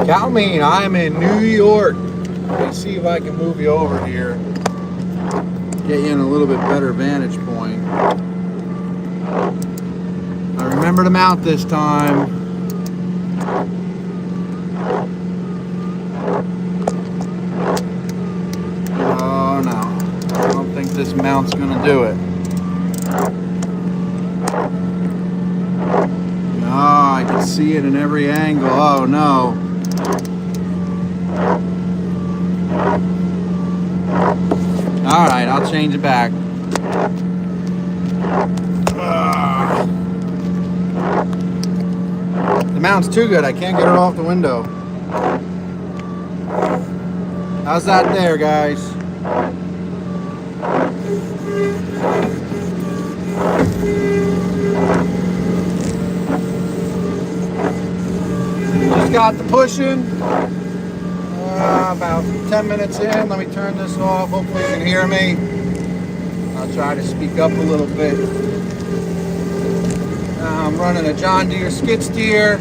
Calmine, I'm in New York. Let me see if I can move you over here. Get you in a little bit better vantage point. I remember to mount this time. Oh no, I don't think this mount's gonna do it. No, I can see it in every angle. Oh no. Alright, I'll change it back. The mount's too good. I can't get it off the window. How's that there, guys? Just got the pushing. About 10 minutes in. Let me turn this off. Hopefully you can hear me. I'll try to speak up a little bit. I'm running a John Deere skid steer.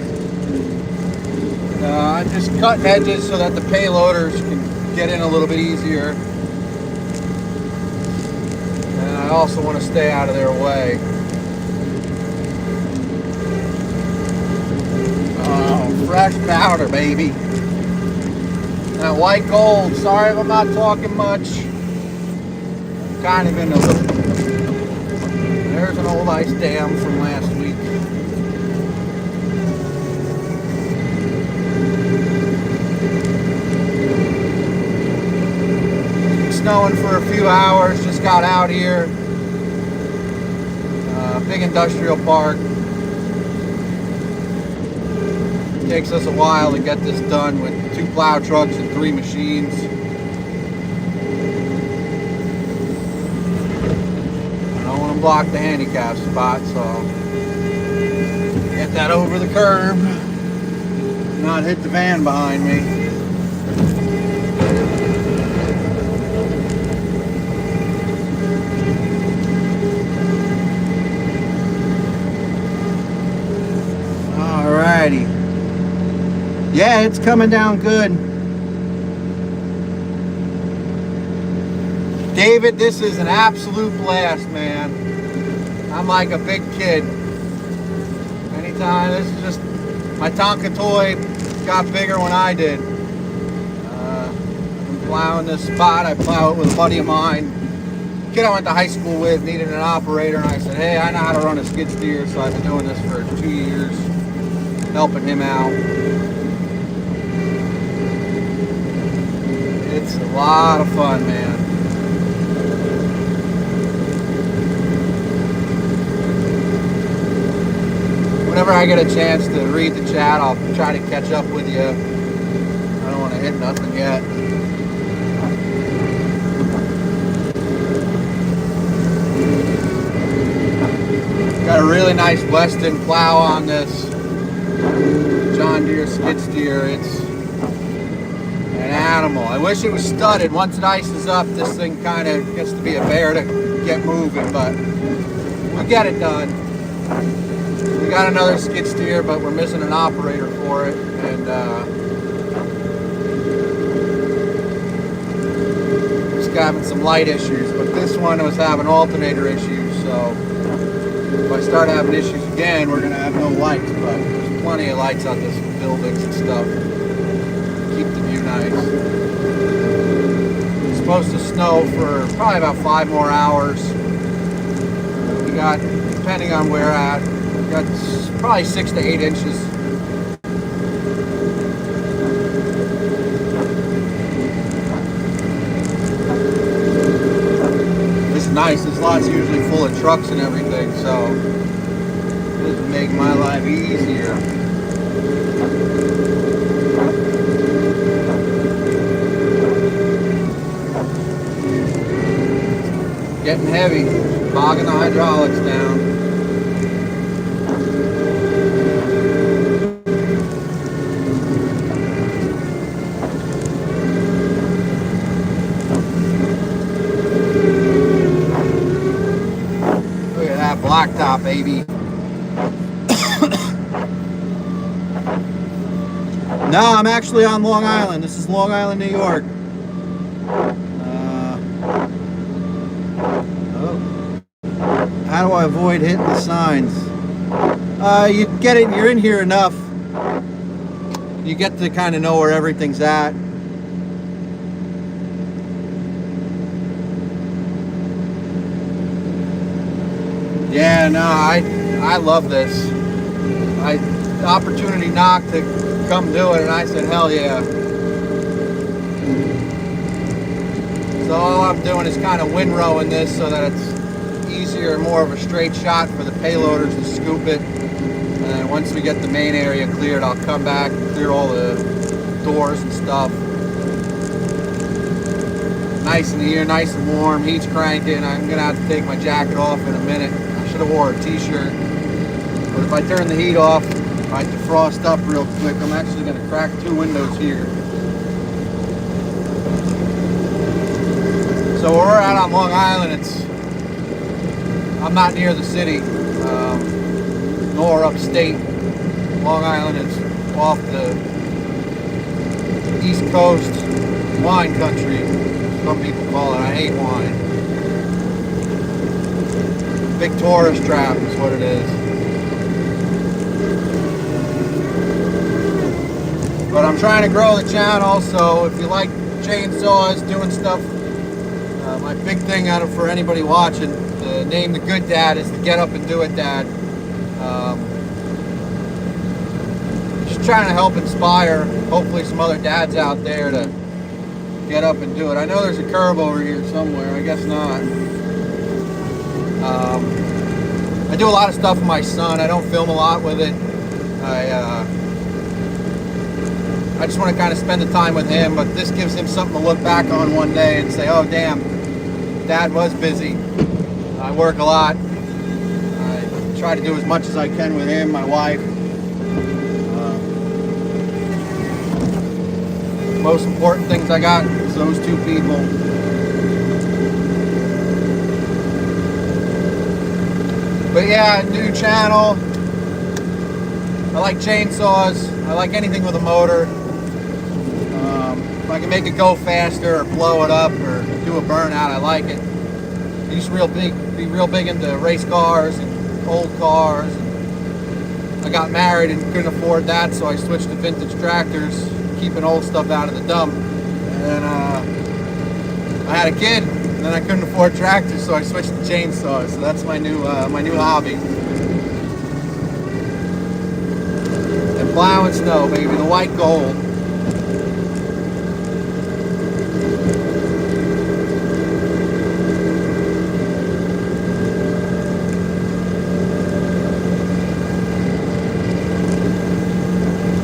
I'm just cutting edges so that the payloaders can get in a little bit easier. And I also want to stay out of their way. Oh, fresh powder, baby. That white gold. Sorry if I'm not talking much. I'm kind of in a little... There's an old ice dam from last week. It's snowing for a few hours. Just got out here. Big industrial park. It takes us a while to get this done with 2 plow trucks and 3 machines. I don't want to block the handicap spot, so I'll get that over the curb, not hit the van behind me. Alrighty. Yeah, it's coming down good. David, this is an absolute blast, man. I'm like a big kid. Anytime, this is just, my Tonka toy got bigger when I did. I'm plowing this spot. I plow it with a buddy of mine. Kid I went to high school with needed an operator, and I said, hey, I know how to run a skid steer, so I've been doing this for 2 years, helping him out. It's a lot of fun, man. Whenever I get a chance to read the chat, I'll try to catch up with you. I don't want to hit nothing yet. Got a really nice Weston plow on this John Deere skid steer. It's an animal. I wish it was studded. Once it ices up, this thing kind of gets to be a bear to get moving, but we'll get it done. We got another skid steer, but we're missing an operator for it, and just having some light issues. But this one was having alternator issues, so if I start having issues again, we're gonna have no lights. But there's plenty of lights on this buildings and stuff. Keep the view nice. It's supposed to snow for probably about 5 more hours. We got, depending on where at, we got probably 6 to 8 inches. It's nice. This lot's usually full of trucks and everything, so this will make my life easier. Getting heavy, bogging the hydraulics down. Look at that blacktop, baby. No, I'm actually on Long Island. This is Long Island, New York. How do I avoid hitting the signs? You get it. You're in here enough. You get to kind of know where everything's at. Yeah, no, I love this. The opportunity knocked to come do it, and I said, hell yeah. So all I'm doing is kind of windrowing this so that it's easier, more of a straight shot for the payloaders to scoop it. And then once we get the main area cleared, I'll come back and clear all the doors and stuff. Nice in here, nice and warm, heat's cranking. I'm gonna have to take my jacket off in a minute. I should have wore a t-shirt. But if I turn the heat off, I defrost up real quick. I'm actually gonna crack 2 windows here. So where we're at on Long Island, I'm not near the city, nor upstate. Long Island is off the East Coast, wine country, some people call it. I hate wine. Big tourist trap is what it is. But I'm trying to grow the channel, so if you like chainsaws, doing stuff, my big thing out of for anybody watching, the name The Good Dad is the Get Up and Do It Dad. Just trying to help inspire, hopefully, some other dads out there to get up and do it. I know there's a curve over here somewhere. I guess not. I do a lot of stuff with my son. I don't film a lot with it. I just want to kind of spend the time with him, but this gives him something to look back on one day and say, oh damn, Dad was busy. I work a lot. I try to do as much as I can with him, my wife. Most important things I got is those 2 people. But yeah, new channel. I like chainsaws. I like anything with a motor. If I can make it go faster or blow it up or do a burnout, I like it. I used to be real big into race cars and old cars. I got married and couldn't afford that, so I switched to vintage tractors, keeping old stuff out of the dump. And I had a kid, and then I couldn't afford tractors, so I switched to chainsaws. So that's my new hobby. And plowing snow, baby, the white gold.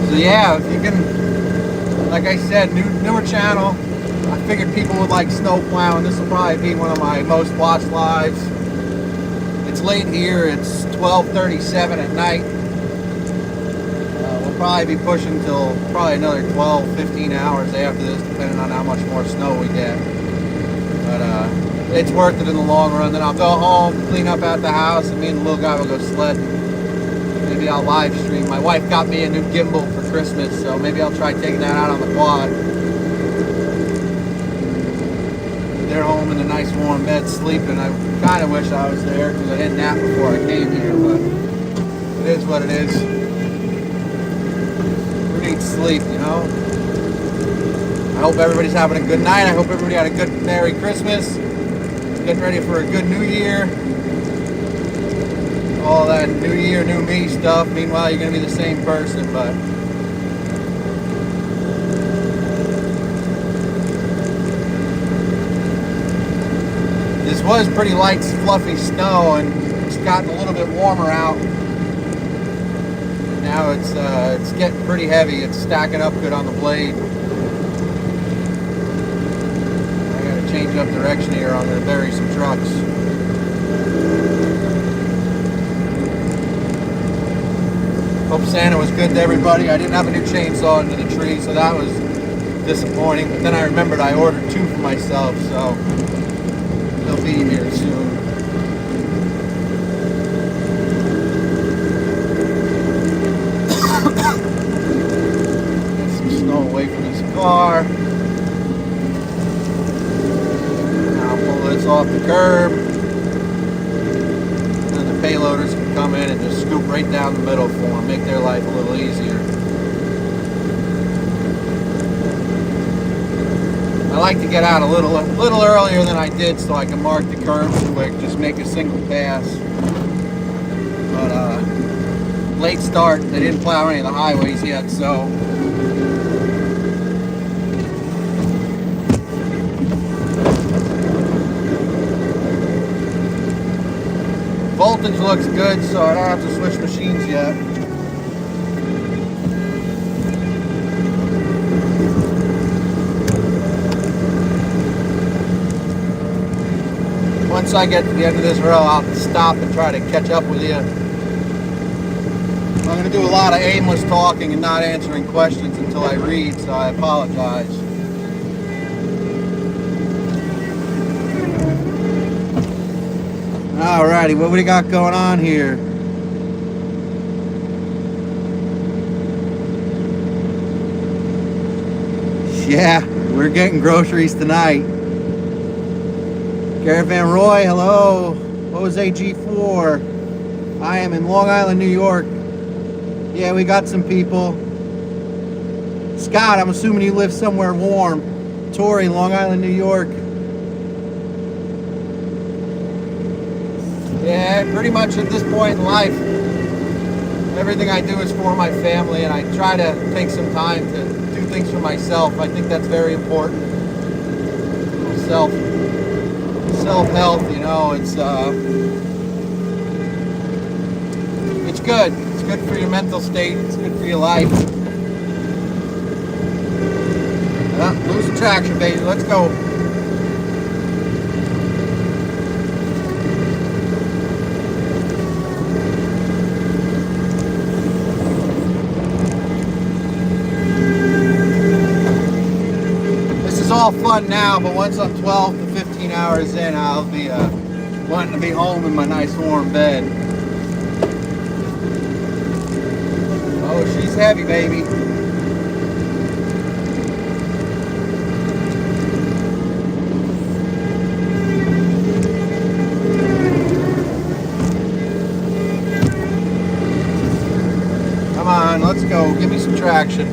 So yeah, if you can, like I said, newer channel. I figured people would like snow plowing. This will probably be one of my most watched lives. It's late here. It's 12:37 at night. We'll probably be pushing till probably another 12, 15 hours after this, depending on how much more snow we get. But it's worth it in the long run. Then I'll go home, clean up at the house, and me and the little guy will go sledding. Maybe I'll live stream. My wife got me a new gimbal for Christmas, so maybe I'll try taking that out on the quad. They're home in a nice warm bed sleeping. I kind of wish I was there because I didn't nap before I came here, but it is what it is. Who needs sleep, you know? I hope everybody's having a good night. I hope everybody had a good Merry Christmas. Getting ready for a good New Year. All that New Year, New Me stuff. Meanwhile, you're going to be the same person, but this was pretty light, fluffy snow, and it's gotten a little bit warmer out. Now it's getting pretty heavy. It's stacking up good on the blade. I got to change up direction here. I'm going to bury some trucks. Hope Santa was good to everybody. I didn't have a new chainsaw into the tree, so that was disappointing. But then I remembered I ordered 2 for myself, so they'll be here soon. Get some off the curb. And the payloaders can come in and just scoop right down the middle for them, make their life a little easier. I like to get out a little earlier than I did so I can mark the curbs quick, just make a single pass. But late start, they didn't plow any of the highways yet, so voltage looks good, so I don't have to switch machines yet. Once I get to the end of this row, I'll stop and try to catch up with you. I'm going to do a lot of aimless talking and not answering questions until I read, so I apologize. Alrighty, what we got going on here? Yeah, we're getting groceries tonight. Caravan Roy, hello. Jose G4. I am in Long Island, New York. Yeah, we got some people. Scott, I'm assuming you live somewhere warm. Tori, Long Island, New York. Yeah, pretty much at this point in life, everything I do is for my family, and I try to take some time to do things for myself. I think that's very important. Self-health, you know, it's good. It's good for your mental state. It's good for your life. Losing traction, baby. Let's go. This is all fun now, but once I'm 12 to 15 hours in, I'll be wanting to be home in my nice warm bed. Oh, she's heavy, baby. Come on, let's go. Give me some traction.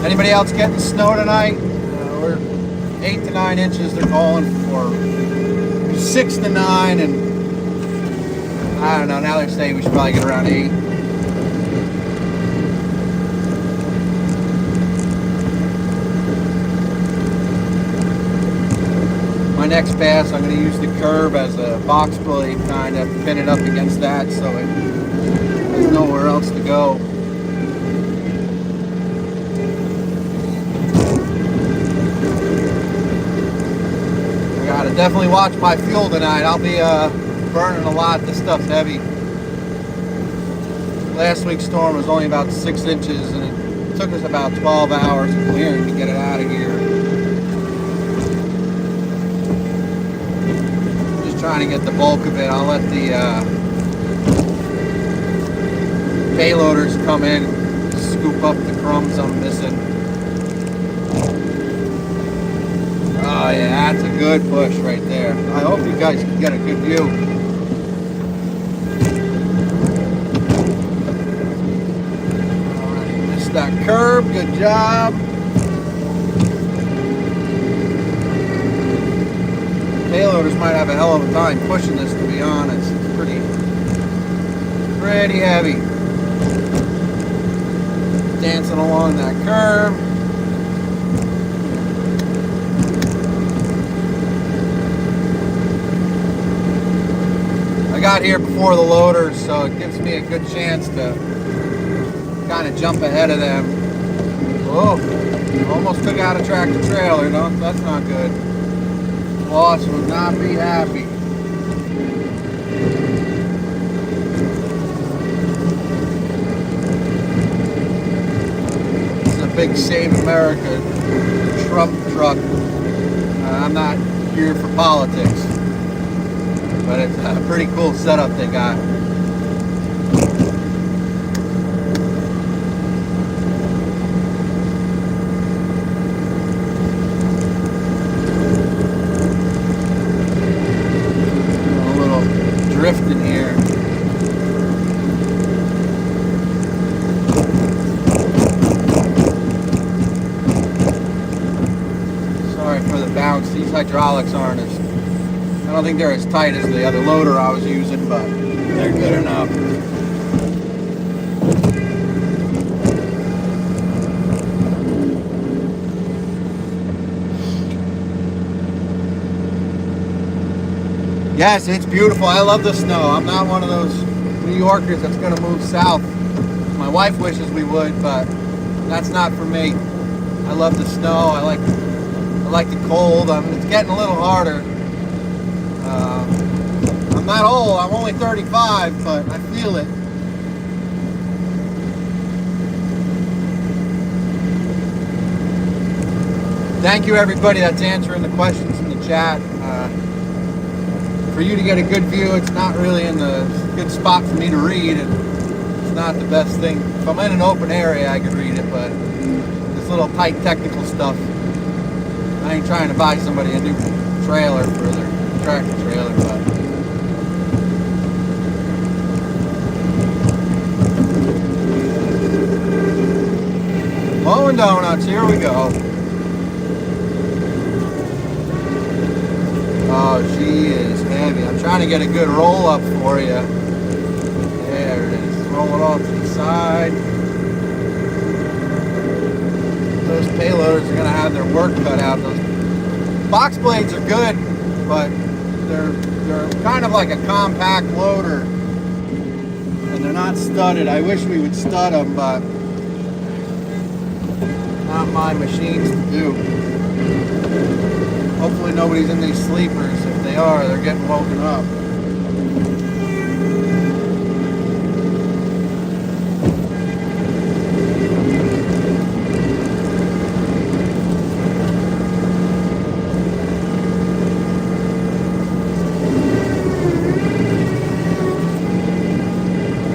Anybody else getting snow tonight? We're 8 to 9 inches. They're calling for 6 to 9, and I don't know. Now they're saying we should probably get around 8. My next pass, I'm going to use the curb as a box pulley, kind of pin it up against that so there's nowhere else to go. Gotta definitely watch my fuel tonight. I'll be burning a lot. This stuff's heavy. Last week's storm was only about 6 inches, and it took us about 12 hours of clearing to get it out of here. Just trying to get the bulk of it. I'll let the payloaders come in and scoop up the crumbs I'm missing. Oh yeah, that's a good push right there. I hope you guys can get a good view. Alright, missed that curb, good job. Payloaders might have a hell of a time pushing this, to be honest. It's pretty heavy. Dancing along that curb. I got here before the loaders, so it gives me a good chance to kind of jump ahead of them. Whoa, almost took out a tractor trailer. No, that's not good. Boss would not be happy. This is a big Save America Trump truck. I'm not here for politics, but it's a pretty cool setup they got. These hydraulics aren't as, I don't think they're as tight as the other loader I was using, but they're good enough. Yes, it's beautiful. I love the snow. I'm not one of those New Yorkers that's going to move south. My wife wishes we would, but that's not for me. I love the snow. I like the cold. It's getting a little harder. I'm not old. I'm only 35, but I feel it. Thank you, everybody that's answering the questions in the chat. For you to get a good view, it's not really in the good spot for me to read. It's not the best thing. If I'm in an open area, I could read it, but this little tight technical stuff, I ain't trying to buy somebody a new trailer for their tractor trailer, but Mowing Donuts, here we go. Oh, she is heavy. I'm trying to get a good roll up for you. There it is. Roll it off to the side. Those payloaders are going to have their work cut out. Those box blades are good, but they're kind of like a compact loader, and they're not studded. I wish we would stud them, but not my machines to do. Hopefully nobody's in these sleepers. If they are, they're getting woken up.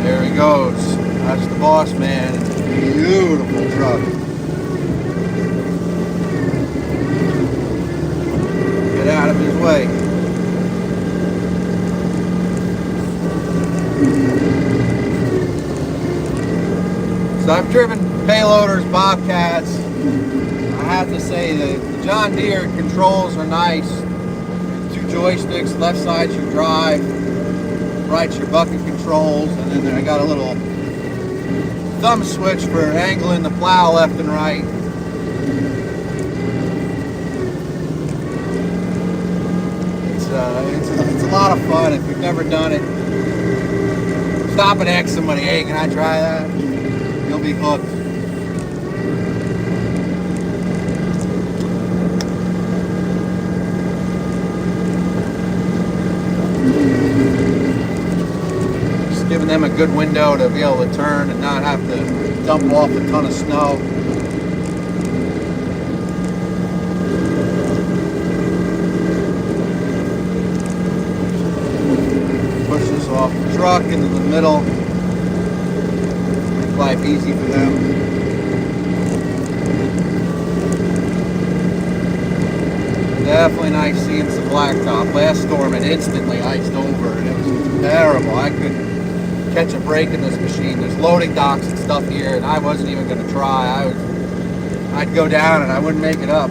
There he goes. That's the boss man. It's a beautiful truck. Get out of his way. So I've driven payloaders, Bobcats. I have to say that the John Deere controls are nice. 2 joysticks, left side's your drive, right's your bucket controls, and then I got a little thumb switch for angling the plow left and right. It's a lot of fun. If you've never done it, stop and ask somebody, hey, can I try that? You'll be hooked. Just giving them a good window to be able to turn and not have to dump off a ton of snow. Off the truck into the middle, make life easy for them. Definitely nice seeing some blacktop. Last storm it instantly iced over and it was terrible. I couldn't catch a break in this machine. There's loading docks and stuff here, and I wasn't even going to try. I'd go down and I wouldn't make it up.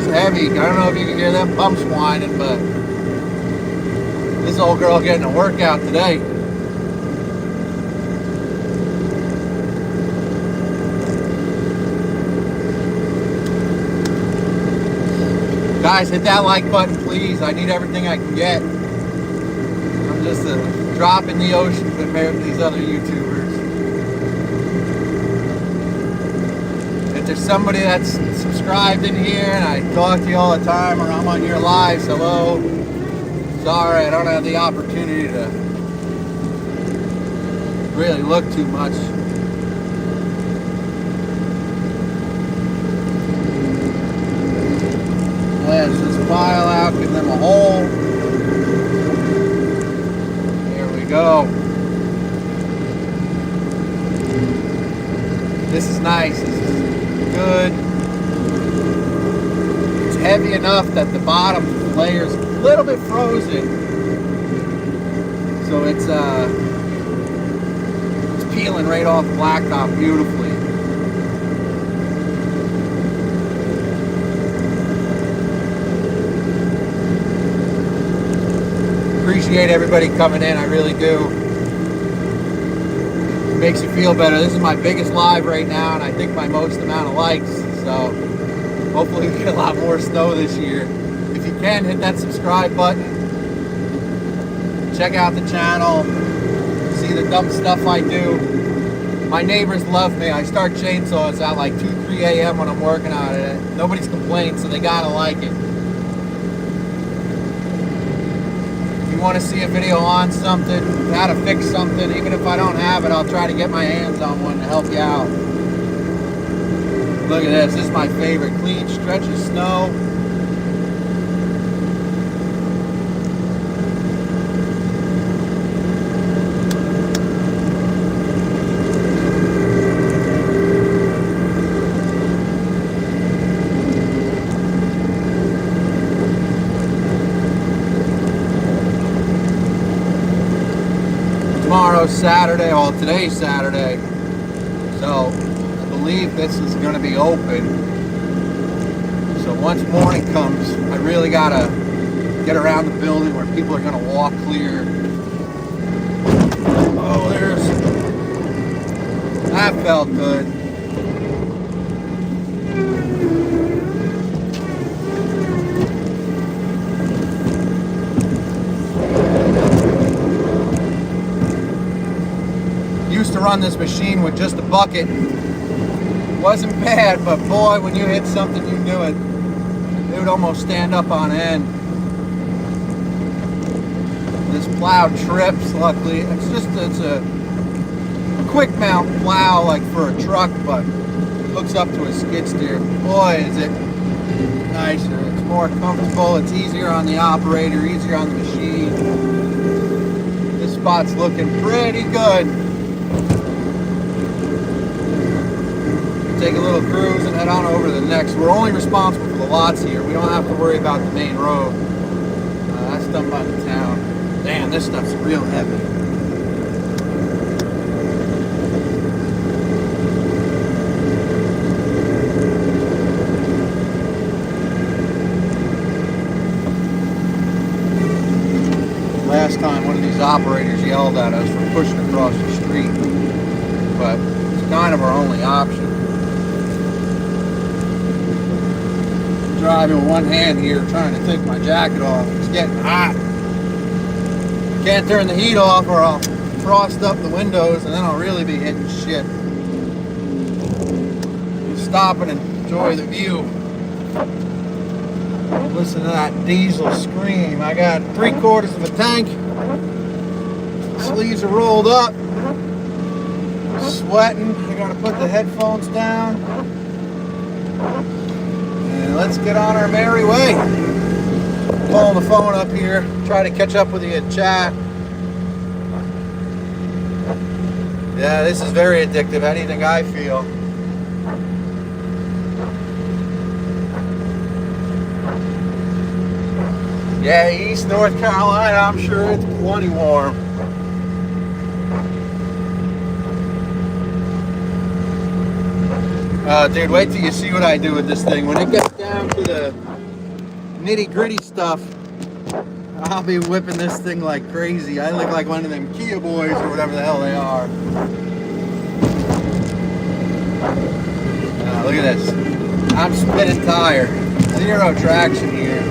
Heavy. I don't know if you can hear them pumps whining, but this old girl getting a workout today. Guys, hit that like button, please. I need everything I can get. I'm just a drop in the ocean compared to these other YouTubers. If there's somebody that's subscribed in here and I talk to you all the time, or I'm on your lives, hello. Sorry, I don't have the opportunity to really look too much. Let's just file out, give them a hole. There we go. This is nice. This is good. heavy enough that the bottom layer's a little bit frozen. So it's peeling right off blacktop beautifully. Appreciate everybody coming in, I really do. It makes you feel better. This is my biggest live right now, and I think my most amount of likes. So hopefully we get a lot more snow this year. If you can, hit that subscribe button. Check out the channel. See the dumb stuff I do. My neighbors love me. I start chainsaws at like 2, 3 a.m. when I'm working on it. Nobody's complained, so they gotta like it. If you want to see a video on something, how to fix something, even if I don't have it, I'll try to get my hands on one to help you out. Look at this. This is my favorite. Clean stretch of snow. Tomorrow's Saturday, well today's Saturday, so I believe this is going to be open. So once morning comes, I really gotta get around the building where people are going to walk clear. Oh, that felt good. Used to run this machine with just a bucket. Wasn't bad, but boy, when you hit something, you knew it. It would almost stand up on end. This plow trips, luckily. It's a quick mount plow, like for a truck, but hooks up to a skid steer. Boy, is it nicer. It's more comfortable. It's easier on the operator, easier on the machine. This spot's looking pretty good. Take a little cruise and head on over to the next. We're only responsible for the lots here. We don't have to worry about the main road. That's done by the town. Damn, this stuff's real heavy. Last time one of these operators yelled at us for pushing across the street, but it's kind of our only option. Driving with one hand here, trying to take my jacket off. It's getting hot. Can't turn the heat off or I'll frost up the windows and then I'll really be hitting shit. Stop and enjoy the view. Listen to that diesel scream. I got 3/4 of a tank. Sleeves are rolled up. Sweating. I gotta put the headphones down. Let's get on our merry way. Pulling the phone up here, try to catch up with you in chat. Yeah, this is very addictive. How do you think I feel? Yeah, East North Carolina, I'm sure it's plenty warm. Dude, wait till you see what I do with this thing. When it gets down to the nitty-gritty stuff, I'll be whipping this thing like crazy. I look like one of them Kia boys or whatever the hell they are. Look at this. I'm spinning tire. Zero traction here.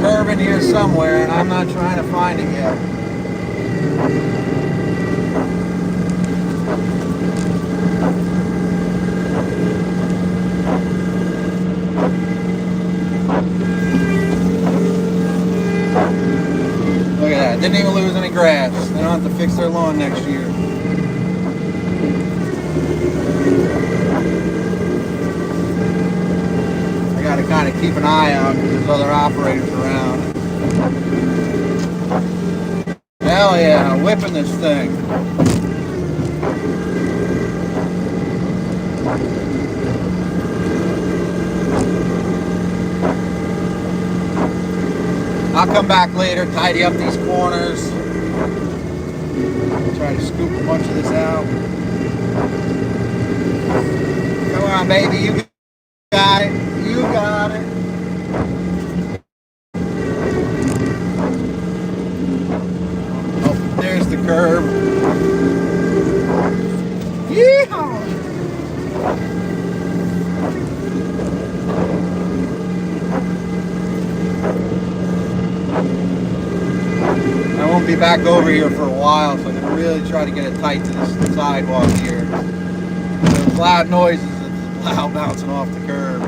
Curve in here somewhere, and I'm not trying to find it yet. Look at that. Didn't even lose any grass. They don't have to fix their lawn next year. I got to kind of keep an eye out because there's other operators around. Hell yeah, whipping this thing. I'll come back later, tidy up these corners. Try to scoop a bunch of this out. Come on, baby, you got it. You got it. Oh, there's the curb. Yeehaw! I won't be back over here for a while, so I'm going to really try to get it tight to this sidewalk here. Those loud noises, it's loud bouncing off the curb.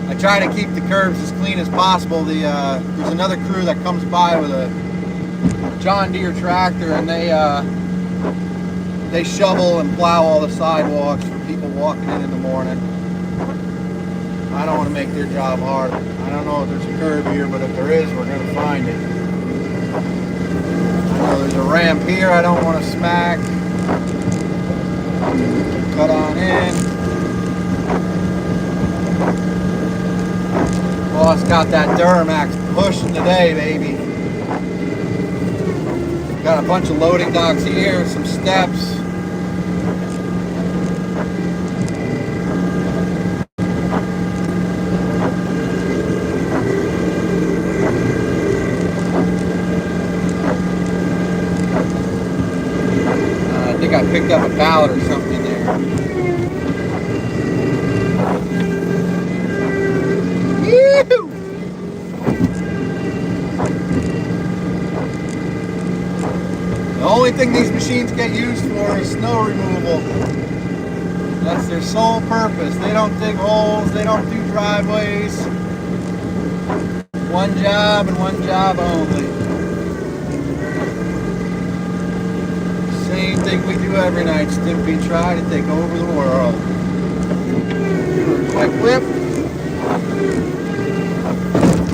I try to keep the curbs as clean as possible. There's another crew that comes by with a John Deere tractor, and they shovel and plow all the sidewalks for people walking in the morning. I don't want to make their job hard. I don't know if there's a curb here, but if there is, we're going to find it. I know there's a ramp here I don't want to smack. Cut on in. Boss got that Duramax pushing today, baby. Got a bunch of loading docks here, some steps. I think I picked up a pallet or something there. Yee-hoo! The only thing these machines get used for is snow removal. That's their sole purpose. They don't dig holes, they don't do driveways. One job and one job only. Same thing we do every night, Stimpy. Try to take over the world. Quick whip.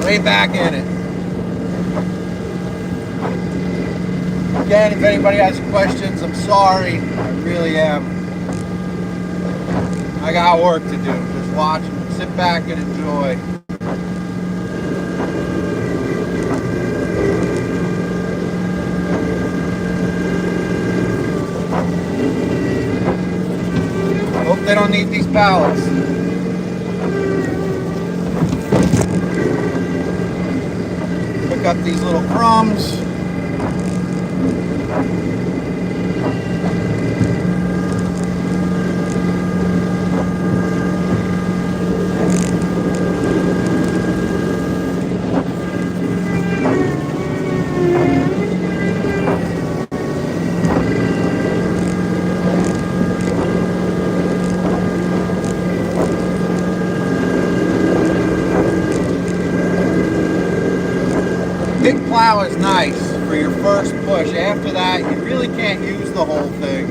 Right back in it. Again, if anybody has questions, I'm sorry. I really am. I got work to do. Just watch and sit back and enjoy. Hope they don't need these pallets. Pick up these little crumbs. Big plow is nice for your first push. After that, you really can't use the whole thing.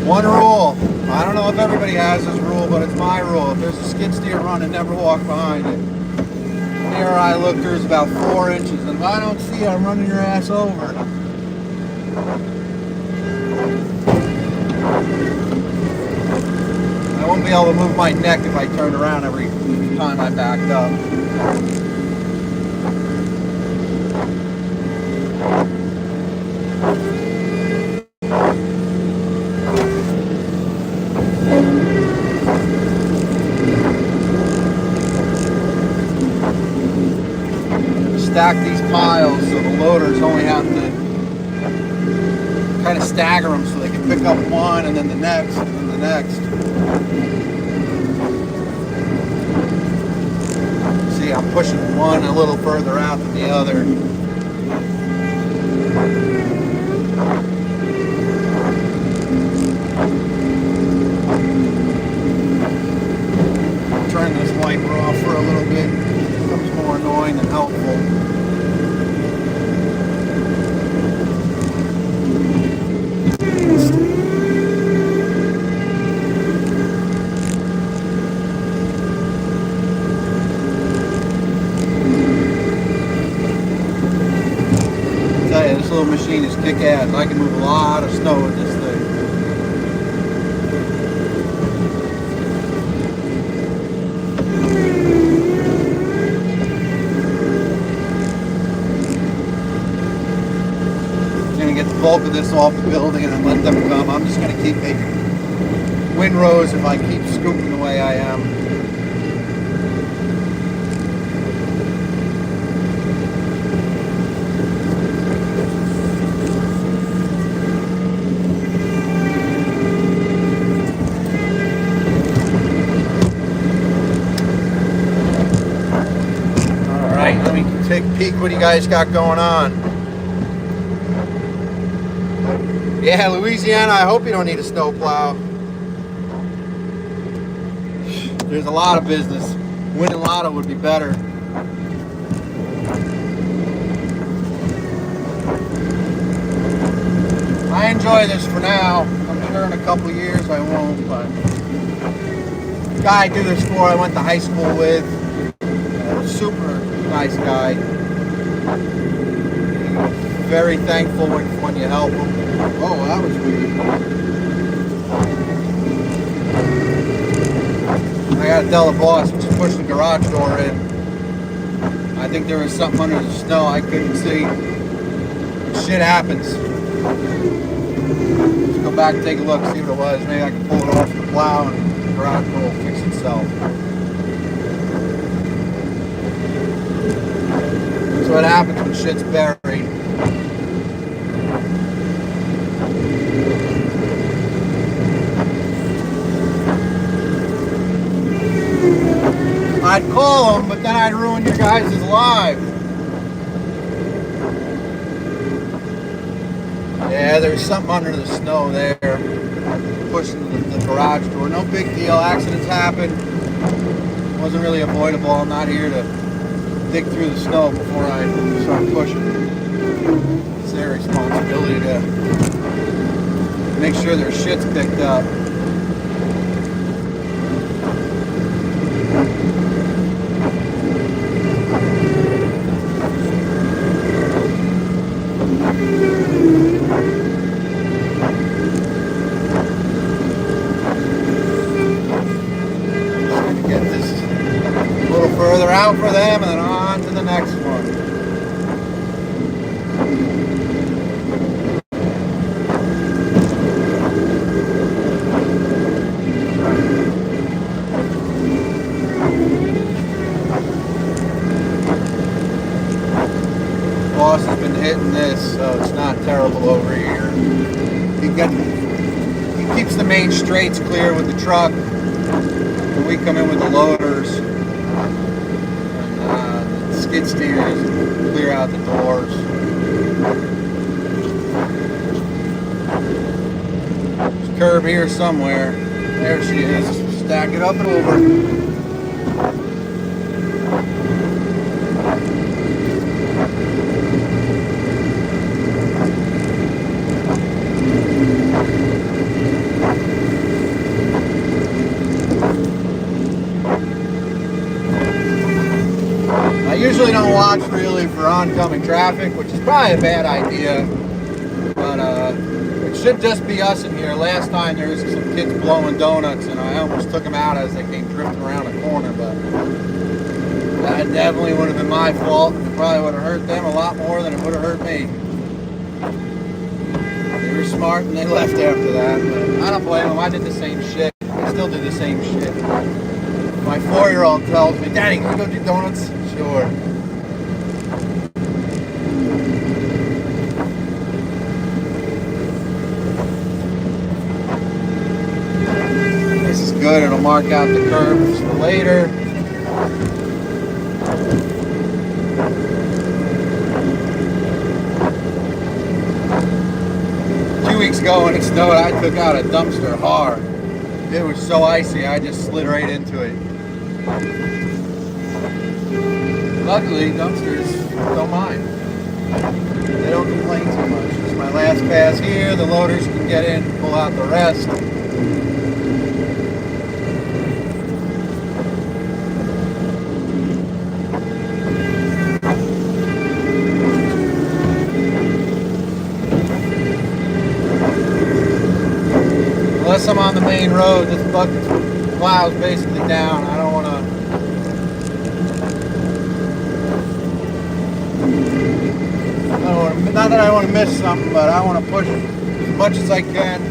One rule. I don't know if everybody has this rule, but it's my rule. If there's a skid steer running, never walk behind it. Near I look, there's about 4 inches, and if I don't see it, I'm running your ass over. I won't be able to move my neck if I turn around every time I backed up. Stack these piles so the loaders only have to kind of stagger them so they can pick up one and then the next and then the next. See, I'm pushing one a little further out than the other. Turn this wiper off for a little bit. It becomes more annoying than helpful. machine is kick-ass. I can move a lot of snow with this thing. I'm gonna get the bulk of this off the building and then let them come. I'm just gonna keep making windrows if I keep scooping the way I am. Alright, let me take a peek what you guys got going on. Yeah, Louisiana, I hope you don't need a snowplow. There's a lot of business. Winning lotto would be better. I enjoy this for now. I'm sure in a couple of years I won't, but the guy I do this for, I went to high school with. Super nice guy. Very thankful when you help him. Oh, that was weird. I gotta tell the boss, just push the garage door in. I think there was something under the snow I couldn't see. Shit happens. Let's go back and take a look, see what it was. Maybe I can pull it off the plow and the garage door will fix itself. That's what happens when shit's buried. I'd call them, but then I'd ruin your guys' lives. Yeah, there's something under the snow there. Pushing the garage door. No big deal. Accidents happen. Wasn't really avoidable. I'm not here to dig through the snow before I start pushing. It's their responsibility to make sure their shit's picked up. Further out for them and then on to the next one. Boss has been hitting this, so it's not terrible over here. He keeps the main straights clear with the truck when we come in with the loaders. Skid steers, clear out the doors. There's a curb here somewhere. There she is. Stack it up and over. I usually don't watch really for oncoming traffic, which is probably a bad idea, but it should just be us in here. Last time there was some kids blowing donuts and I almost took them out as they came drifting around a corner, but that definitely would have been my fault. It probably would have hurt them a lot more than it would have hurt me. They were smart and they left after that, but I don't blame them. I did the same shit. I still do the same shit. My 4-year-old tells me, "Daddy, can we go do donuts?" Sure. This is good. It'll mark out the curves for later. A few weeks ago when it snowed, I took out a dumpster hard. It was so icy, I just slid right into it. Luckily, dumpsters don't mind. They don't complain too much. It's my last pass here. The loaders can get in, pull out the rest. Unless I'm on the main road, this bucket plow's basically down. I don't want to. Not that I want to miss something, but I want to push as much as I can,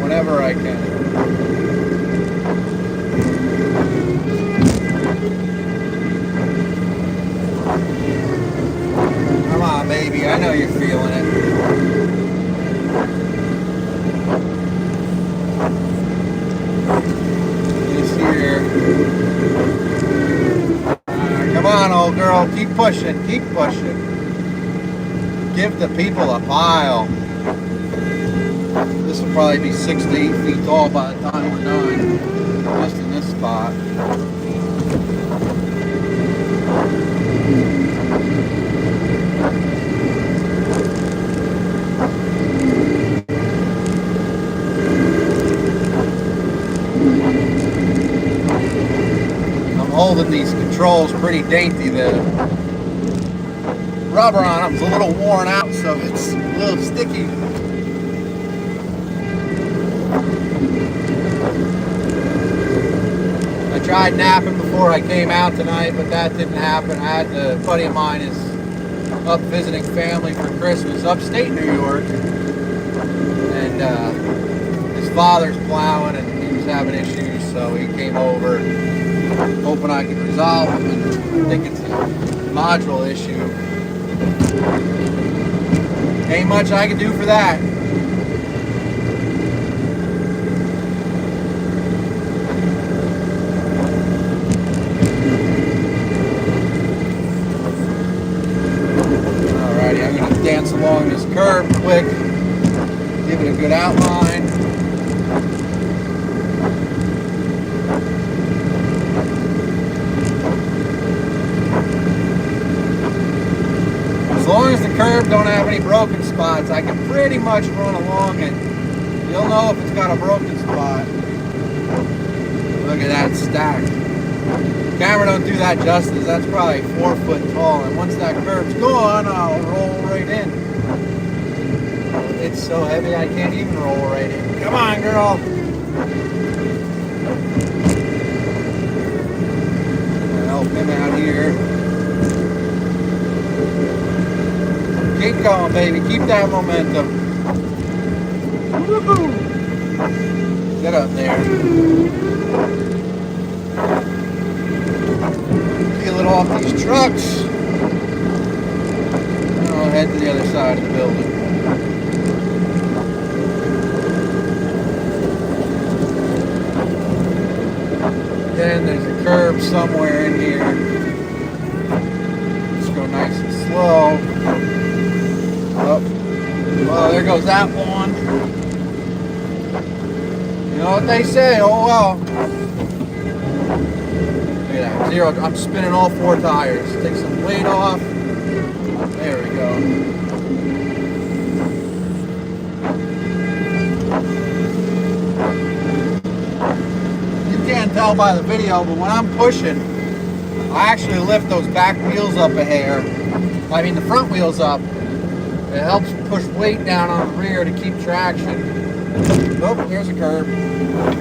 whenever I can. Come on, baby. I know you're feeling it. This here. Come on, old girl. Keep pushing. Keep pushing. Give the people a pile. This will probably be 6 to 8 feet tall by the time we're done. Just in this spot. I'm holding these controls pretty dainty. The rubber on them's a little worn out, so it's a little sticky. I tried napping before I came out tonight, but that didn't happen. I had a buddy of mine is up visiting family for Christmas, upstate New York, and his father's plowing and he was having issues, so he came over hoping I could resolve them, and I think it's a module issue. Ain't much I can do for that. Alrighty, I'm going to dance along this curve quick, give it a good outline. As long as the curb don't have any broken spots, I can pretty much run along it. You'll know if it's got a broken spot. Look at that stack. Camera don't do that justice. That's probably 4 foot tall, and once that curb's gone, I'll roll right in. It's so heavy I can't even roll right in. Come on, girl. Help him out here. Keep going, baby. Keep that momentum. Woohoo! Get up there. Peel it off these trucks. And I'll head to the other side of the building. Then there's a curb somewhere in here. Just go nice and slow. Oh, well, there goes that one. You know what they say, oh well. Look at that, zero. I'm spinning all 4 tires. Take some weight off. There we go. You can't tell by the video, but when I'm pushing, I actually lift those back wheels up a hair. I mean the front wheels up. It helps push weight down on the rear to keep traction. Oh, there's a curb.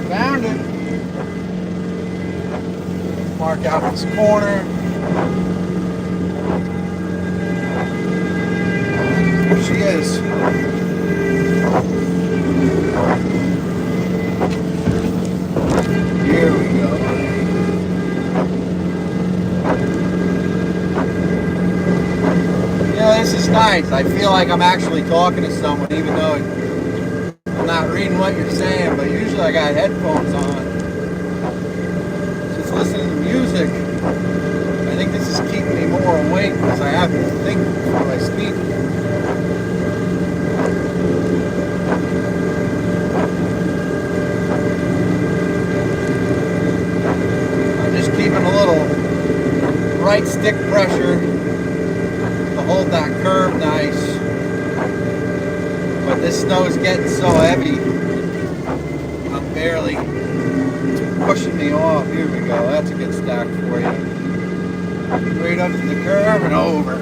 Found it. Mark out this corner. There she is. Here we go. Yeah, this is nice. I feel like I'm actually talking to someone, even though I'm not reading what you're saying, but usually I got headphones on. Just listening to music. I think this is keeping me more awake because I have to think before I speak. I'm just keeping a little right stick pressure to hold that curve nice. But this snow is getting so heavy, I'm barely, it's pushing me off. Here we go, that's a good stack for you. Right up to the curve and over.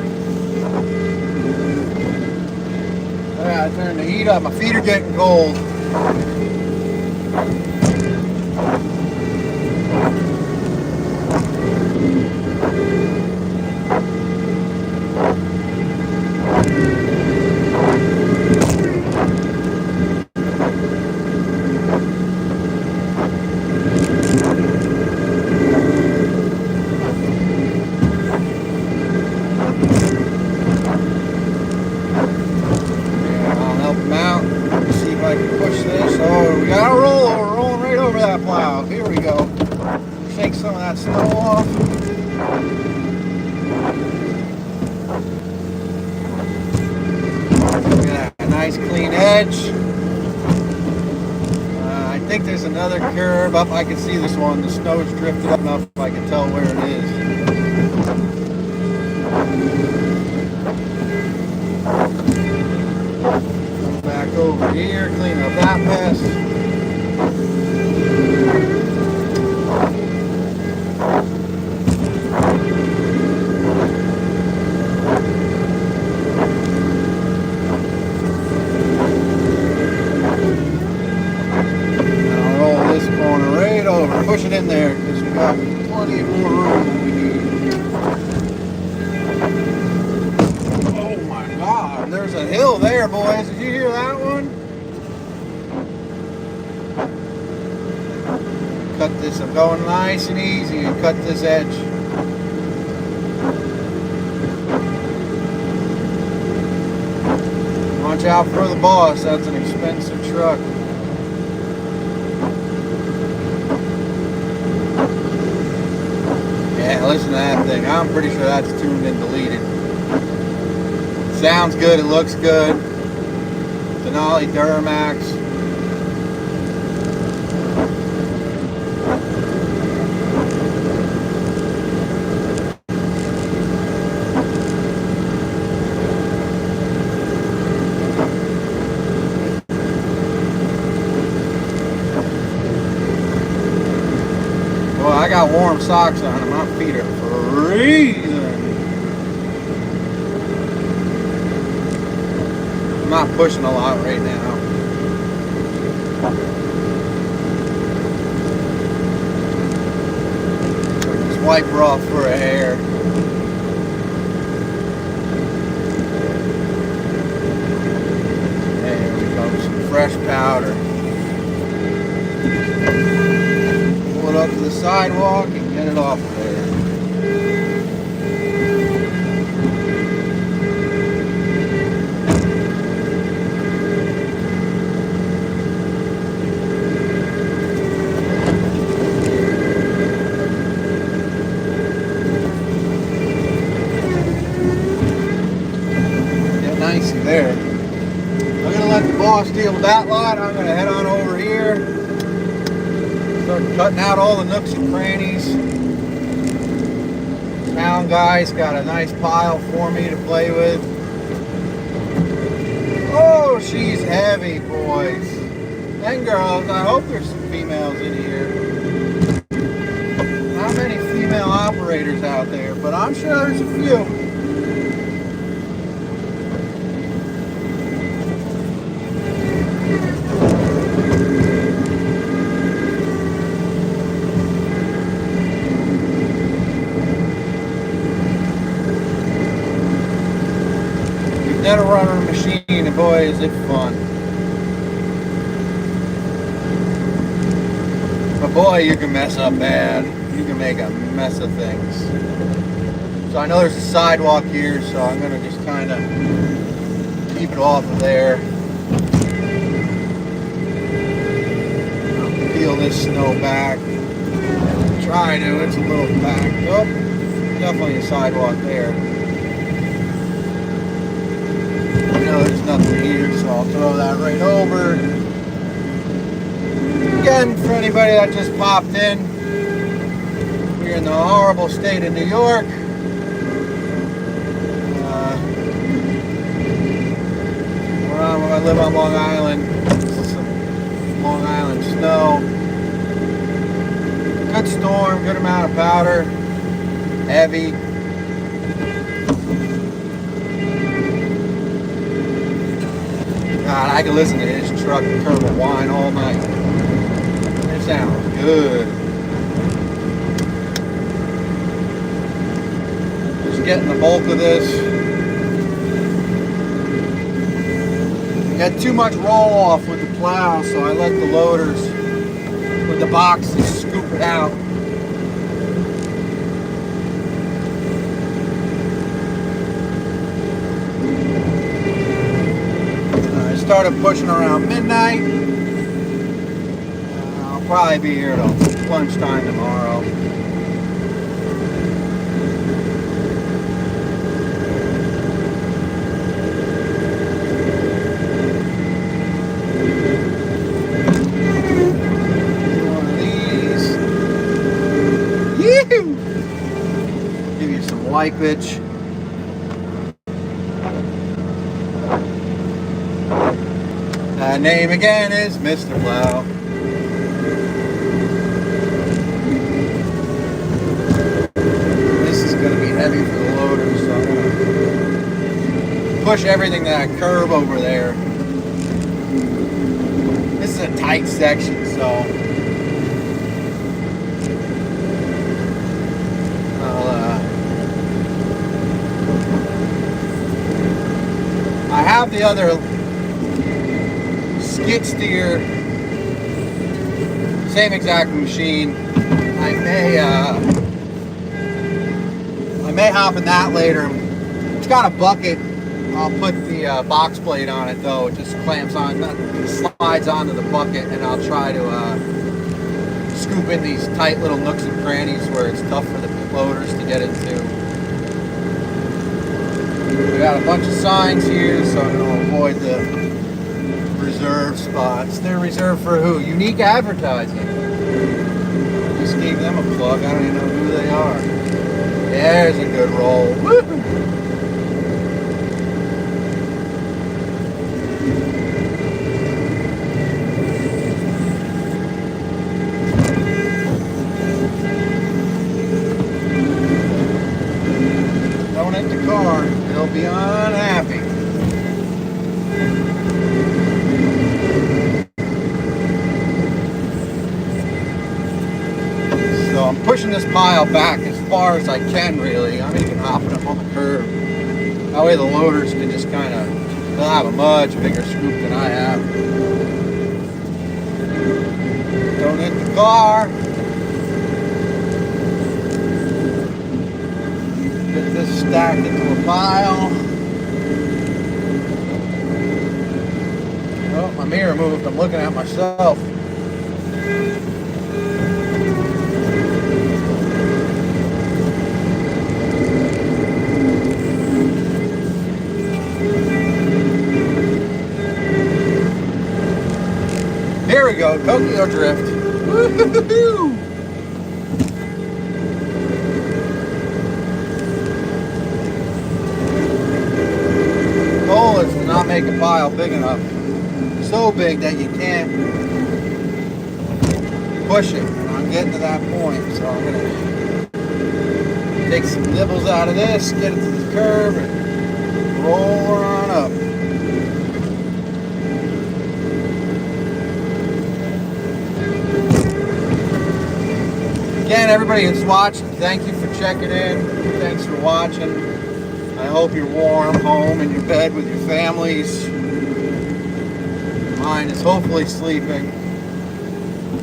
I gotta turn the heat up, my feet are getting cold. Some of that snow off. Look at that nice clean edge. I think there's another curve up. I can see this one. The snow's drifted up enough I can tell where it is. Come back over here, clean up that mess. Push it in there because we got plenty more room than we need. Oh my God, there's a hill there, boys. Did you hear that one? Cut this, I'm going nice and easy and cut this edge. Watch out for the boss, that's an expensive truck. Yeah, listen to that thing. I'm pretty sure that's tuned and deleted. Sounds good, it looks good. Denali Duramax. I got warm socks on and my feet are freezing. I'm not pushing a lot right now. Just wipe her off for a hair. There we go, some fresh powder. Up to the sidewalk and get it off there. Get nicey there. I'm gonna let the boss deal with that lot. I'm gonna head on over here. Start cutting out all the nooks and crannies. Town guy's got a nice pile for me to play with. Oh, she's heavy, boys. And girls, I hope there's some females in here. Not many female operators out there, but I'm sure there's a few. Never run a machine, and boy is it fun. But boy, you can mess up bad. You can make a mess of things. So I know there's a sidewalk here, so I'm gonna just kind of keep it off of there. Peel this snow back. Try to, it's a little back. Oh, definitely a sidewalk there. There's nothing here, so I'll throw that right over. Again, for anybody that just popped in, we're in the horrible state of New York. I live on Long Island. This is some Long Island snow. Good storm, good amount of powder, heavy. God, I could listen to his truck and turbo whine all night. sounds good. Just getting the bulk of this. Got too much roll off with the plow, so I let the loaders with the boxes scoop it out. I started pushing around midnight. I'll probably be here till lunchtime tomorrow. Give you some wipage. Name again is Mr. Plow. This is going to be heavy for the loader, so I'm going to push everything to that curb over there. This is a tight section, so I have the other skid steer, same exact machine. I may hop in that later. It's got a bucket. I'll put the box plate on it though. It just clamps on, slides onto the bucket, and I'll try to scoop in these tight little nooks and crannies where it's tough for the loaders to get into. We got a bunch of signs here, so I'm going to avoid the reserved spots. They're reserved for who? Unique Advertising. Just gave them a plug. I don't even know who they are. There's a good roll. Woo! Don't hit the car. They'll be unhappy. So I'm pushing this pile back as far as I can, really. I'm even hopping up on the curb. That way the loaders can just kind of, they'll have a much bigger scoop than I have. Don't hit the car. Get this stacked into a pile. Oh, my mirror moved. I'm looking at myself. Here we go, Tokyo Drift. Woo-hoo-hoo-hoo! Goal is to not make a pile big enough, so big that you can't push it. And I'm getting to that point, so I'm gonna take some nibbles out of this, get it to the curb, and roll on up. Again, everybody that's watching, thank you for checking in. Thanks for watching. I hope you're warm home in your bed with your families. Mine is hopefully sleeping.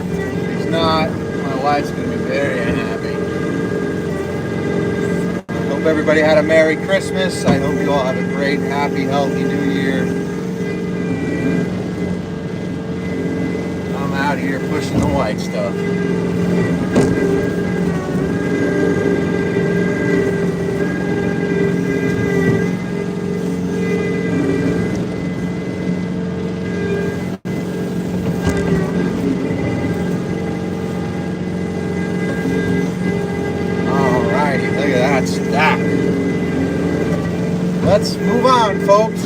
If he's not, my wife's going to be very unhappy. I hope everybody had a Merry Christmas. I hope you all have a great, happy, healthy New Year. I'm out here pushing the white stuff. Stack. Let's move on, folks.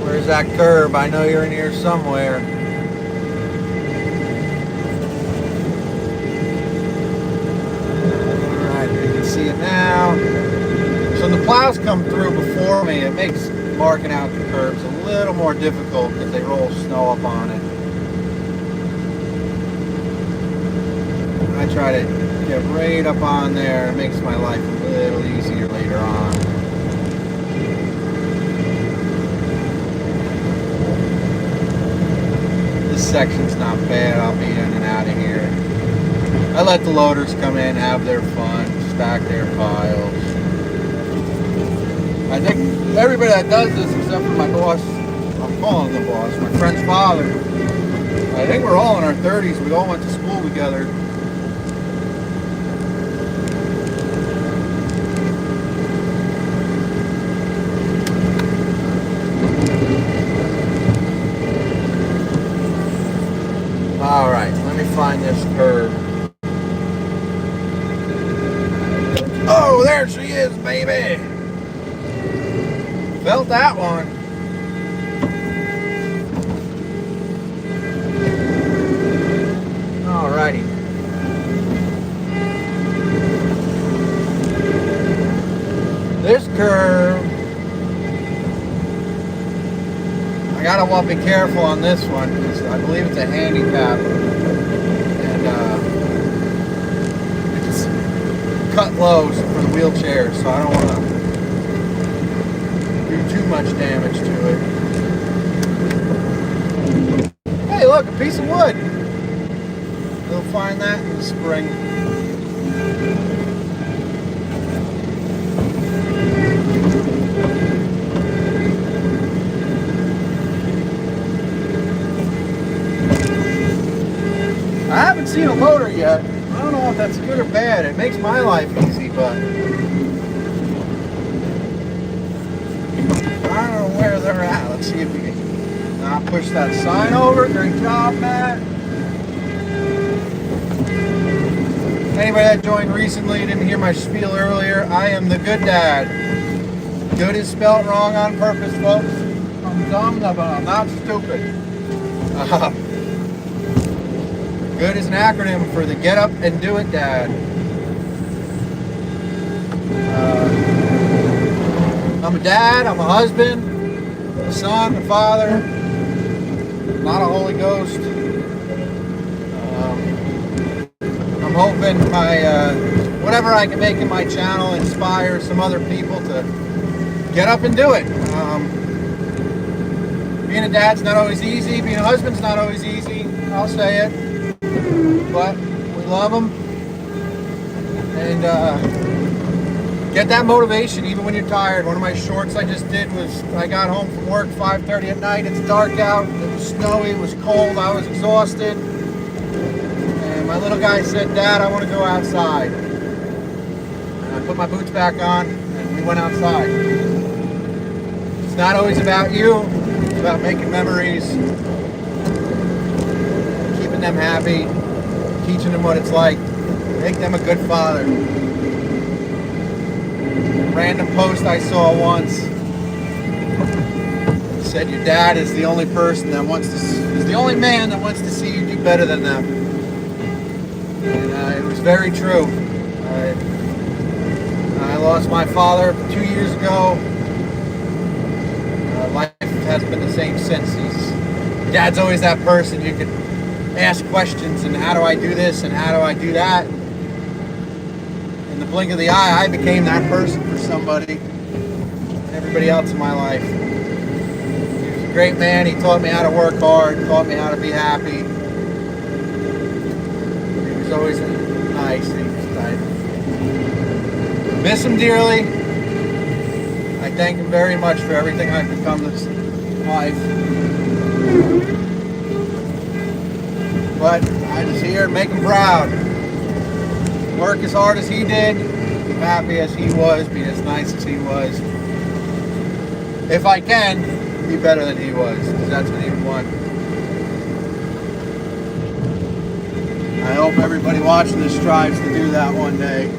Where's that curb? I know you're in here somewhere. Alright, you can see it now. So the plows come through before me, it makes marking out the curbs a little more difficult because they roll snow up on it. I try to get right up on there. It makes my life a little easier later on. This section's not bad. I'll be in and out of here. I let the loaders come in, have their fun, stack their piles. I think everybody that does this, except for my boss, I'm calling the boss, my friend's father, I think we're all in our 30s. We all went to school together. All right, let me find this curb. Oh, there she is, baby. Felt that one. Alrighty. This curve, I gotta be careful on this one because I believe it's a handicap, and it's cut low for the wheelchair, so I don't want to do too much damage to it. Hey, look, a piece of wood. We'll find that in the spring. I haven't seen a loader yet. I don't know if that's good or bad. It makes my life easy, but I don't know where they're at. Let's see if we can push that sign over. Great job, Matt. Anybody that joined recently didn't hear my spiel earlier. I am the good dad. Good is spelled wrong on purpose, folks. I'm dumb, but I'm not stupid. Good is an acronym for the Get Up and Do It Dad. I'm a dad, I'm a husband, a son, a father, not a Holy Ghost. I'm hoping whatever I can make in my channel inspire some other people to get up and do it. Being a dad's not always easy, being a husband's not always easy, I'll say it. But we love them, and get that motivation even when you're tired. One of my shorts I just did was I got home from work 5:30 at night. It's dark out, it was snowy, it was cold, I was exhausted, and my little guy said, "Dad, I want to go outside." And I put my boots back on and we went outside. It's not always about you, it's about making memories, keeping them happy, teaching them what it's like, make them a good father. A random post I saw once said your dad is the only person that is the only man that wants to see you do better than them. And it was very true. I lost my father 2 years ago. Life hasn't been the same since. Dad's always that person you can ask questions and how do I do this and how do I do that. In the blink of the eye, I became that person for somebody and everybody else in my life. He was a great man. He taught me how to work hard, taught me how to be happy. He was always nice. I miss him dearly. I thank him very much for everything I've become this life. But I just here and make him proud. Work as hard as he did, be happy as he was, be as nice as he was. If I can, be better than he was, because that's what he would want. I hope everybody watching this strives to do that one day.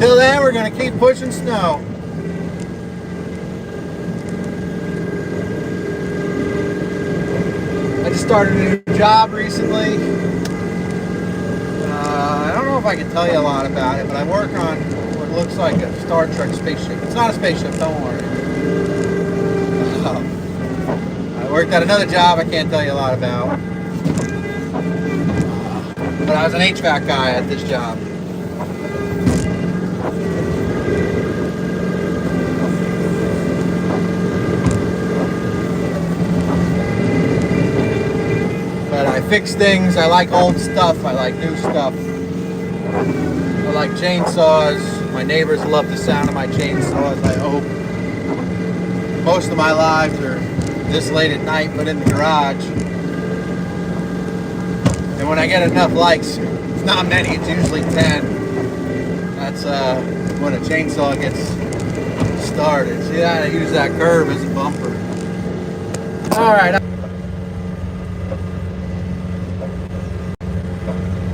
Till then, we're going to keep pushing snow. I just started a new job recently. I don't know if I can tell you a lot about it, but I work on what looks like a Star Trek spaceship. It's not a spaceship, don't worry. I worked at another job I can't tell you a lot about. But I was an HVAC guy at this job. But I fix things. I like old stuff. I like new stuff. I like chainsaws. My neighbors love the sound of my chainsaws, I hope. Most of my lives are this late at night, but in the garage. And when I get enough likes, it's not many, it's usually 10. That's when a chainsaw gets started. See that? I use that curve as a bumper. Alright.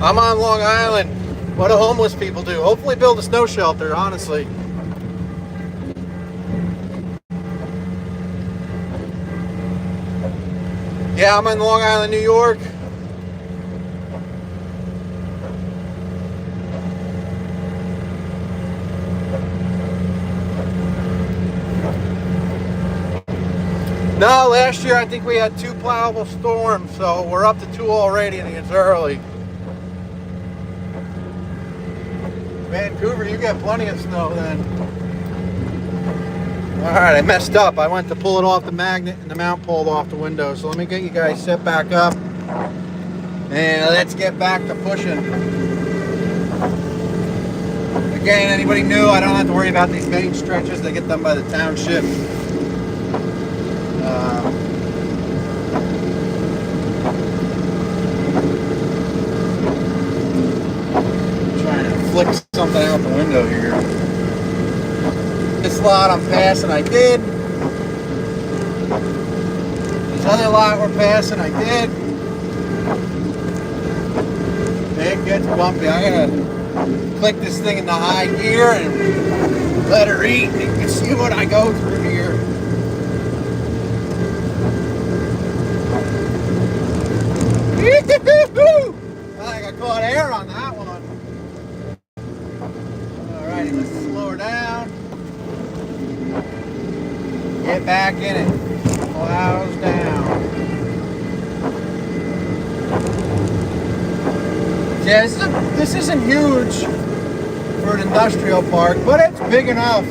I'm on Long Island. What do homeless people do? Hopefully build a snow shelter, honestly. Yeah, I'm in Long Island, New York. No, last year I think we had 2 plowable storms, so we're up to 2 already and it's early. Vancouver, you got plenty of snow then. Alright, I messed up. I went to pull it off the magnet and the mount pulled off the window. So let me get you guys set back up and let's get back to pushing. Again, anybody new, I don't have to worry about these main stretches. They get done by the township. Trying to flick something out the window here. This lot I'm passing, I did. This other lot we're passing, I did. It gets bumpy. I gotta click this thing in the high gear and let her eat. You can see what I go through here. I think I caught air on that one. Alrighty, let's slow her down. Get back in it. Plows down. Yeah, this isn't huge for an industrial park, but it's big enough.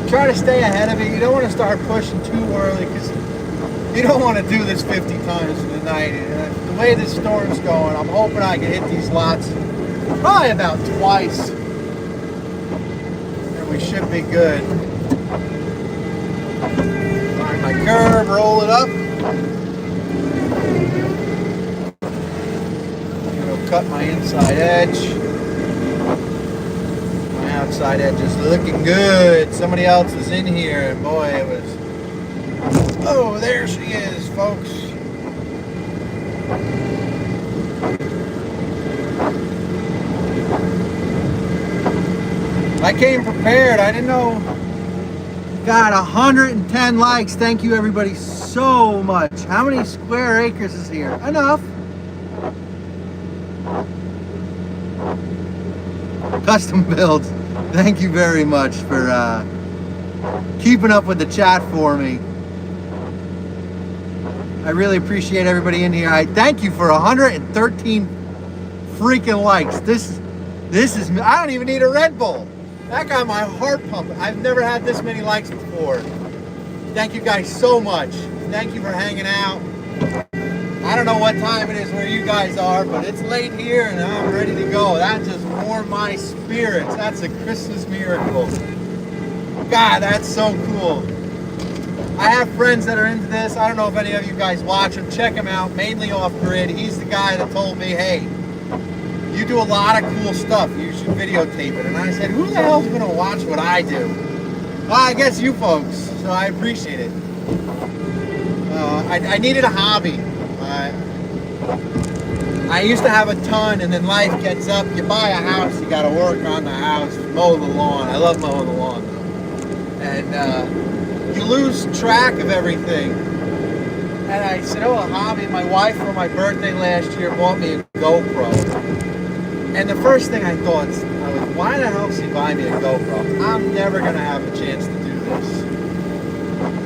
Try to stay ahead of it. You don't want to start pushing too early because you don't want to do this 50 times in the night. The way this storm's going, I'm hoping I can hit these lots probably about twice. And we should be good. Find my curve, roll it up. It'll cut my inside edge. Outside edge is looking good. Somebody else is in here, and boy, it was. Oh, there she is, folks. I came prepared. I didn't know. Got 110 likes. Thank you, everybody, so much. How many square acres is here? Enough. Custom builds. Thank you very much for keeping up with the chat for me. I really appreciate everybody in here. I thank you for 113 freaking likes. This is, I don't even need a Red Bull. That got my heart pumping. I've never had this many likes before. Thank you guys so much. Thank you for hanging out. I don't know what time it is where you guys are, but it's late here and I'm ready to go. That just warmed my spirits. That's a Christmas miracle. God, that's so cool. I have friends that are into this. I don't know if any of you guys watch him. Check him out, mainly Off Grid. He's the guy that told me, hey, you do a lot of cool stuff. You should videotape it. And I said, who the hell's going to watch what I do? Well, I guess you folks, so I appreciate it. I needed a hobby. I used to have a ton, and then life gets up. You buy a house, you got to work on the house, mow the lawn. I love mowing the lawn, though. And you lose track of everything. And I said, oh, a hobby. My wife for my birthday last year bought me a GoPro. And the first thing I thought, why the hell is he buying me a GoPro? I'm never going to have a chance to do this.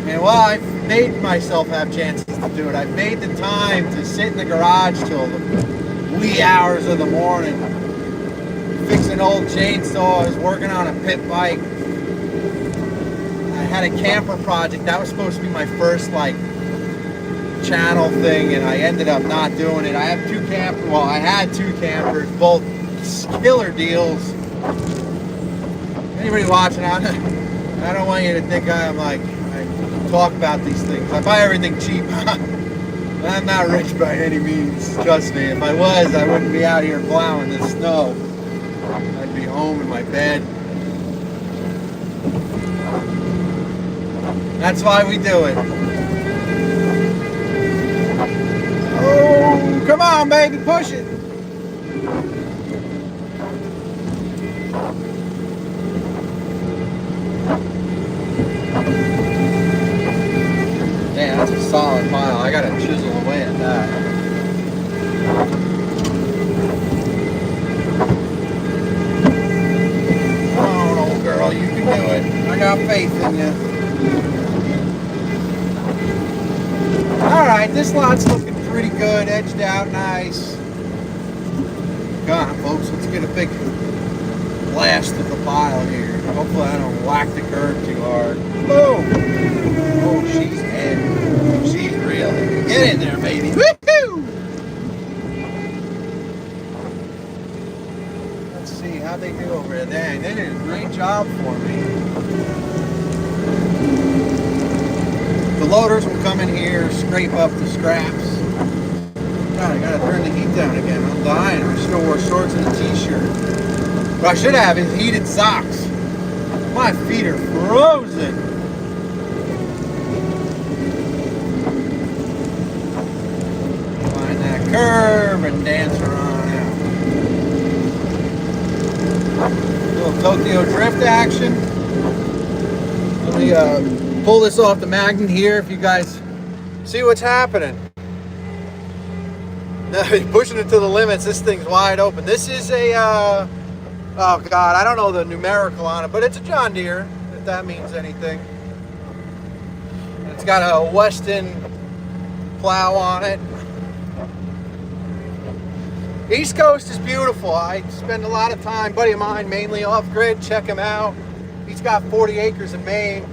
And well, I've made myself have chances to do it. I've made the time to sit in the garage till the wee hours of the morning, fixing old chainsaws, working on a pit bike. I had a camper project. That was supposed to be my first, like, channel thing, and I ended up not doing it. I have two campers. Well, I had two campers, both killer deals. Anybody watching out? I don't want you to think I talk about these things. I buy everything cheap. I'm not rich by any means. Trust me. If I was, I wouldn't be out here plowing the snow. I'd be home in my bed. That's why we do it. Oh, come on, baby, push it. Damn, that's a solid pile. I gotta chisel away at that. Come on, old girl, you can do it. I got faith in you. Alright, this lot's looking pretty good, edged out nice. Come on, folks, let's get a big blast of the pile here. Hopefully I don't whack the curb too hard. Boom! Oh, she's heavy. She's real heavy. Get in there, baby. Woohoo! Let's see how they do over there. Dang, they did a great job for me. The loaders will come in here, scrape up the scraps. God, I gotta turn the heat down again. I'm dying. I should have wore shorts and a t-shirt. What I should have is heated socks. My feet are frozen. Find that curve and dance her on out. Little Tokyo drift action. Let me pull this off the magnet here if you guys see what's happening. Now you're pushing it to the limits. This thing's wide open. This is a oh god, I don't know the numerical on it, but it's a John Deere, if that means anything. It's got a Weston plow on it. East Coast is beautiful. I spend a lot of time, buddy of mine, mainly off-grid, check him out. He's got 40 acres in Maine,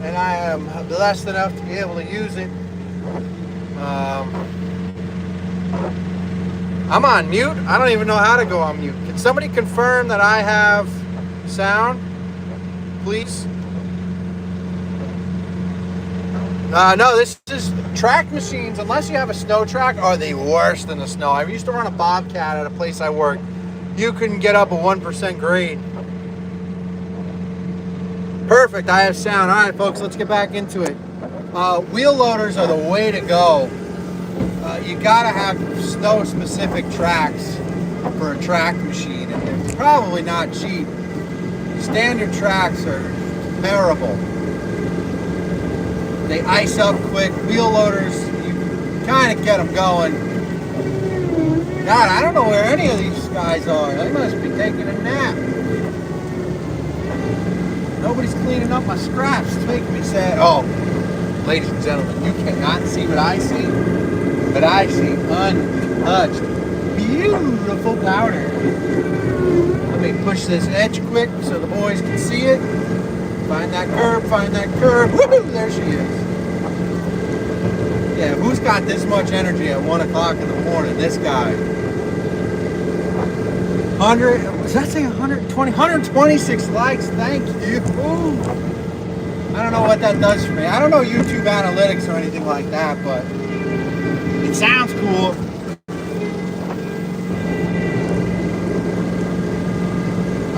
and I am blessed enough to be able to use it. I'm on mute. I don't even know how to go on mute. Can somebody confirm that I have sound, please? No, this is track machines, unless you have a snow track, are the worst in the snow. I used to run a Bobcat at a place I worked. You couldn't get up a 1% grade. Perfect, I have sound. All right, folks, let's get back into it. Wheel loaders are the way to go. You gotta have snow-specific tracks for a track machine, and they're probably not cheap. Standard tracks are terrible. They ice up quick. Wheel loaders, you kind of get them going. God, I don't know where any of these guys are. They must be taking a nap. Nobody's cleaning up my scraps. It's making me sad. Oh, ladies and gentlemen, you cannot see what I see, but I see untouched, beautiful powder. Let me push this edge quick so the boys can see it. Find that curb, find that curb. Woohoo! There she is. Yeah, who's got this much energy at 1 o'clock in the morning? This guy. 100, was that say 120? 126 likes, thank you. Ooh. I don't know what that does for me. I don't know YouTube analytics or anything like that, but it sounds cool.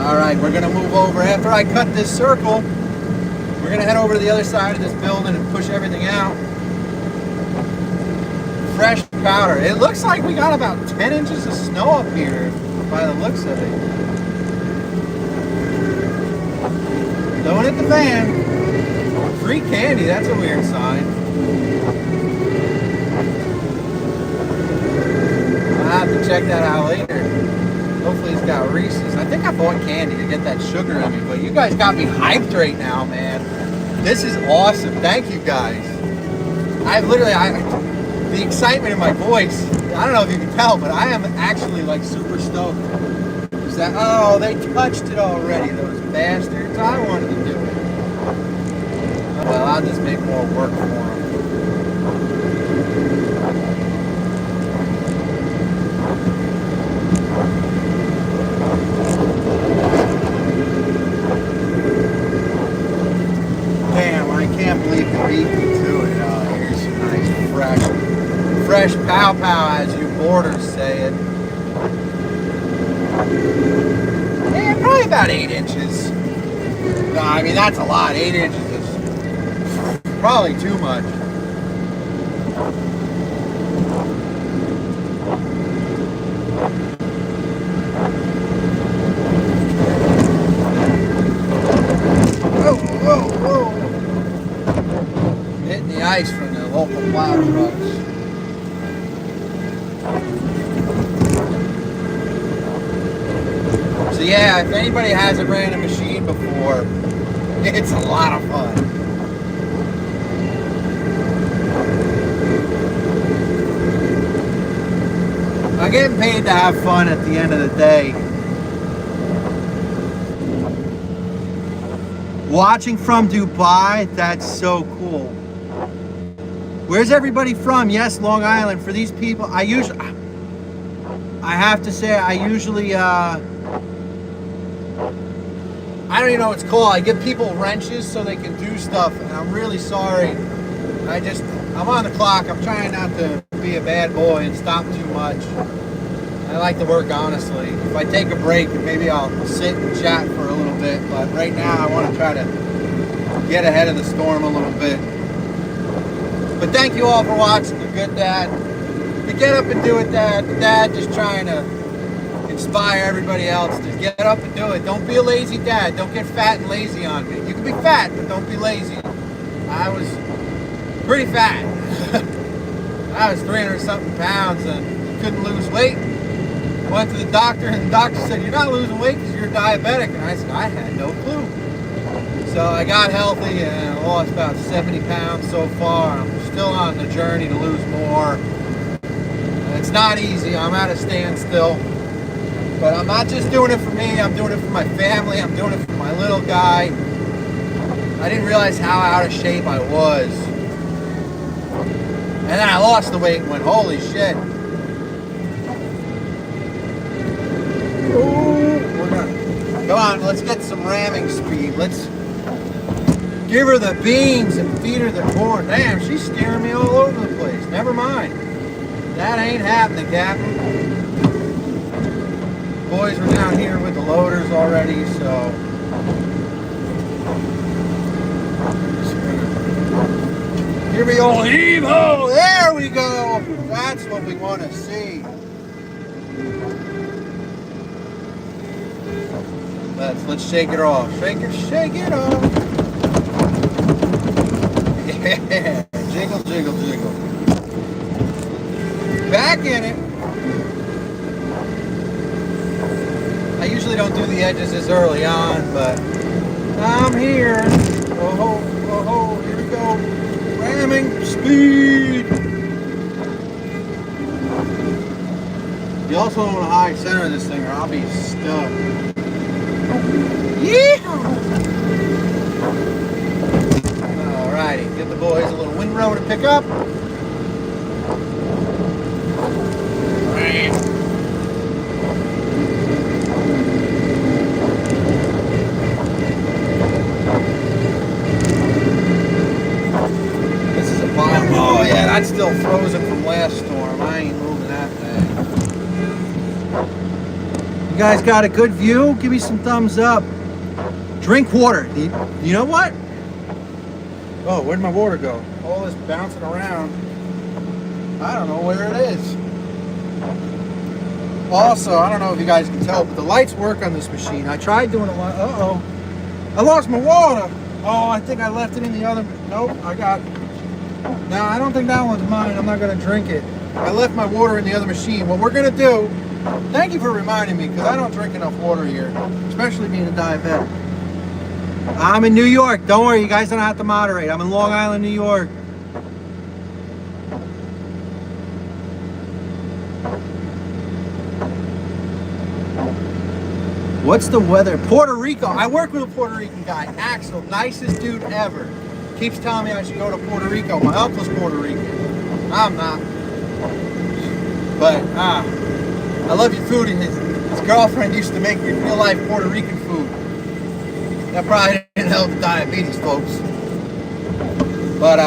All right, we're gonna move over. After I cut this circle, we're gonna head over to the other side of this building and push everything out. Fresh powder. It looks like we got about 10 inches of snow up here by the looks of it. Don't hit the fan. Free candy, that's a weird sign. have to check that out later. Hopefully he's got Reese's. I think I bought candy to get that sugar in me, but you guys got me hyped right now, man. This is awesome. Thank you guys. The excitement in my voice, I don't know if you can tell, but I am actually like super stoked. Is that, oh, they touched it already, those bastards. I wanted to do it. Oh, well, I'll just make more work for them. Damn, I can't believe they beat me to it. Here's some nice fresh pow pow, as you boarders say it. Yeah, probably about 8 inches. No, I mean, that's a lot. 8 inches is probably too much. Whoa. Hitting the ice from the local plow trucks. So yeah, if anybody hasn't ran a machine before, it's a lot of fun. I'm getting paid to have fun at the end of the day. Watching from Dubai, that's so cool. Where's everybody from? Yes, Long Island. For these people, I have to say, I don't even know what it's called. I give people wrenches so they can do stuff, and I'm really sorry. I'm on the clock. I'm trying not to be a bad boy and stop too much. I like to work honestly. If I take a break, maybe I'll sit and chat for a little bit, but right now I want to try to get ahead of the storm a little bit. But thank you all for watching The Good Dad. The Get Up and Do It Dad. The dad just trying to inspire everybody else to get up and do it. Don't be a lazy dad. Don't get fat and lazy on me. You can be fat, but don't be lazy. I was pretty fat. I was 300 something pounds and couldn't lose weight. Went to the doctor, and the doctor said, "You're not losing weight because you're diabetic." And I said, I had no clue. So I got healthy and I lost about 70 pounds so far. I'm still on the journey to lose more. It's not easy. I'm at a standstill. But I'm not just doing it for me. I'm doing it for my family. I'm doing it for my little guy. I didn't realize how out of shape I was. And then I lost the weight and went, holy shit. Come on, let's get some ramming speed. Let's give her the beans and feed her the corn. Damn, she's steering me all over the place. Never mind. That ain't happening, Captain. Boys were down here with the loaders already, so here we go. Heave-ho! There we go. That's what we want to see. Let's shake it off. Shake it off. Yeah. Jiggle, jiggle, jiggle. Back in it. I usually don't do the edges this early on, but I'm here. Oh, here we go. Ramming speed. You also don't want to high center this thing or I'll be stuck. Yeah. Alrighty, give the boys a little windrow to pick up. This is a pile. Oh yeah, that's still frozen from last storm. I ain't moving that thing. You guys got a good view? Give me some thumbs up. Drink water. You know what? Oh, where'd my water go? All this bouncing around. I don't know where it is. Also, I don't know if you guys can tell, but the lights work on this machine. I tried doing a lot. Uh-oh. I lost my water. Oh, I think I left it in the other. Nope, I got. No, I don't think that one's mine. I'm not going to drink it. I left my water in the other machine. What we're gonna do, thank you for reminding me, because I don't drink enough water here, especially being a diabetic. I'm in New York. Don't worry, you guys don't have to moderate. I'm in Long Island, New York. What's the weather? Puerto Rico. I work with a Puerto Rican guy, Axel, nicest dude ever. Keeps telling me I should go to Puerto Rico. My uncle's Puerto Rican. I'm not. But I love your food. And his girlfriend used to make me real life Puerto Rican food. That probably didn't help the diabetes, folks. But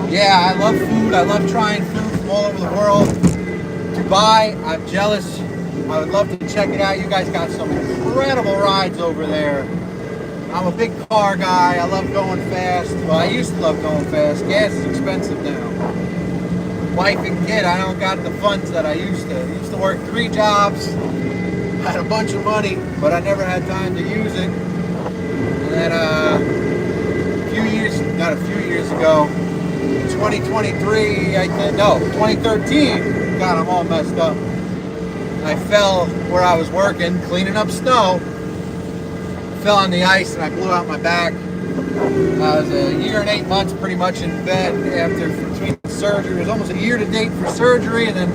yeah, I love food. I love trying food from all over the world. Dubai, I'm jealous. I would love to check it out. You guys got some incredible rides over there. I'm a big car guy. I love going fast. Well, I used to love going fast. Gas is expensive now. Wife and kid, I don't got the funds that I used to. I used to work 3 jobs. Had a bunch of money, but I never had time to use it. And then a few years ago, 2023, I think, no, 2013. God, I'm all messed up. I fell where I was working, cleaning up snow. Fell on the ice and I blew out my back. I was a year and 8 months pretty much in bed after between surgery. It was almost a year to date for surgery and then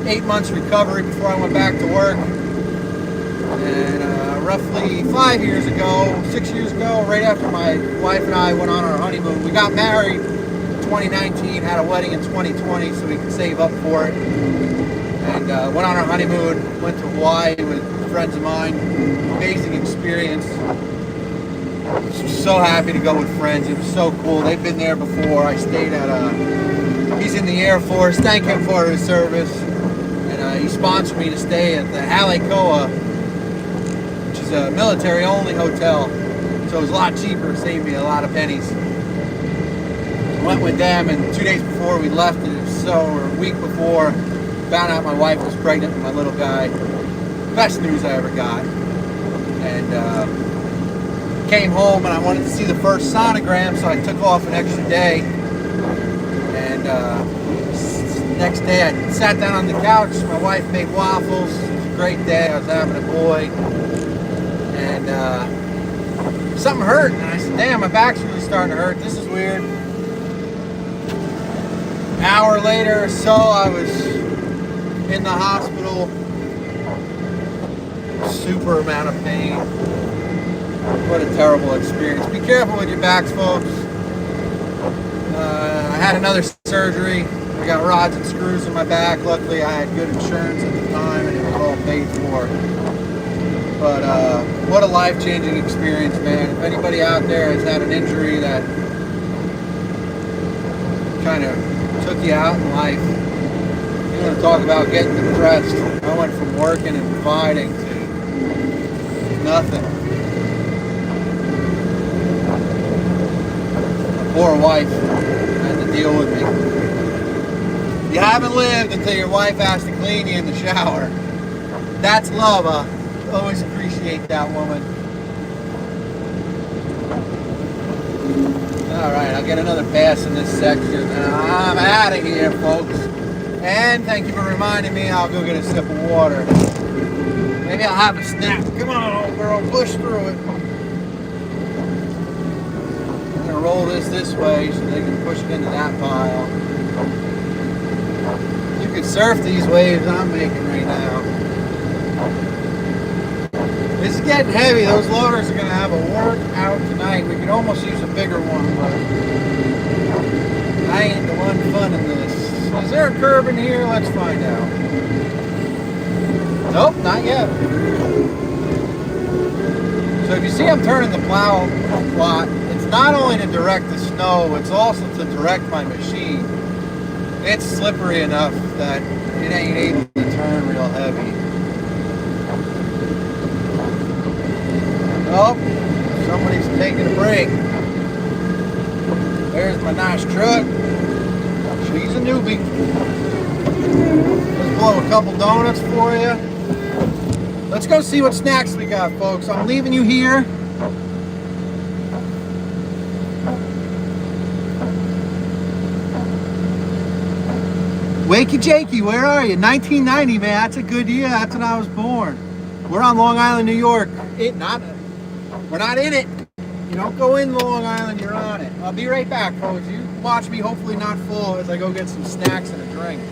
8 months recovery before I went back to work. And roughly 5 years ago, 6 years ago, right after my wife and I went on our honeymoon, we got married in 2019, had a wedding in 2020 so we could save up for it. And went on our honeymoon, went to Hawaii with friends of mine. Amazing experience. So happy to go with friends. It was so cool. They've been there before. I stayed at, he's in the Air Force. Thank him for his service. And he sponsored me to stay at the Halekoa, which is a military-only hotel. So it was a lot cheaper, saved me a lot of pennies. Went with them, and 2 days before we left, or a week before, found out my wife was pregnant with my little guy. Best news I ever got. And came home and I wanted to see the first sonogram, so I took off an extra day. And next day I sat down on the couch. My wife made waffles. It was a great day. I was having a boy. And something hurt. And I said, damn, my back's really starting to hurt. This is weird. An hour later or so, I was in the hospital, super amount of pain. What a terrible experience. Be careful with your backs, folks. I had another surgery. I got rods and screws in my back. Luckily, I had good insurance at the time, and it was all paid for. But what a life-changing experience, man. If anybody out there has had an injury that kind of took you out in life, you want to talk about getting depressed. I went from working and providing to nothing. My poor wife had to deal with me. You haven't lived until your wife has to clean you in the shower. That's love. Always appreciate that woman. Alright, I'll get another pass in this section. I'm out of here, folks. And thank you for reminding me. I'll go get a sip of water. Maybe I'll have a snack. Come on, old girl, push through it. I'm gonna roll this way so they can push it into that pile. You can surf these waves I'm making right now. This is getting heavy. Those loaders are gonna have a workout tonight. We could almost use a bigger one, but I ain't the one funding this. Is there a curb in here? Let's find out. Nope, not yet. So if you see I'm turning the plow a lot, it's not only to direct the snow, it's also to direct my machine. It's slippery enough that it ain't able to turn real heavy. Oh, somebody's taking a break. There's my nice truck. She's a newbie. Let's blow a couple donuts for you. Let's go see what snacks we got, folks. I'm leaving you here. Wakey Jakey, where are you? 1990, man. That's a good year. That's when I was born. We're on Long Island, New York. We're not in it. You don't go in Long Island, you're on it. I'll be right back, folks. You watch me, hopefully not full, as I go get some snacks and a drink.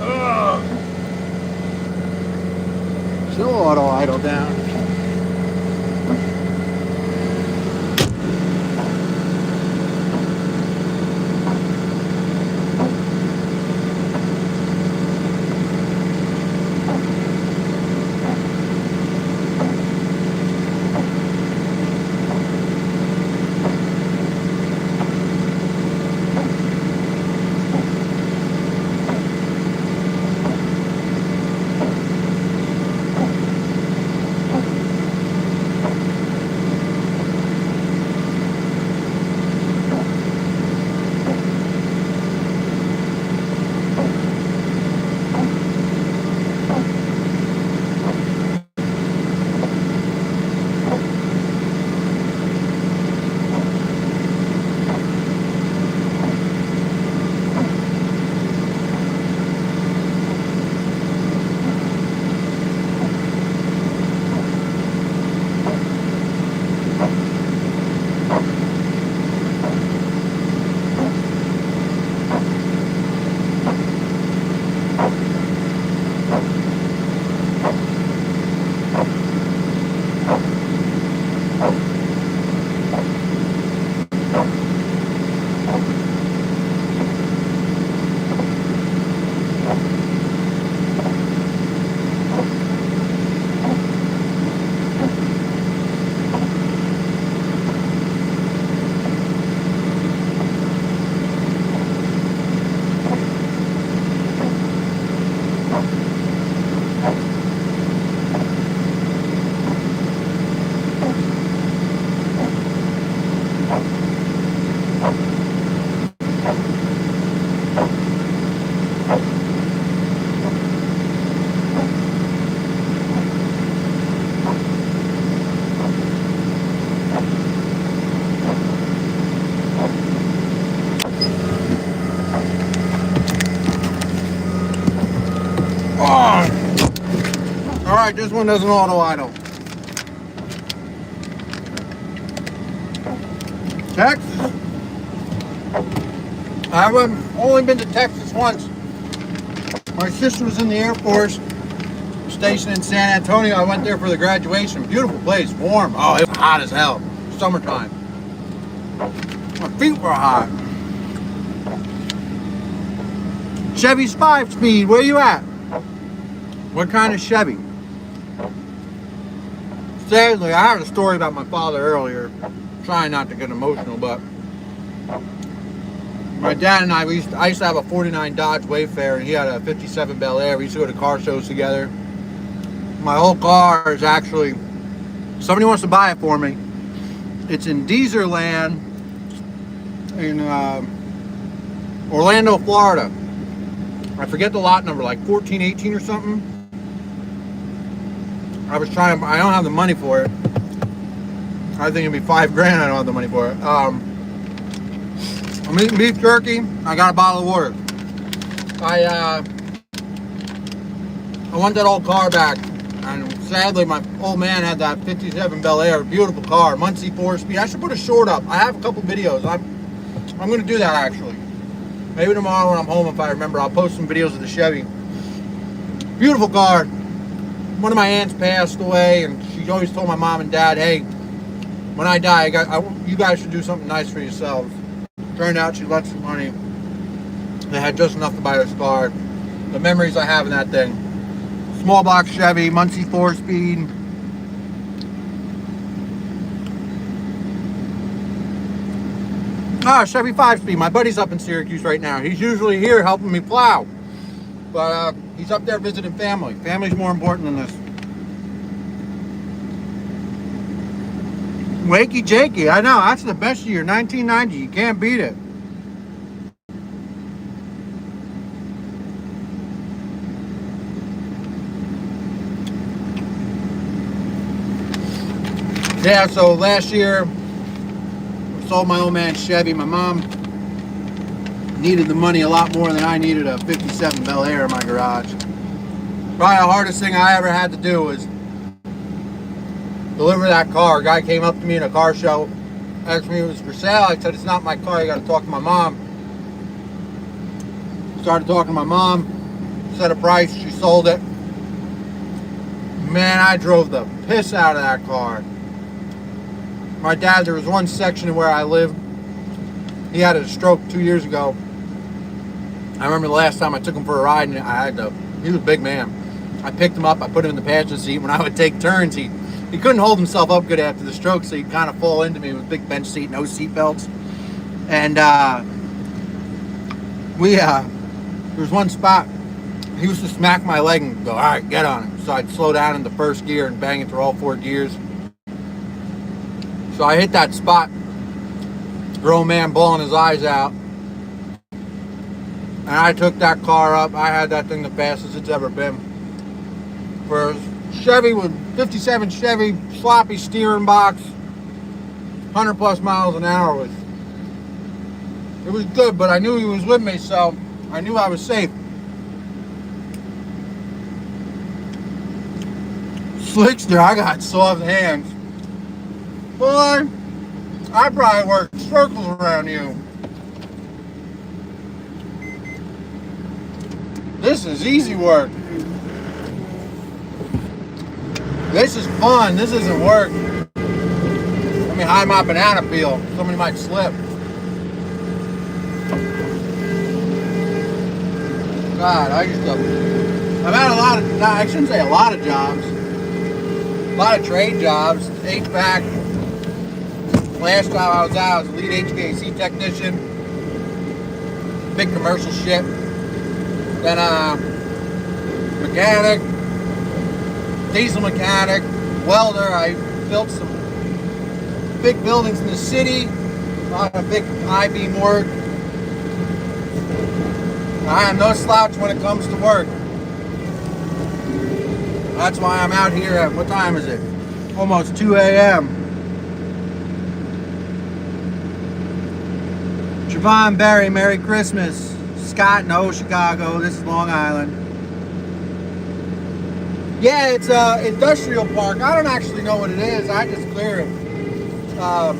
Ugh. Still auto idle down. Alright, this one doesn't auto idle. Texas. I've only been to Texas once. My sister was in the Air Force, stationed in San Antonio. I went there for the graduation. Beautiful place, warm. Oh, it was hot as hell. Summertime. My feet were hot. Chevy's 5-speed, where you at? What kind of Chevy? Sadly, I heard a story about my father earlier. Trying not to get emotional, but my dad and I used to have a 49 Dodge Wayfarer, and he had a 57 Bel Air. We used to go to car shows together. My whole car is actually, somebody wants to buy it for me. It's in Deezerland in Orlando, Florida. I forget the lot number, like 1418 or something. I don't have the money for it. I think it'd be $5 grand. I don't have the money for it. I'm eating beef jerky. I got a bottle of water. I want that old car back. And sadly, my old man had that 57 Bel Air, beautiful car, Muncie 4-speed. I should put a short up. I have a couple videos. I'm going to do that actually. Maybe tomorrow when I'm home, if I remember, I'll post some videos of the Chevy. Beautiful car. One of my aunts passed away, and she always told my mom and dad, hey, when I die, you guys should do something nice for yourselves. Turned out she left some money. They had just enough to buy this car. The memories I have in that thing. Small block Chevy, Muncie 4-speed. Chevy 5-speed. My buddy's up in Syracuse right now. He's usually here helping me plow. But he's up there visiting family. Family's more important than this. Wakey Jakey, I know, that's the best year, 1990. You can't beat it. Yeah, so last year, sold my old man Chevy. My mom needed the money a lot more than I needed a 57 Bel Air in my garage. Probably the hardest thing I ever had to do was deliver that car. A guy came up to me in a car show, asked me if it was for sale. I said, it's not my car, you got to talk to my mom. Started talking to my mom, set a price, she sold it. Man, I drove the piss out of that car. My dad, there was one section where I lived, he had a stroke 2 years ago. I remember the last time I took him for a ride, and he was a big man. I picked him up, I put him in the passenger seat. When I would take turns, he couldn't hold himself up good after the stroke, so he'd kind of fall into me with a big bench seat, no seat belts. And there was one spot, he used to smack my leg and go, all right, get on it. So I'd slow down into first gear and bang it through all 4 gears. So I hit that spot, grown man bawling his eyes out. And I took that car up. I had that thing the fastest it's ever been. For a Chevy with 57 Chevy, sloppy steering box, 100 plus miles an hour. It was good, but I knew he was with me, so I knew I was safe. Slickster, I got soft hands. Boy, I probably work circles around you. This is easy work. This is fun. This isn't work. Let me hide my banana peel. Somebody might slip. God, I've had a lot of, I shouldn't say a lot of jobs. A lot of trade jobs. HVAC. Last job I was out, I was a lead HVAC technician. Big commercial ship. Then mechanic, diesel mechanic, welder. I built some big buildings in the city. A lot of big I-beam work. I am no slouch when it comes to work. That's why I'm out here at, what time is it? Almost 2 a.m. Javon Berry, Merry Christmas. Scott, no, Chicago. This is Long Island. Yeah, it's a industrial park. I don't actually know what it is. I just clear it. A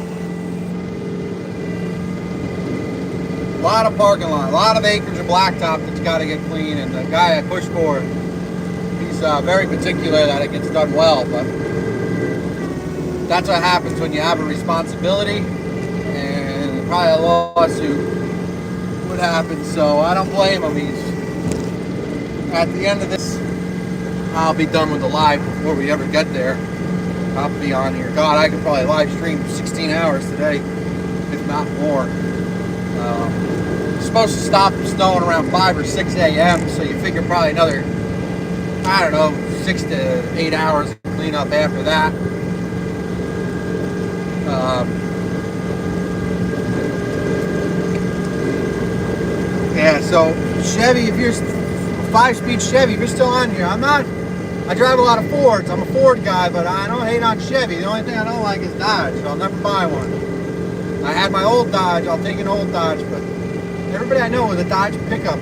lot of parking lot, a lot of acres of blacktop that's got to get clean. And the guy I push for, he's very particular that it gets done well. But that's what happens when you have a responsibility, and probably a lawsuit would happen. So I don't blame him. He's at the end of this. I'll be done with the live before we ever get there. I'll be on here. God, I could probably live stream 16 hours today, if not more. It's supposed to stop snowing around 5 or 6 a.m. So you figure probably another, I don't know, 6 to 8 hours to clean up after that. Yeah, so Chevy, if you're a 5-speed Chevy, if you're still on here, I'm not. I drive a lot of Fords. I'm a Ford guy, but I don't hate on Chevy. The only thing I don't like is Dodge, so I'll never buy one. I had my old Dodge. I'll take an old Dodge, but everybody I know with a Dodge pickup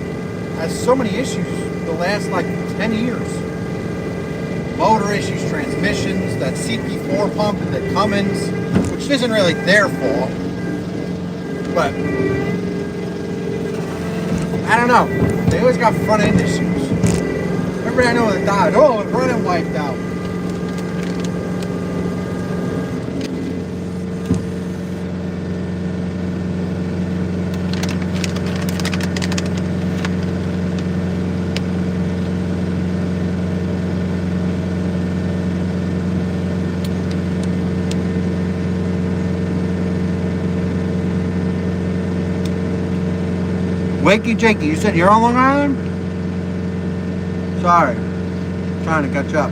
has so many issues the last like 10 years. Motor issues, transmissions, that CP4 pump in the Cummins, which isn't really their fault, but I don't know. They always got front end issues. Everybody I know with a Dodge, oh, the front end wiped out. Wakey Jakey, you said you're on Long Island? Sorry, trying to catch up.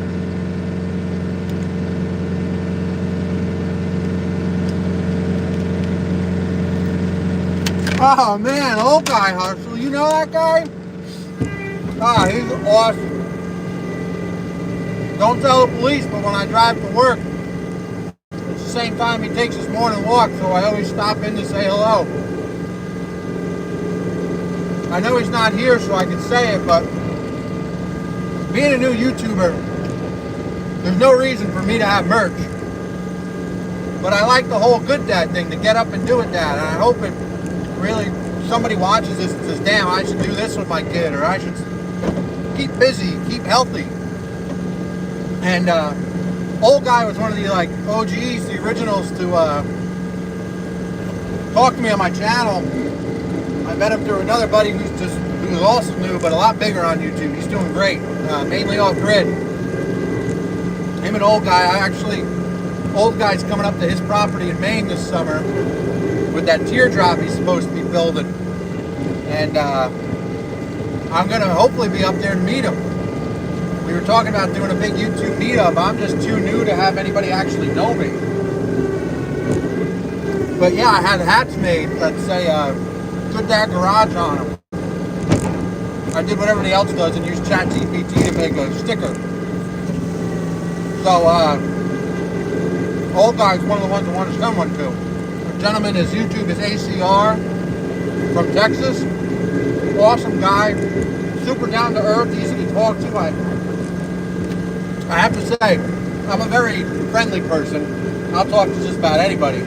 Oh man, old guy hustle. You know that guy? Ah, he's awesome. Don't tell the police, but when I drive to work, it's the same time he takes his morning walk, so I always stop in to say hello. I know he's not here, so I can say it, but being a new YouTuber, there's no reason for me to have merch. But I like the whole good dad thing, to get up and do it, Dad. And I hope it really, somebody watches this and says, damn, I should do this with my kid, or I should keep busy, keep healthy. And Old Guy was one of the like OGs, the originals to talk to me on my channel. I met him through another buddy who's also new, but a lot bigger on YouTube. He's doing great, mainly off grid. Him and Old Guy, Old Guy's coming up to his property in Maine this summer with that teardrop he's supposed to be building. And I'm going to hopefully be up there to meet him. We were talking about doing a big YouTube meetup. I'm just too new to have anybody actually know me. But yeah, I had hats made that say Good Dad Garage on them. I did what everybody else does and used ChatGPT to make a sticker. So, Old Guy's one of the ones I want to send one to. The gentleman, his YouTube is ACR from Texas. Awesome guy. Super down to earth, easy to talk to. I have to say, I'm a very friendly person. I'll talk to just about anybody.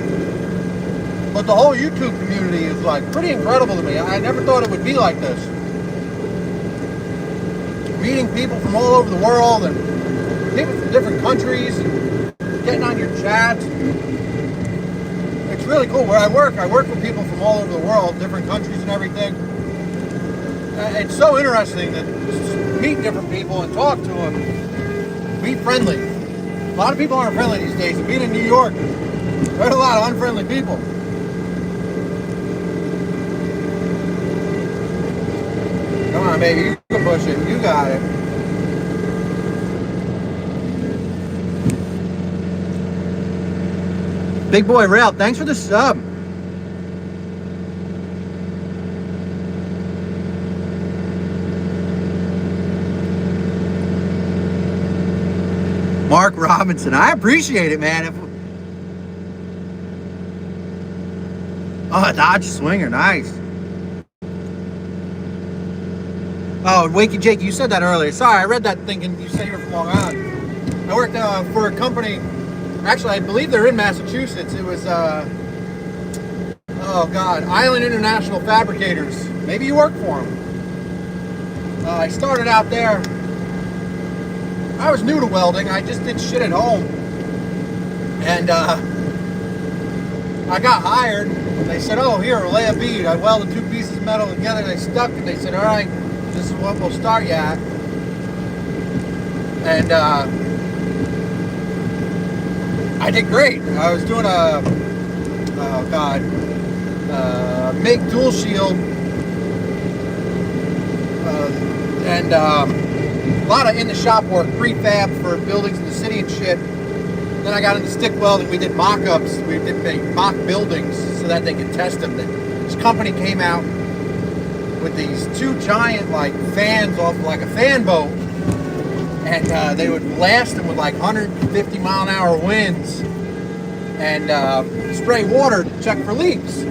But the whole YouTube community is like pretty incredible to me. I never thought it would be like this. Meeting people from all over the world and people from different countries and getting on your chats. It's really cool. Where I work with people from all over the world, different countries and everything. It's so interesting to meet different people and talk to them. Be friendly. A lot of people aren't friendly these days. And being in New York, there's a lot of unfriendly people. Come on, baby. You can push it. You got it. Big Boy Rail, thanks for the sub. Mark Robinson, I appreciate it, man. Oh, Dodge Swinger, nice. Oh, Wakey Jake, you said that earlier. Sorry, I read that thinking you said you were from Long Island. I worked for a company. Actually, I believe they're in Massachusetts. It was, oh God, Island International Fabricators. Maybe you work for them. I started out there. I was new to welding. I just did shit at home. And I got hired. They said, oh, here, lay a bead. I welded two pieces of metal together. They stuck and they said, all right, this is what we'll start you at. And I did great. I was doing MIG dual shield, and a lot of in the shop work, prefab for buildings in the city and shit. Then I got into stick welding. We did mock-ups. We did make mock buildings so that they could test them. This company came out with these two giant like fans off like a fan boat. And they would blast them with like 150 mile an hour winds and spray water to check for leaks.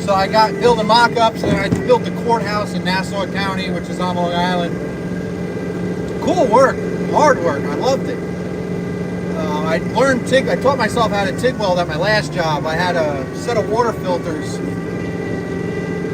So I got building mock-ups, and I built the courthouse in Nassau County, which is on Long Island. Cool work, hard work. I loved it. I learned TIG. I taught myself how to TIG weld at my last job. I had a set of water filters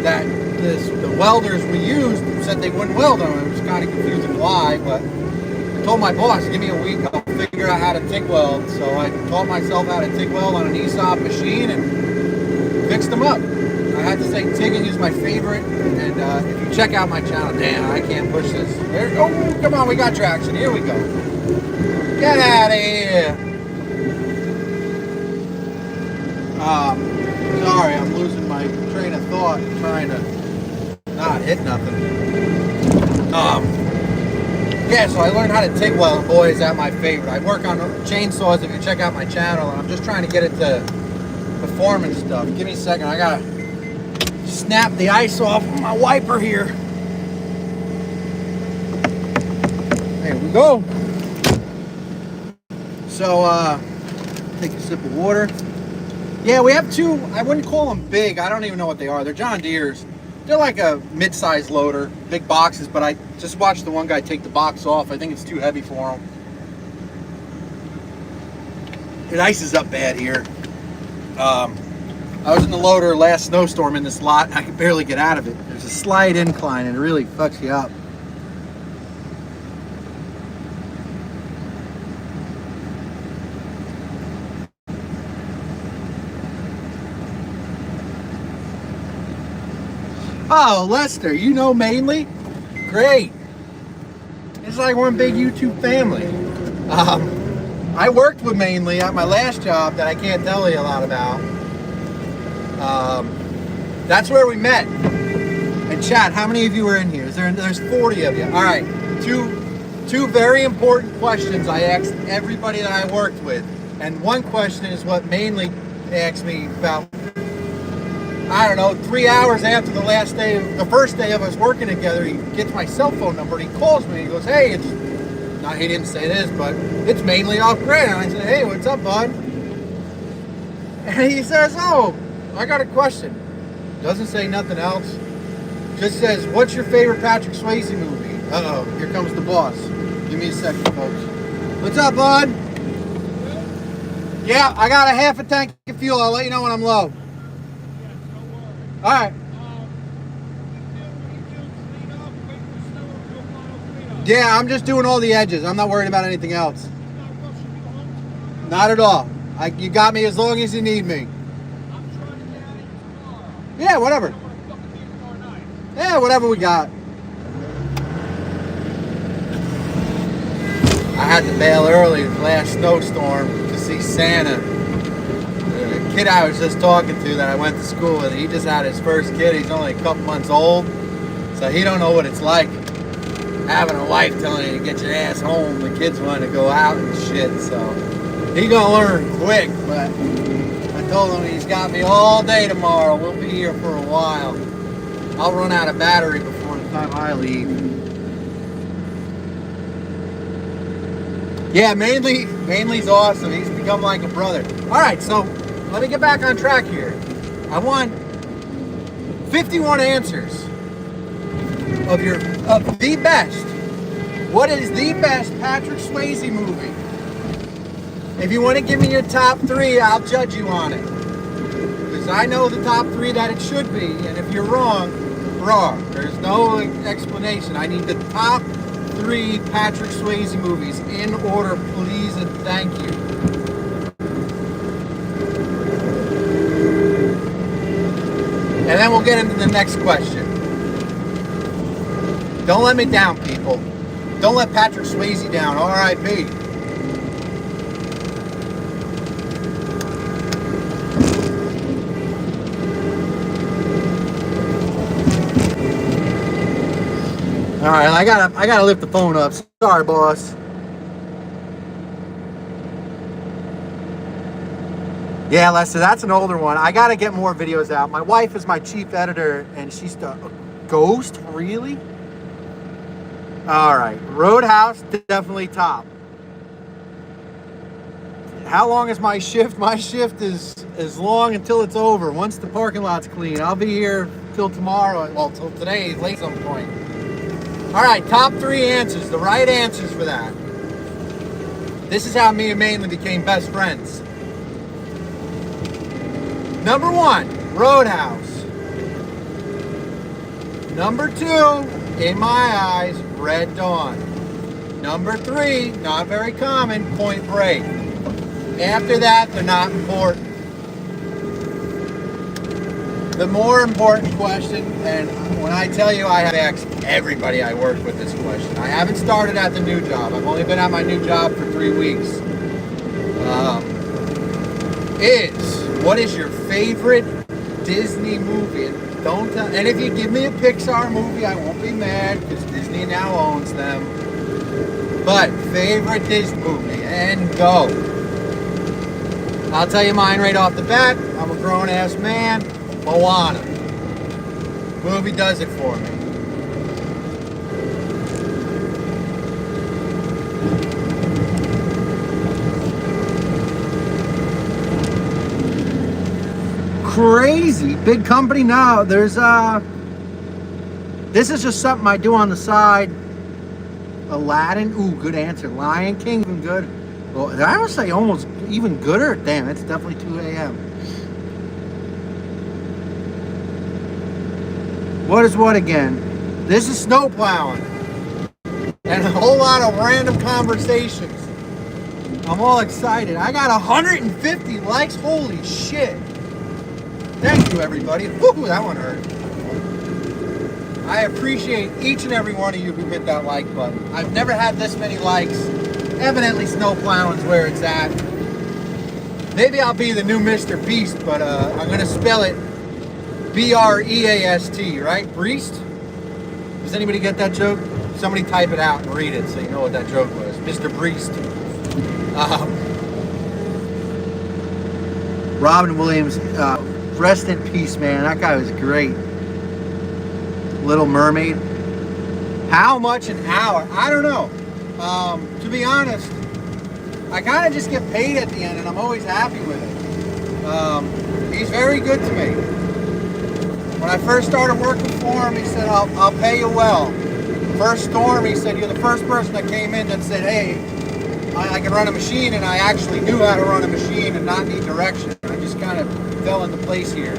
that the welders we used said they wouldn't weld them. It was kind of confusing why, but I told my boss, give me a week, I'll figure out how to TIG weld. So I taught myself how to TIG weld on an ESOP machine and fixed them up. I have to say, TIGging is my favorite, and if you check out my channel, damn, I can't push this. Oh, come on, we got traction. Here we go. Get out of here. Sorry, I'm losing my train of thought, trying to not hit nothing. Yeah, so I learned how to TIG weld, and boy, is that my favorite. I work on chainsaws if you check out my channel, and I'm just trying to get it to performance stuff. Give me a second, I gotta snap the ice off of my wiper here. There we go. So, take a sip of water. Yeah, we have two, I wouldn't call them big. I don't even know what they are. They're John Deere's. They're like a mid-size loader, big boxes, but I just watched the one guy take the box off. I think it's too heavy for him. It ices up bad here. I was in the loader last snowstorm in this lot, and I could barely get out of it. There's a slight incline, and it really fucks you up. Oh, Lester, you know Mainly? Great. It's like one big YouTube family. I worked with Mainly at my last job that I can't tell you a lot about. That's where we met. And chat, how many of you are in here? There's 40 of you. All right, two very important questions I asked everybody that I worked with. And one question is what Mainly asked me about, I don't know, 3 hours after the first day of us working together. He gets my cell phone number and he calls me. He goes, hey, he didn't say this, but it's Mainly off grid. And I said, hey, what's up, bud? And he says, oh, I got a question. Doesn't say nothing else. Just says, what's your favorite Patrick Swayze movie? Uh-oh, here comes the boss. Give me a second, folks. What's up, bud? Yeah, I got a half a tank of fuel. I'll let you know when I'm low. All right. Yeah, I'm just doing all the edges. I'm not worried about anything else. Not at all. You got me as long as you need me. Yeah, whatever. Yeah, whatever we got. I had to bail early last snowstorm to see Santa. The kid I was just talking to that I went to school with, he just had his first kid. He's only a couple months old, so he don't know what it's like having a wife telling you to get your ass home. The kids want to go out and shit, so he gonna learn quick. But I told him he's got me all day tomorrow. We'll be here for a while. I'll run out of battery before the time I leave. Yeah, Mainly's awesome. He's become like a brother. All right, so let me get back on track here. I want 51 answers of the best. What is the best Patrick Swayze movie? If you want to give me your top 3, I'll judge you on it. Because I know the top 3 that it should be, and if you're wrong, wrong. There's no explanation. I need the top 3 Patrick Swayze movies in order, please and thank you. And then we'll get into the next question. Don't let me down, people. Don't let Patrick Swayze down. R.I.P. All right, I gotta lift the phone up. Sorry, boss. Yeah, Lester, that's an older one. I gotta get more videos out. My wife is my chief editor, and she's the Ghost, really? All right, Roadhouse, definitely top. How long is my shift? My shift is long until it's over. Once the parking lot's clean, I'll be here till tomorrow. Well, till today, late some point. All right, top 3 answers, the right answers for that. This is how me and Mainly became best friends. Number 1, Roadhouse. Number 2, in my eyes, Red Dawn. Number 3, not very common, Point Break. After that, they're not important. The more important question, and when I tell you I have asked everybody I work with this question. I haven't started at the new job. I've only been at my new job for 3 weeks. What is your favorite Disney movie? And don't tell. And if you give me a Pixar movie, I won't be mad because Disney now owns them. But favorite Disney movie, and go. I'll tell you mine right off the bat. I'm a grown-ass man. Moana. Movie does it for me. Crazy. Big company now. There's This is just something I do on the side. Aladdin, ooh, good answer. Lion King, even good. Well, I would say almost even gooder. Damn, it's definitely 2 a.m. What is what again? This is snow plowing. And a whole lot of random conversations. I'm all excited. I got 150 likes. Holy shit. Thank you, everybody. Woo, that one hurt. I appreciate each and every one of you who hit that like button. I've never had this many likes. Evidently, snow plowing's where it's at. Maybe I'll be the new Mr. Beast, but I'm going to spell it B-R-E-A-S-T, right? Breast? Does anybody get that joke? Somebody type it out and read it so you know what that joke was. Mr. Breast. Robin Williams, rest in peace, man. That guy was great. Little Mermaid. How much an hour? I don't know. To be honest, I kind of just get paid at the end, and I'm always happy with it. He's very good to me. When I first started working for him, he said, I'll pay you well. First storm, he said, you're the first person that came in that said, hey, I can run a machine, and I actually knew how to run a machine and not need direction. I just kind of fell into place here.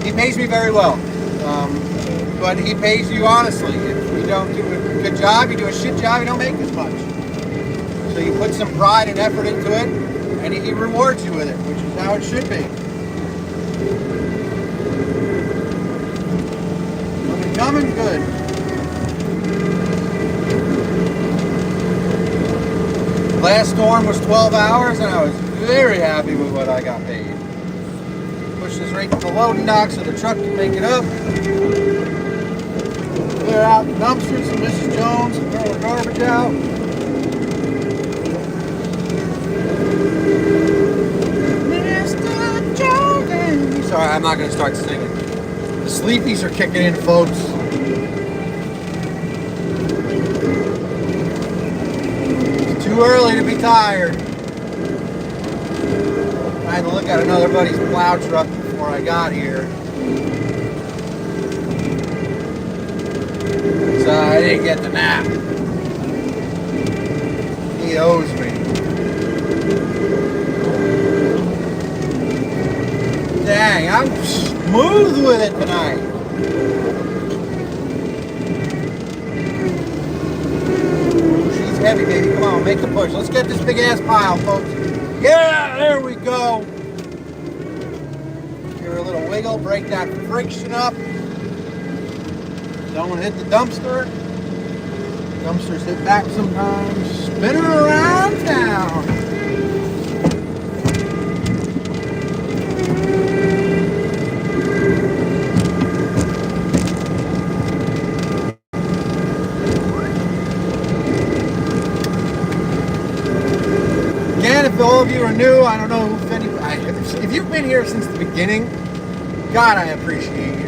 He pays me very well. But he pays you honestly. If you don't do a good job, you do a shit job, you don't make as much. So you put some pride and effort into it, and he rewards you with it, which is how it should be. Coming good. Last storm was 12 hours, and I was very happy with what I got paid. Push this right to the loading dock so the truck can make it up. Clear out the dumpsters for Mrs. Jones and throw the garbage out. Mr. Jones. Sorry, I'm not going to start singing. The sleepies are kicking in, folks. It's too early to be tired. I had to look at another buddy's plow truck before I got here. So I didn't get the nap. He owes me. Dang, I'm smooth with it tonight. She's heavy, baby. Come on, make the push. Let's get this big ass pile, folks. Yeah, there we go. Give her a little wiggle, break that friction up. Don't hit the dumpster. Dumpsters hit back sometimes. Spin her around town. Again, if all of you are new, I don't know if you've been here since the beginning, God, I appreciate you.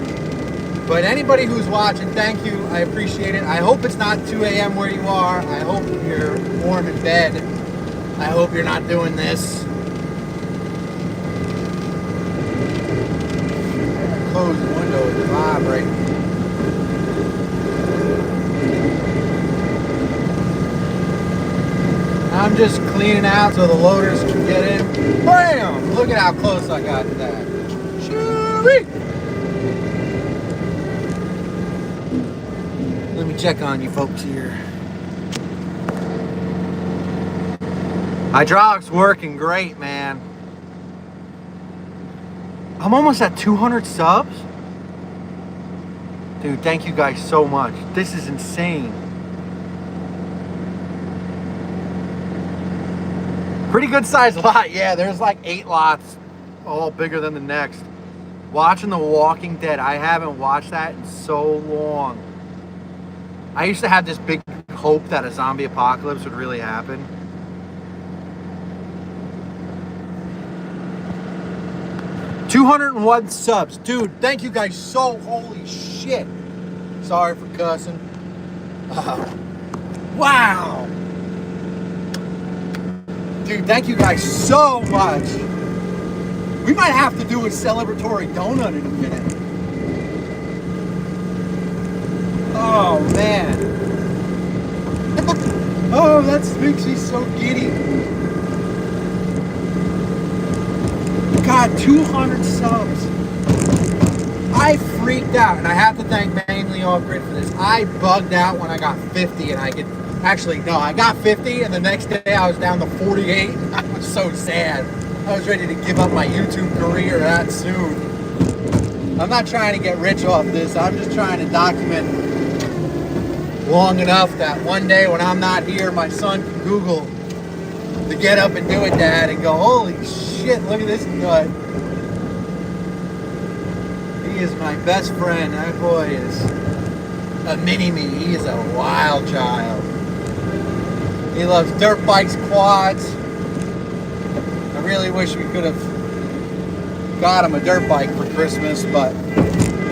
But anybody who's watching, thank you. I appreciate it. I hope it's not 2 a.m. where you are. I hope you're warm in bed. I hope you're not doing this. Close the window with the vibrate. I'm just cleaning out so the loaders can get in. Bam! Look at how close I got to that. Shoo-wee! Let me check on you folks here. Hydraulics working great, man. I'm almost at 200 subs. Dude, thank you guys so much. This is insane. Pretty good sized lot. Yeah, there's like 8 lots, all bigger than the next. Watching The Walking Dead. I haven't watched that in so long. I used to have this big hope that a zombie apocalypse would really happen. $201 subs. Dude, thank you guys so, holy shit. Sorry for cussing. Wow. Dude, thank you guys so much. We might have to do a celebratory donut in a minute. Oh man. Oh, that makes me so giddy. God, 200 subs. I freaked out, and I have to thank Mainly Off Grid for this. I bugged out when I got 50, and I could actually, no, I got 50, and the next day I was down to 48. I was so sad. I was ready to give up my YouTube career that soon. I'm not trying to get rich off this. I'm just trying to document long enough that one day when I'm not here, my son can Google the Get Up and Do It Dad and go, holy shit, look at this nut. He is my best friend. That boy is a mini-me. He is a wild child. He loves dirt bikes, quads. I really wish we could have got him a dirt bike for Christmas, but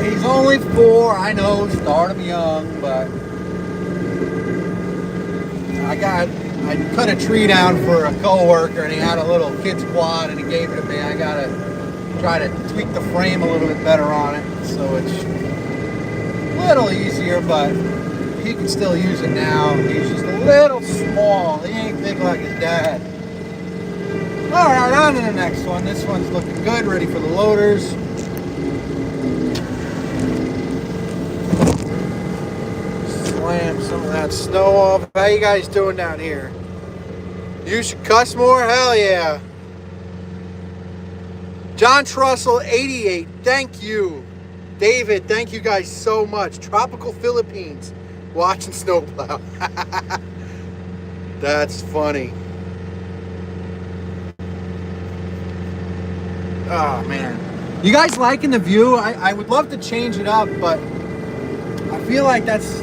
he's only 4. I know, start him young, but I cut a tree down for a coworker, and he had a little kid's quad, and he gave it to me. I gotta try to tweak the frame a little bit better on it, so it's a little easier, but he can still use it now. He's just a little small. He ain't big like his dad. All right, on to the next one. This one's looking good, ready for the loaders. Slam some of that snow off. How you guys doing down here? You should cuss more? Hell yeah. John Trussell, 88. Thank you. David, thank you guys so much. Tropical Philippines. Watching snowplow. That's funny. Oh, man. You guys liking the view? I would love to change it up, but I feel like that's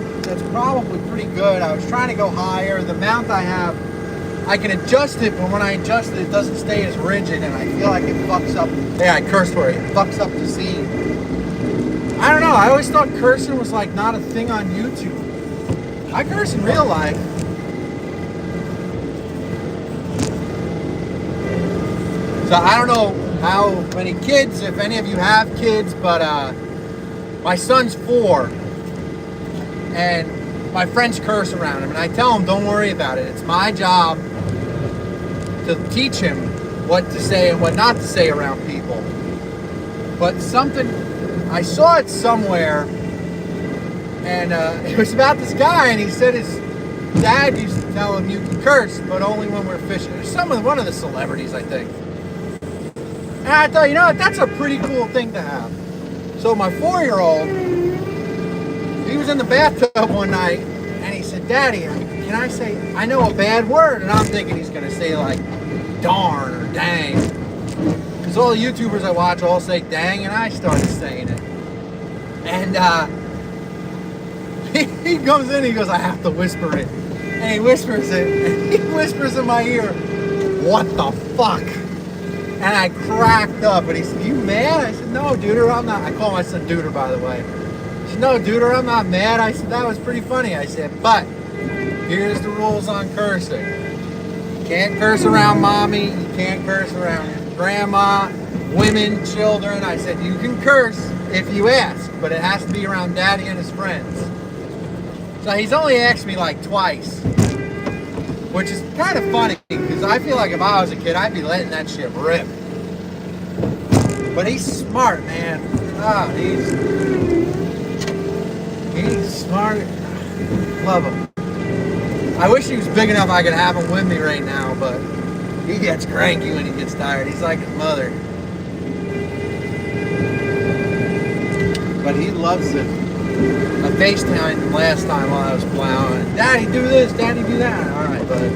probably pretty good. I was trying to go higher. The mount I have, I can adjust it, but when I adjust it, it doesn't stay as rigid, and I feel like it fucks up. Yeah, I cursed for it. It fucks up the scene. I don't know. I always thought cursing was like not a thing on YouTube. I curse in real life. So I don't know how many kids, if any of you have kids, but my son's 4, and my friends curse around him, and I tell him, don't worry about it. It's my job to teach him what to say and what not to say around people. But something, I saw it somewhere, and it was about this guy, and he said his dad used to tell him you can curse, but only when we're fishing. There's one of the celebrities, I think. And I thought, you know what, that's a pretty cool thing to have. So my 4-year-old, he was in the bathtub one night, and he said, Daddy, can I say, I know a bad word? And I'm thinking he's going to say like darn or dang. Because all the YouTubers I watch all say dang, and I started saying it. And he comes in, he goes, I have to whisper it. And he whispers it, and he whispers in my ear, what the fuck? And I cracked up, and he said, you mad? I said, no, Duder, I'm not. I call my son Duder, by the way. He said, no, Duder, I'm not mad. I said, that was pretty funny. I said, but here's the rules on cursing. You can't curse around mommy. You can't curse around grandma, women, children. I said, you can curse if you ask, but it has to be around daddy and his friends. So he's only asked me like twice, which is kind of funny because I feel like if I was a kid, I'd be letting that shit rip. But he's smart, man. He's smart. Love him. I wish he was big enough I could have him with me right now, but he gets cranky when he gets tired. He's like his mother. But he loves it. I FaceTimed him last time while I was plowing. Daddy, do this. Daddy, do that. All right, bud.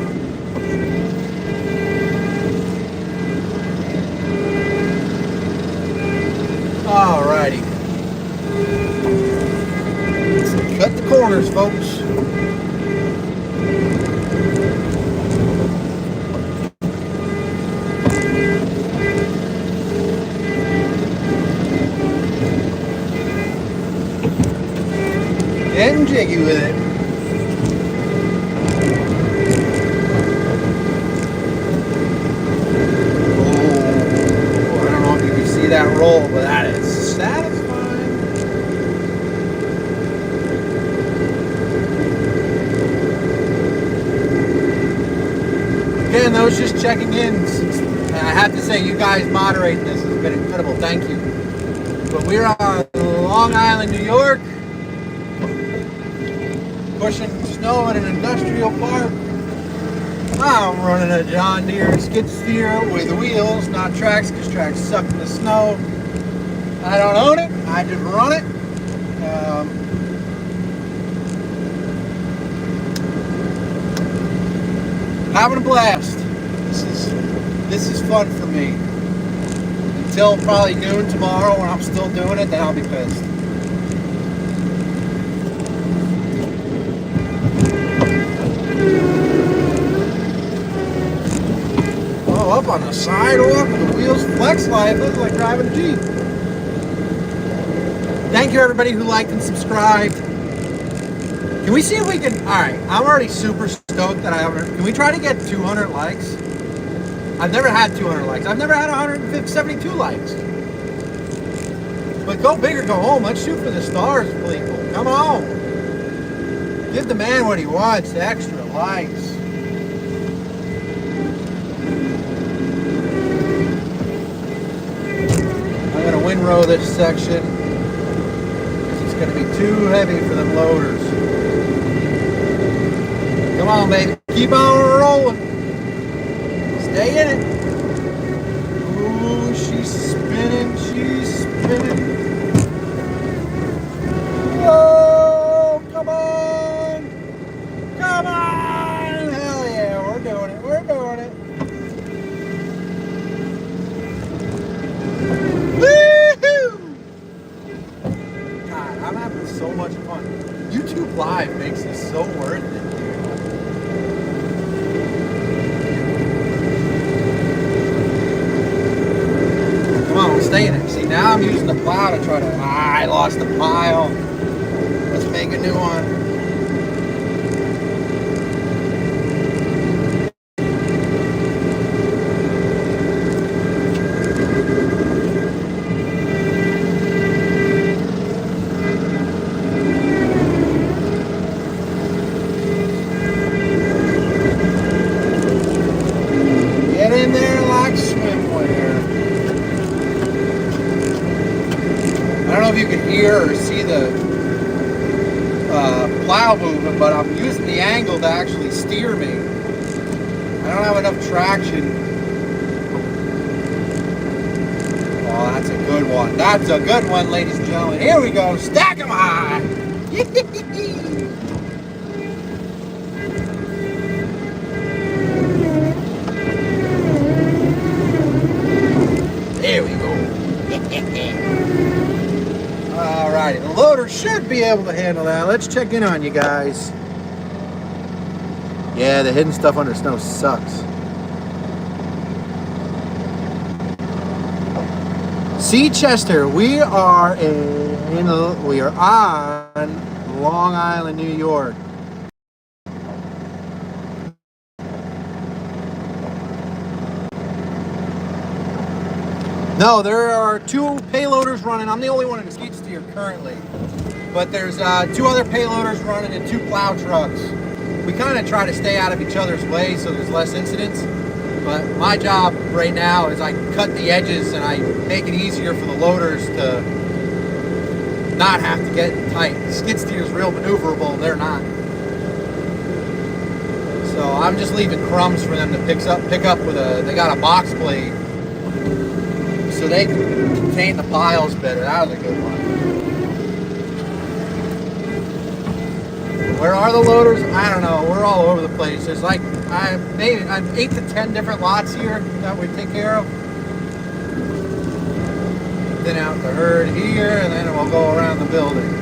Alrighty. Let's cut the corners, folks. Getting jiggy with it. Oh, I don't know if you can see that roll, but that is satisfying. Again, those just checking in. I have to say, you guys moderating this has been incredible. Thank you. But we're on Long Island, New York, pushing snow in an industrial park. I'm running a John Deere skid steer with wheels, not tracks, because tracks suck in the snow. I don't own it. I just run it. Having a blast. This is fun for me. Until probably noon tomorrow when I'm still doing it, then I'll be pissed. Oh, up on the sidewalk with the wheels flex life. Looks like driving a Jeep. Thank you everybody who liked and subscribed. Can we see if we can, alright, I'm already super stoked that I haven't, can we try to get 200 likes? I've never had 200 likes. I've never had 172 likes. But go big or go home. Let's shoot for the stars, people. Come on. Give the man what he wants, the extra likes. I'm going to windrow this section. It's going to be too heavy for them loaders. Come on, baby. Keep on rolling. Stay in it. Ooh, she's spinning. She's spinning. Whoa, come on. Come on. Hell yeah, we're doing it. We're doing it. Woohoo! God, I'm having so much fun. YouTube Live makes this so worth it. Stay in it. See, now I'm using the plow to try to... I lost the pile. Let's make a new one. Get in there like swimwear. I don't know if you can hear or see the plow movement, but I'm using the angle to actually steer me. I don't have enough traction. Oh, that's a good one. That's a good one, ladies and gentlemen. Here we go. Stack 'em high. There we go. Alrighty, the loader should be able to handle that. Let's check in on you guys. Yeah, the hidden stuff under snow sucks. See, Chester, we are on Long Island, New York. No, there are two payloaders running. I'm the only one in the skid steer currently. But there's two other payloaders running and two plow trucks. We kind of try to stay out of each other's way so there's less incidents. But my job right now is I cut the edges and I make it easier for the loaders to not have to get tight. The skid steer is real maneuverable and they're not. So I'm just leaving crumbs for them to pick up with they got a box blade. So they can contain the piles better. That was a good one. Where are the loaders? I don't know. We're all over the place. There's like I'm 8 to 10 different lots here that we take care of. Then out the herd here, and then we'll go around the building.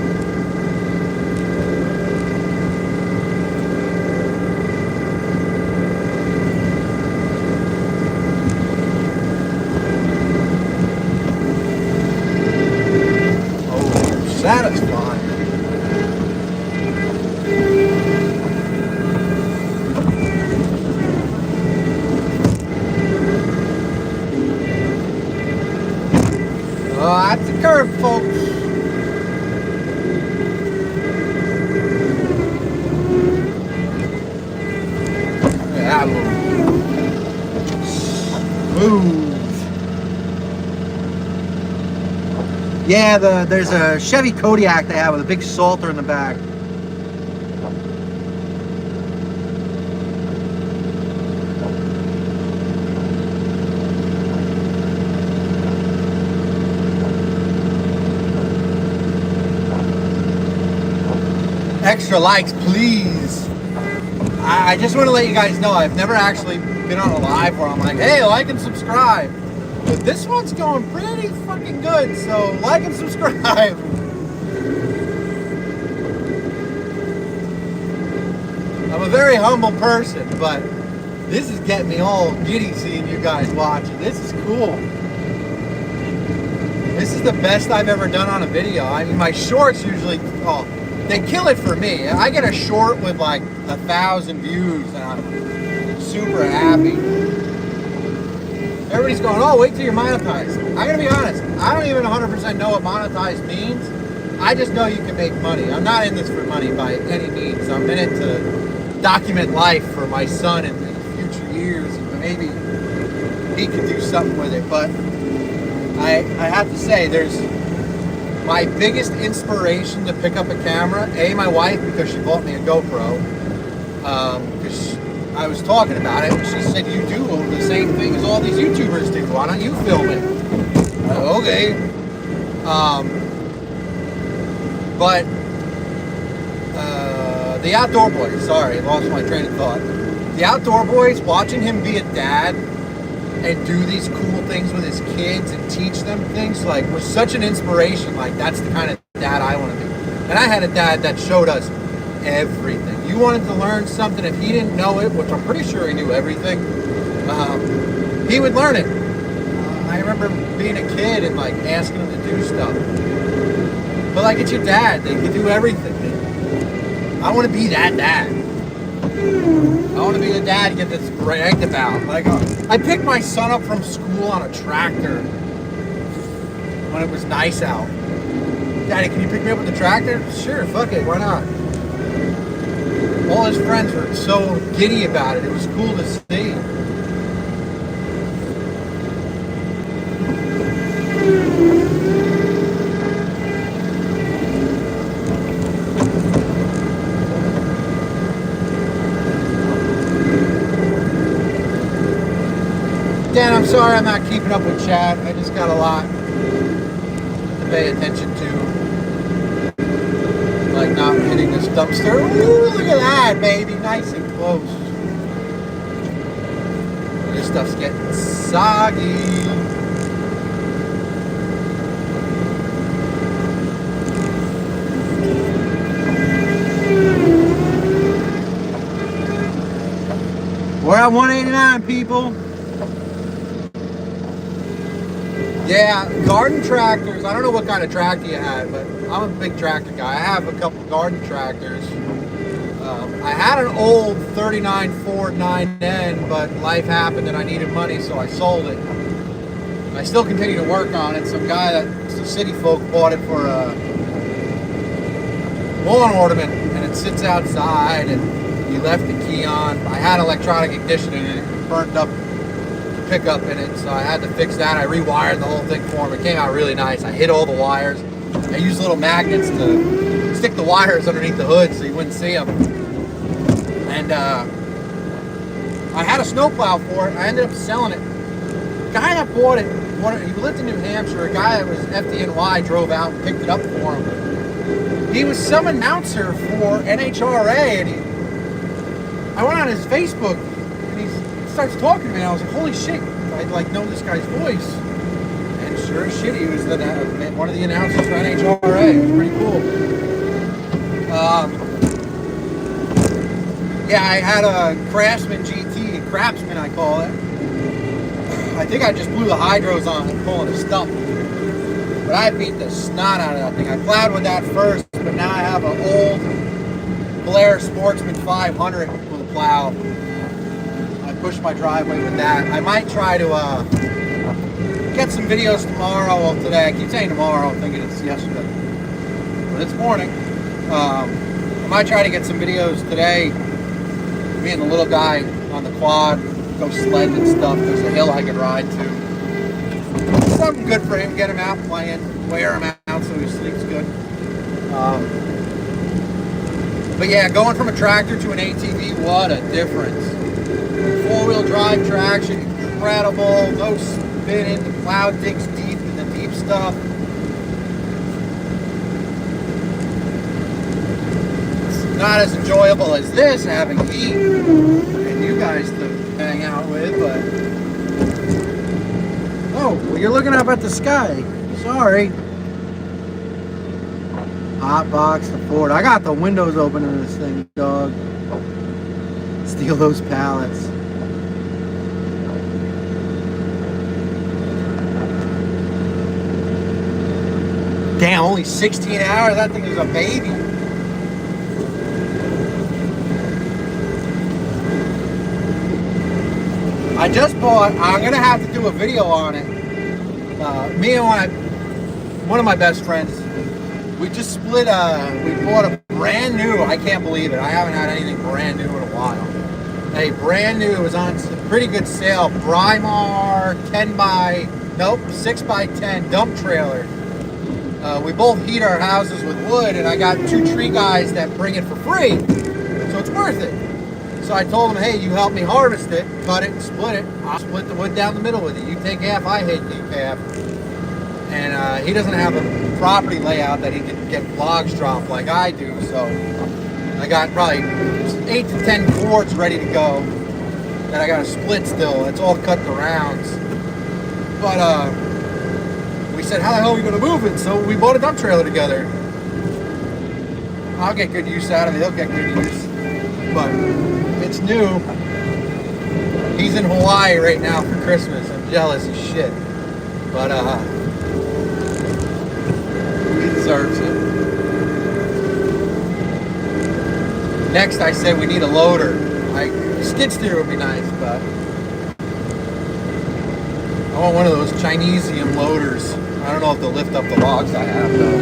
Satisfying. Oh, that's a curve, folks. Yeah, Smooth. Yeah, there's a Chevy Kodiak they have with a big salter in the back. Extra likes, please. I just want to let you guys know I've never actually been on a live where I'm like, hey, like and subscribe. But this one's going pretty fucking good, so like and subscribe. I'm a very humble person, but this is getting me all giddy seeing you guys watching. This is cool. This is the best I've ever done on a video. I mean, my shorts usually, they kill it for me. I get a short with like 1,000 views and I'm super happy. Everybody's going, oh, wait till you're monetized. I'm going to be honest. I don't even 100% know what monetized means. I just know you can make money. I'm not in this for money by any means. I'm in it to document life for my son in the future years. And maybe he can do something with it. But I have to say, there's my biggest inspiration to pick up a camera. My wife, because she bought me a GoPro. Because I was talking about it, and she said, you do the same thing as all these YouTubers do. Why don't you film it? Okay. But the Outdoor Boys, sorry, I lost my train of thought. The Outdoor Boys, watching him be a dad and do these cool things with his kids and teach them things, like, was such an inspiration. Like, that's the kind of dad I want to be. And I had a dad that showed us everything. You wanted to learn something, if he didn't know it, which I'm pretty sure he knew everything, he would learn it. I remember being a kid and like asking him to do stuff. But like, it's your dad, they can do everything. I want to be that dad. I want to be the dad you get this bragged about. Like, I picked my son up from school on a tractor when it was nice out. Daddy, can you pick me up with the tractor? Sure, fuck it, why not? All his friends were so giddy about it. It was cool to see. Dan, I'm sorry I'm not keeping up with chat. I just got a lot to pay attention to. Like not hitting this dumpster. Ooh, look at that, baby. Nice and close. This stuff's getting soggy. We're at 189, people. Yeah, garden tractors. I don't know what kind of tractor you had, but I'm a big tractor guy. I have a couple garden tractors. I had an old 39 Ford 9N, but life happened and I needed money, so I sold it. I still continue to work on it. Some guy that's the city folk bought it for a lawn ornament, and it sits outside, and he left the key on. I had electronic ignition in it. It burned up pickup in it, so I had to fix that. I rewired the whole thing for him. It came out really nice. I hid all the wires. I used little magnets to stick the wires underneath the hood so you wouldn't see them. And I had a snowplow for it. I ended up selling it. The guy that bought it, he lived in New Hampshire. A guy that was FDNY drove out and picked it up for him. He was some announcer for NHRA, and I went on his Facebook, and he starts talking to me, and I was like, holy shit, I'd like know this guy's voice. And sure as shit, he was one of the announcers for NHRA. It was pretty cool. Yeah, I had a Craftsman GT, Craftsman I call it. I think I just blew the hydros on it pulling a stump. But I beat the snot out of that thing. I plowed with that first, but now I have an old Blair Sportsman 500 with a plow. I push my driveway with that. I might try to get some videos tomorrow. Well, today. I keep saying tomorrow. I'm thinking it's yesterday. But it's morning. I might try to get some videos today. Me and the little guy on the quad go sledding and stuff. There's a hill I could ride to. Something good for him. Get him out playing. Wear him out so he sleeps good. But yeah, going from a tractor to an ATV, what a difference. 4-wheel drive traction, incredible. No spinning. The plow digs deep in the deep stuff. It's not as enjoyable as this, having heat and you guys to hang out with, but... Oh, well, you're looking up at the sky. Sorry. Hot box to Ford. I got the windows open in this thing, dog. Steal those pallets. Damn, only 16 hours? That thing is a baby. I just bought, I'm going to have to do a video on it. Me and one of my best friends, we just split we bought a brand new, I can't believe it, I haven't had anything brand new in a while. A brand new, it was on pretty good sale, Brymar 6x10 dump trailer. We both heat our houses with wood, and I got 2 tree guys that bring it for free, so it's worth it. So I told him, hey, you help me harvest it, cut it, and split it. I'll split the wood down the middle with it. You take half, I take half. And he doesn't have a property layout that he can get logs dropped like I do, so I got probably 8 to 10 cords ready to go that I got to split still. It's all cut to rounds. But we said, how the hell are we going to move it? So we bought a dump trailer together. I'll get good use out of it. He'll get good use. But it's new. He's in Hawaii right now for Christmas. I'm jealous as shit. But he deserves it. Next, I said we need a loader. Like, skid steer would be nice, but I want one of those Chinesium loaders. I don't know if they'll lift up the logs I have, though.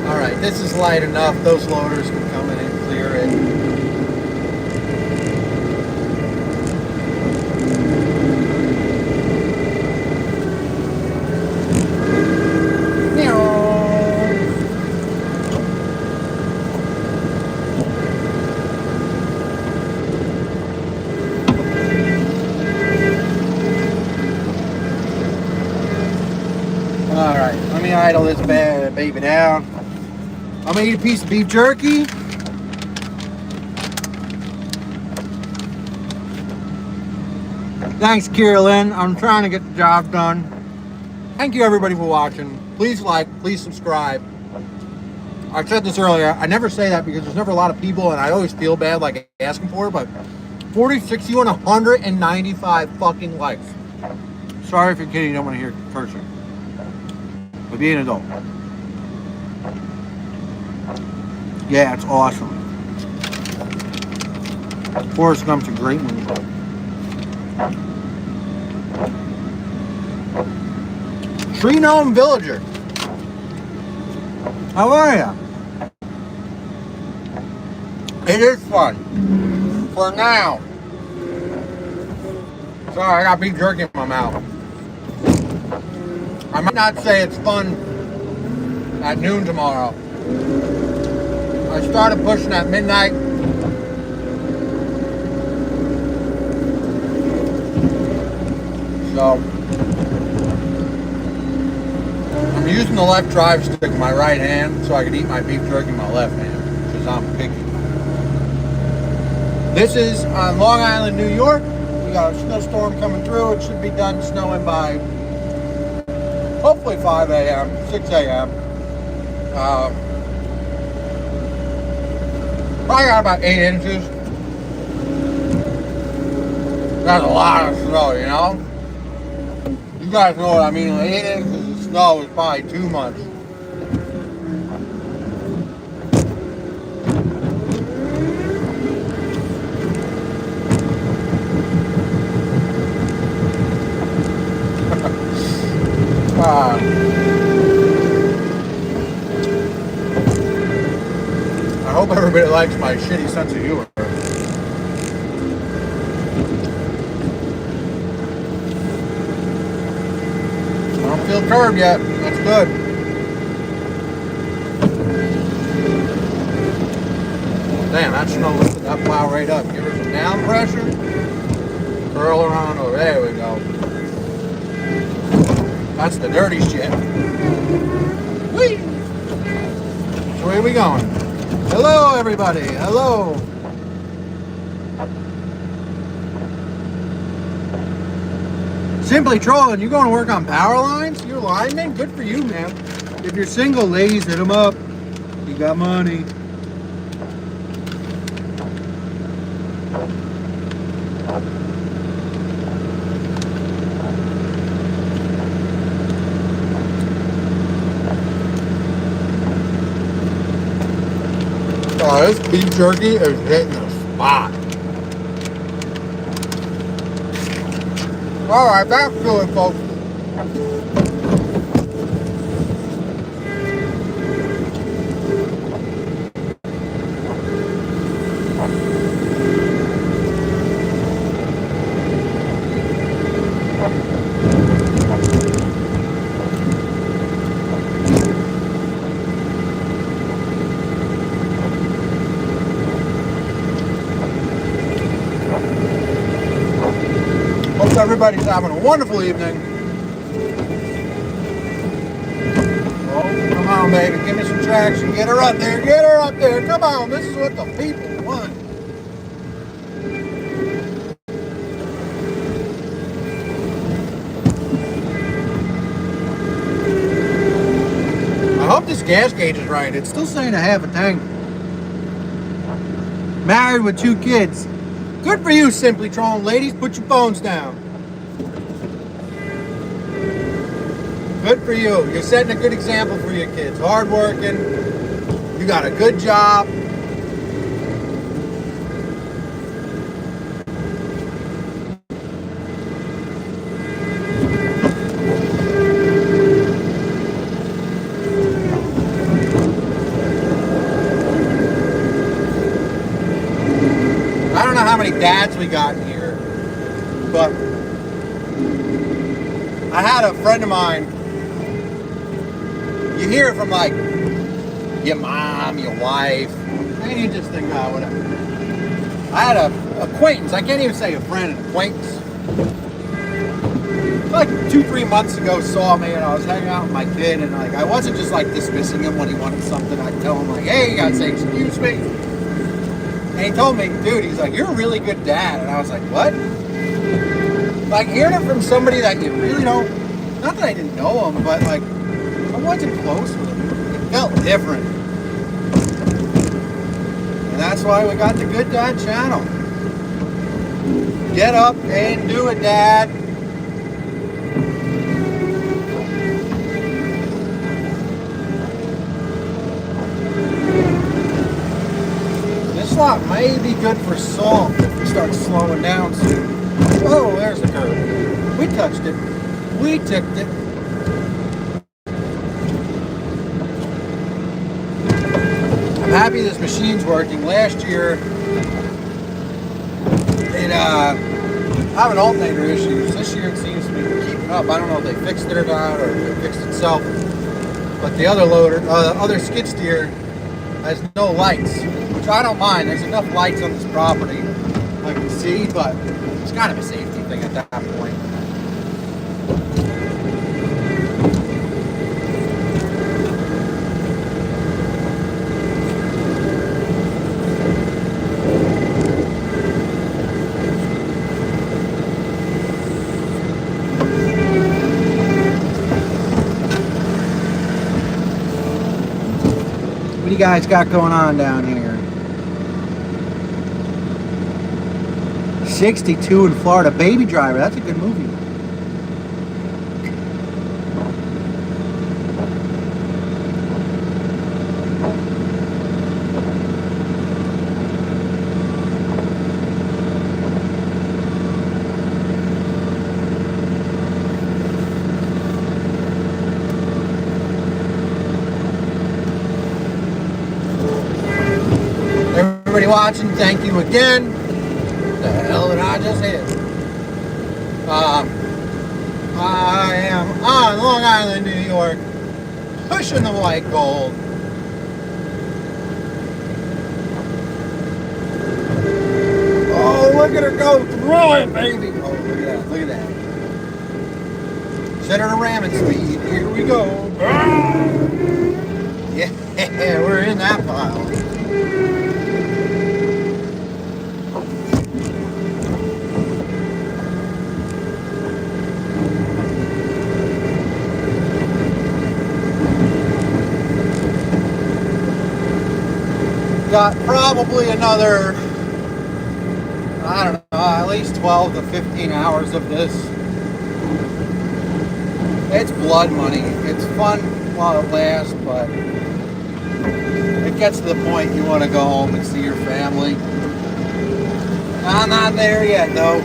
Alright, this is light enough. Those loaders can come in and clear it. Alright, let me idle this bad baby down. I'm gonna eat a piece of beef jerky. Thanks, Carolyn. I'm trying to get the job done. Thank you, everybody, for watching. Please like, please subscribe. I said this earlier. I never say that because there's never a lot of people, and I always feel bad like asking for it, but 40, 61, 195 fucking likes. Sorry if you're kidding, you don't want to hear cursing. But be an adult. Yeah, it's awesome. Forrest Gump's a great movie. Tree Gnome Villager. How are ya? It is fun. For now. Sorry, I got beef jerky in my mouth. I might not say it's fun at noon tomorrow. I started pushing at midnight. So I'm using the left drive stick in my right hand so I can eat my beef jerky in my left hand because I'm picky. This is on Long Island, New York. We got a snowstorm coming through. It should be done snowing by hopefully 5 a.m., 6 a.m. Probably got about 8 inches. That's a lot of snow, you know? You guys know what I mean. 8 inches of snow is probably too much. I hope everybody likes my shitty sense of humor. steel curb yet. That's good. Damn, that snow lifted that plow right up. Give her some down pressure. Curl her on over. There we go. That's the dirty shit. Whee! So where are we going? Hello, everybody. Hello. Simply trolling. You going to work on power lines? You're a lineman? Good for you, man. If you're single, ladies, hit them up. You got money. Oh, this beef jerky is hitting the spot. Alright, that's good, folks. Hope everybody's having a wonderful evening. Oh, come on, baby. Give me some traction. Get her up there. Get her up there. Come on. This is what the people want. I hope this gas gauge is right. It's still saying I have a tank. Married with 2 kids. Good for you, Simply Trolling. Ladies, put your phones down. Good for you. You're setting a good example for your kids. Hardworking. You got a good job. I don't know how many dads we got in here, but I had a friend of mine. You hear it from like your mom, your wife, and you just think, oh, whatever. I had a acquaintance. I can't even say a friend, an acquaintance. Like 2-3 months ago, saw me and I was hanging out with my kid, and like I wasn't just like dismissing him when he wanted something. I'd tell him like, hey, you gotta say excuse me. And he told me, dude, he's like, you're a really good dad. And I was like, what? Like hearing it from somebody that you really don't, not that I didn't know him, but like I wasn't close with him. It felt different. And that's why we got the Good Dad channel. Get up and do it, Dad. This lot may be good for salt if we start slowing down soon. Oh, there's the curve. We touched it. We ticked it. I'm happy this machine's working. Last year, it having alternator issues. This year it seems to be keeping up. I don't know if they fixed it or not, or if it fixed itself. But the other loader, the other skid steer, has no lights, which I don't mind. There's enough lights on this property I can see, but it's kind of a safety thing at that point. What do you guys got going on down here? 62 in Florida. Baby Driver. That's a good movie. Everybody watching, thank you again. What the hell did I just hit? I am on Long Island, New York, pushing the white gold. Oh, look at her go through it, baby. Oh, look at that, look at that. Set her to ramming speed. Here we go. Yeah, we're in that pile. Got probably another, I don't know, at least 12 to 15 hours of this. It's blood money. It's fun while it lasts, but it gets to the point you want to go home and see your family. I'm not there yet, though.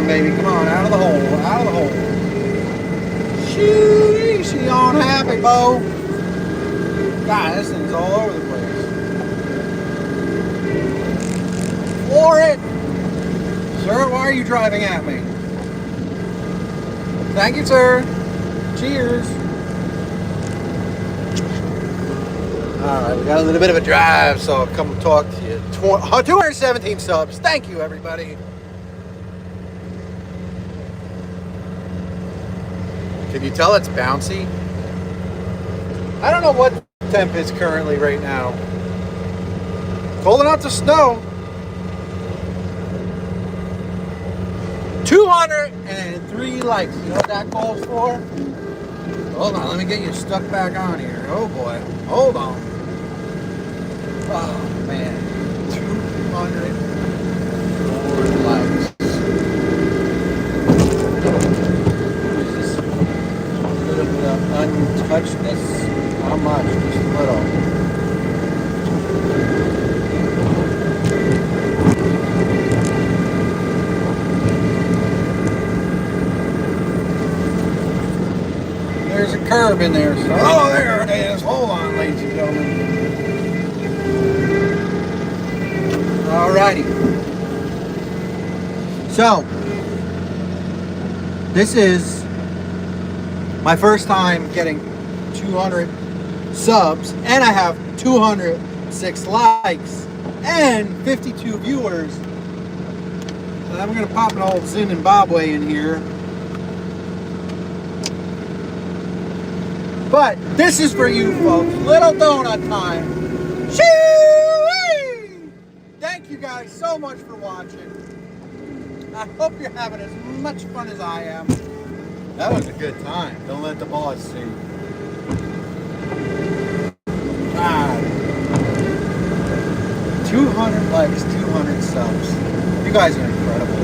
Baby, come on, out of the hole, out of the hole. She on happy, Bo. God, this thing's all over the place. Floor it! Sir, why are you driving at me? Thank you, sir. Cheers. Alright, we got a little bit of a drive, so I'll come talk to you. 217 subs. Thank you, everybody. Can you tell it's bouncy? I don't know what temp is currently right now. Cold enough to snow. 203 likes. You know what that calls for? Hold on, let me get you stuck back on here. Oh boy. Hold on. Oh man. 204 likes. Untouchedness, how much? Just a little. There's a curb in there. So, oh, there it is. Hold on, ladies and gentlemen. Alrighty. So, this is my first time getting 200 subs, and I have 206 likes and 52 viewers. So I'm gonna pop an old Zimbabwe in here. But this is for you folks. Little donut time. Shoo-wee! Thank you guys so much for watching. I hope you're having as much fun as I am. That was a good time. Don't let the boss see. God. 200 likes, 200 subs. You guys are incredible.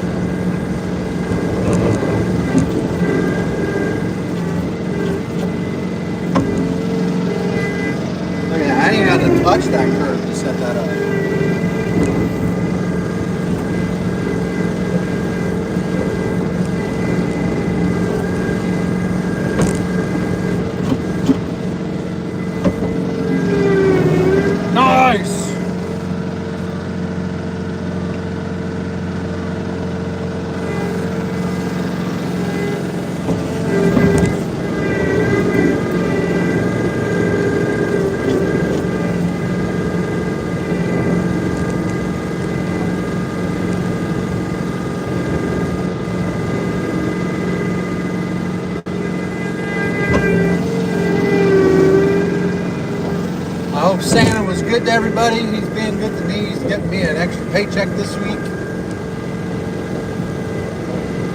Look at that. I didn't even have to touch that curve to set that up. Santa was good to everybody. He's being good to me. He's getting me an extra paycheck this week.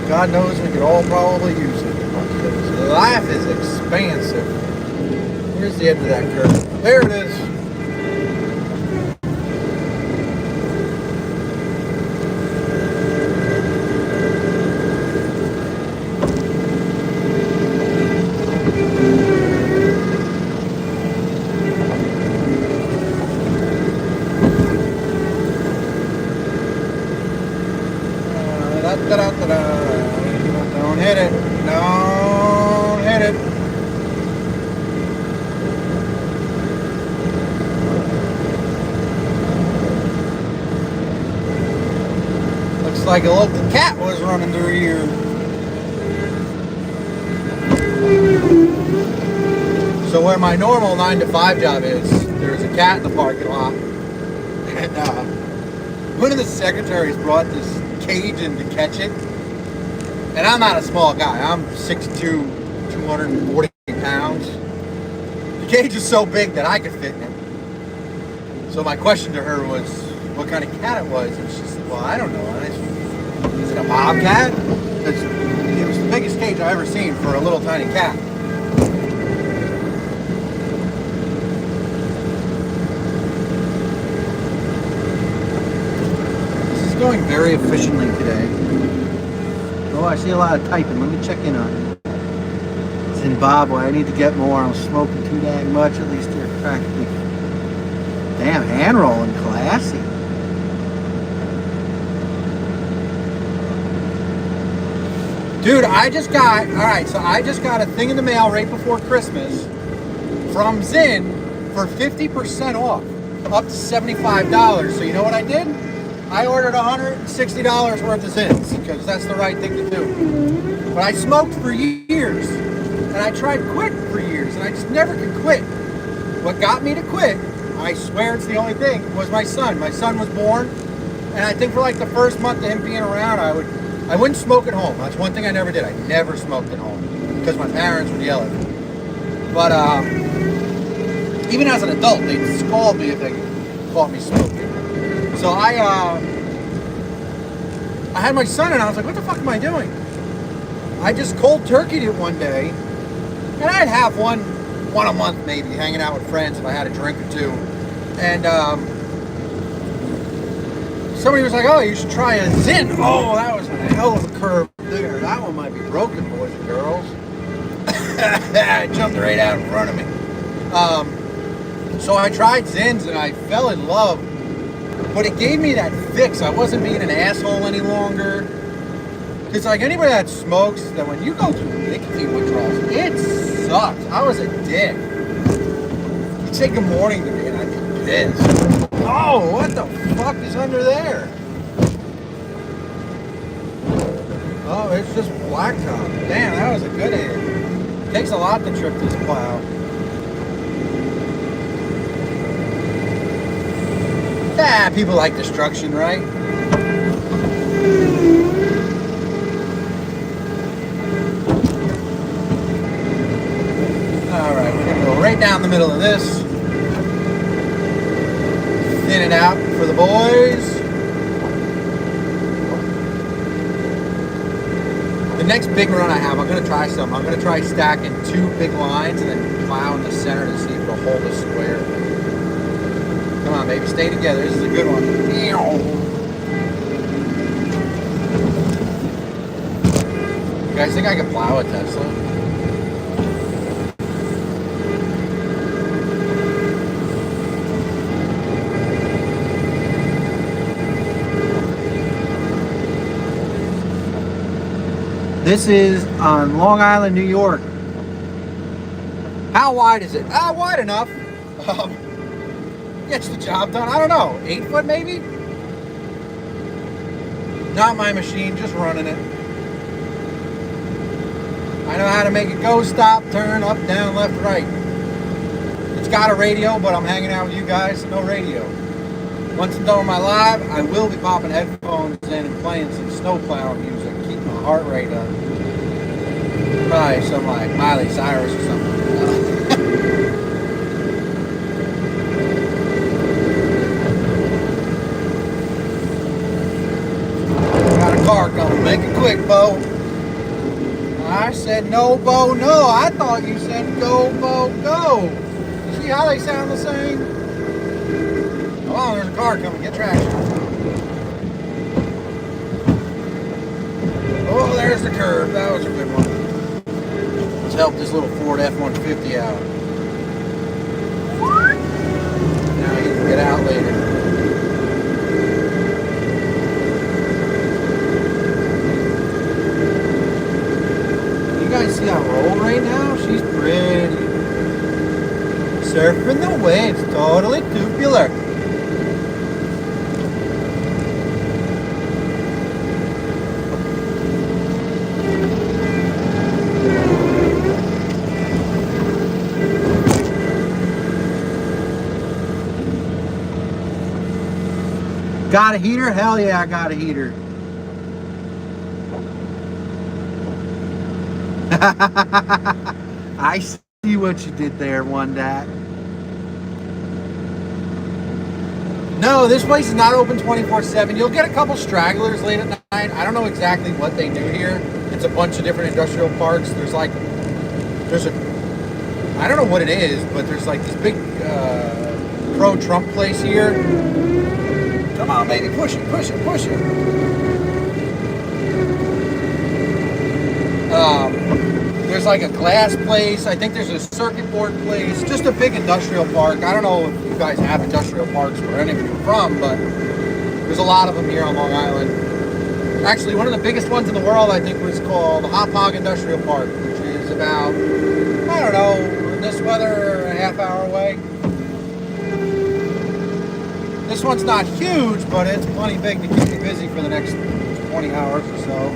God knows we could all probably use it. Because life is expansive. Where's the end of that curve? There it is. Don't hit it. Don't hit it. Looks like a local cat was running through here. So where my normal 9 to 5 job is, there's a cat in the parking lot. And one of the secretaries brought this cage in to catch it. And I'm not a small guy. I'm 6'2", 240 pounds. The cage is so big that I could fit in it. So my question to her was what kind of cat it was. And she said, well, I don't know. And I said, is it a bobcat? Because it was the biggest cage I've ever seen for a little tiny cat. This is going very efficiently today. Oh, I see a lot of typing. Let me check in on it. Zimbabwe, I need to get more. I'm smoking too dang much. At least they're practically. Damn, hand rolling, classy. Dude, I just got a thing in the mail right before Christmas from Zyn for 50% off, up to $75. So you know what I did? I ordered $160 worth of Zyns because that's the right thing to do. But I smoked for years, and I tried quitting for years, and I just never could quit. What got me to quit, I swear it's the only thing, was my son. My son was born, and I think for like the first month of him being around, I wouldn't smoke at home. That's one thing I never did. I never smoked at home because my parents would yell at me. But even as an adult, they'd scold me if they caught me smoking. So I had my son and I was like, what the fuck am I doing? I just cold turkeyed it one day, and I'd have one a month maybe, hanging out with friends if I had a drink or two. And somebody was like, oh, you should try a Zyn. Oh, that was a hell of a curve there. That one might be broken, boys and girls. It jumped right out in front of me. So I tried Zyns and I fell in love. But it gave me that fix. I wasn't being an asshole any longer. Because like anybody that smokes, that when you go through nicotine withdrawals, it sucks. I was a dick. You'd say good morning to me and I'd be pissed. Oh, what the fuck is under there? Oh, it's just blacktop. Damn, that was a good hit. Takes a lot to trip this plow. Ah, people like destruction, right? Alright, we're gonna go right down the middle of this. Thin it out for the boys. The next big run I have, I'm gonna try something. I'm gonna try stacking 2 big lines and then plow in the center to see if it'll hold a square. Come on, baby, stay together. This is a good one. You guys think I can plow a Tesla? This is on Long Island, New York. How wide is it? Wide enough. Gets the job done. I don't know, 8 foot maybe? Not my machine, just running it. I know how to make it go, stop, turn, up, down, left, right. It's got a radio, but I'm hanging out with you guys, so no radio. Once I'm done with my live, I will be popping headphones in and playing some snowplow music, keep my heart rate up. Probably some like Miley Cyrus or something. Car coming. Make it quick, Bo. I said no, Bo, no. I thought you said go, Bo, go. See how they sound the same? Come on, there's a car coming. Get traction. Oh, there's the curve. That was a good one. Let's help this little Ford F-150 out. Now he can get out later. way, it's totally tubular. Got a heater? Hell yeah, I got a heater. I see what you did there, One Dat. No, this place is not open 24/7. You'll get a couple stragglers late at night. I don't know exactly what they do here. It's a bunch of different industrial parks. There's a, I don't know what it is, but there's like this big pro-Trump place here. Come on, baby, push it, push it, push it. There's like a glass place. I think there's a circuit board place. Just a big industrial park. I don't know if you guys have industrial parks where any of you are from, but there's a lot of them here on Long Island. Actually, one of the biggest ones in the world, I think, was called Hauppauge Industrial Park, which is about, I don't know, in this weather, a half hour away. This one's not huge, but it's plenty big to keep me busy for the next 20 hours or so.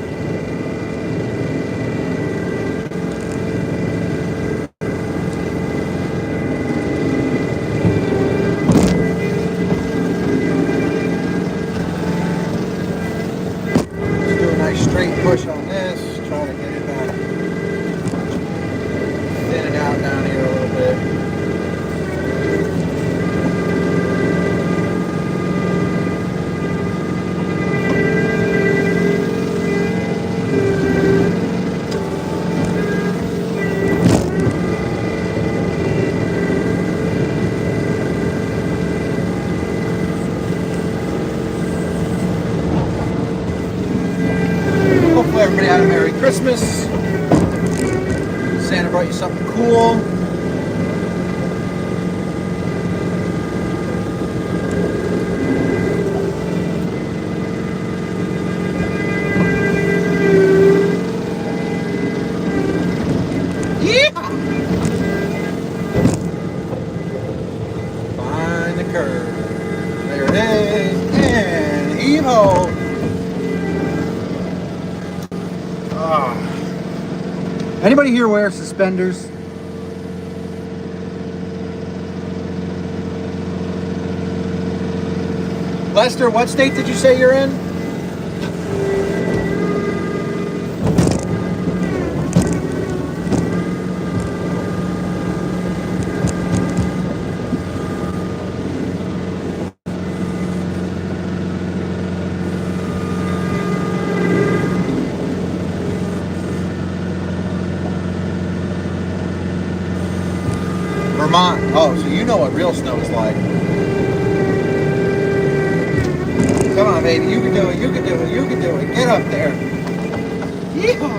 Straight push on this, try to get it back, thin it out down here a little bit. Hopefully everybody had a Merry Christmas. Santa brought you something cool. Yeah! Find the curve. There it is. And heave-ho. Anybody here wear suspenders? Lester, what state did you say you're in? Vermont. Oh, so you know what real snow is like. Come on, baby. You can do it. You can do it. You can do it. Get up there. Yeehaw.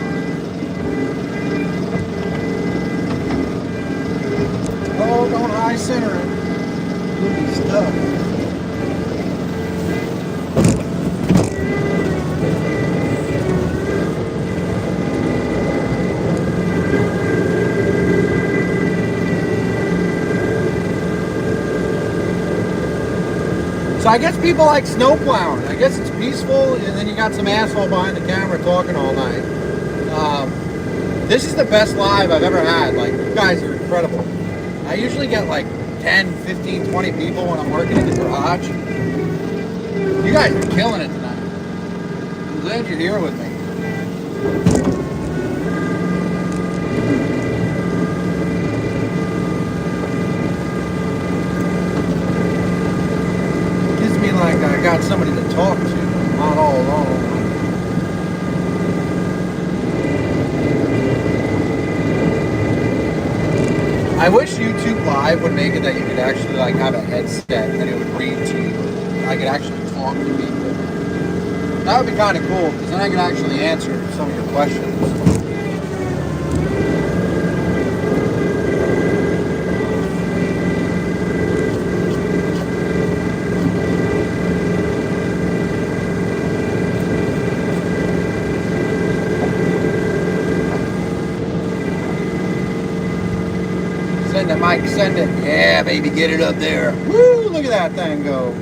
Oh, don't high center it. You'll be stuck. So I guess people like snow plowing. I guess it's peaceful, and then you got some asshole behind the camera talking all night. This is the best live I've ever had. Like, you guys are incredible. I usually get like 10, 15, 20 people when I'm working in the garage. You guys are killing it tonight. I'm glad you're here with me. Like I got somebody to talk to, I'm not all alone. I wish YouTube Live would make it that you could actually like have a headset and it would read to you. I could actually talk to people. That would be kind of cool because then I could actually answer some of your questions. That my Mike, send it. Yeah, baby, get it up there. Woo, look at that thing go.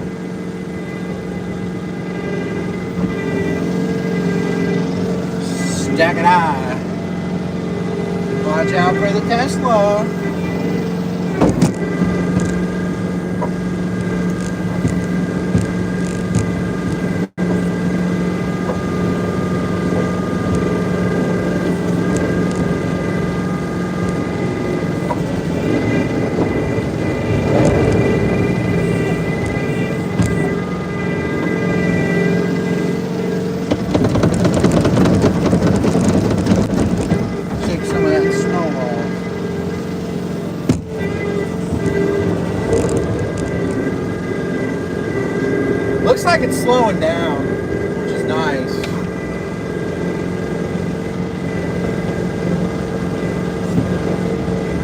Stack it high. Watch out for the Tesla. Shake some of that snow off. Looks like it's slowing down, which is nice.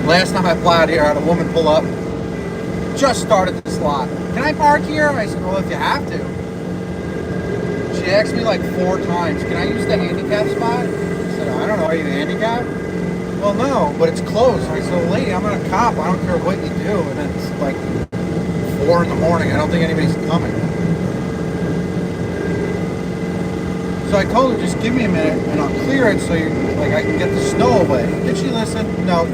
Last time I plowed here, I had a woman pull up, just started the slot. Can I park here? I said, well, if you have to. She asked me like 4 times, can I use the handicap spot? I said, I don't know, are you handicapped? Well, no, but it's closed. I said, well, lady, I'm not a cop. I don't care what you do. And it's like 4 in the morning. I don't think anybody's coming. So I told her, just give me a minute and I'll clear it so you, like, I can get the snow away. Did she listen? No.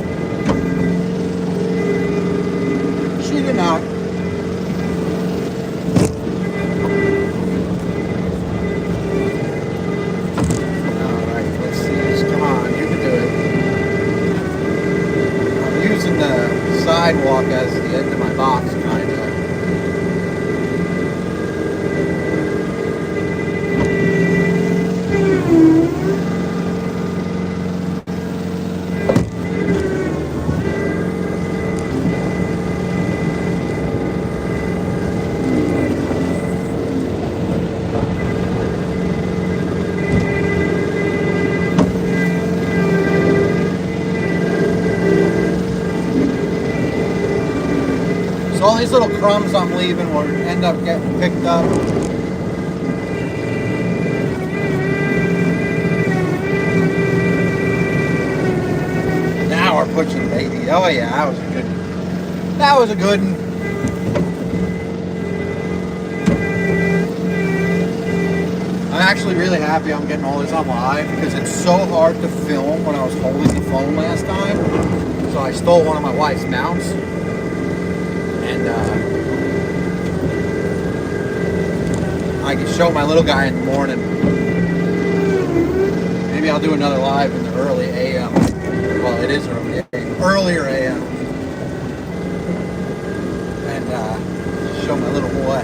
She did not. Alright, let's see this. Come on, you can do it. I'm using the sidewalk as the end of my box, kind of. So all these little crumbs I'm leaving will end up getting picked up. Now we're pushing, baby. Oh yeah, that was a good one. That was a good one. I'm actually really happy I'm getting all this on live because it's so hard to film when I was holding the phone last time. So I stole one of my wife's mounts. And I can show my little guy in the morning. Maybe I'll do another live in the early AM. Well, it is early AM. Earlier AM. And show my little boy.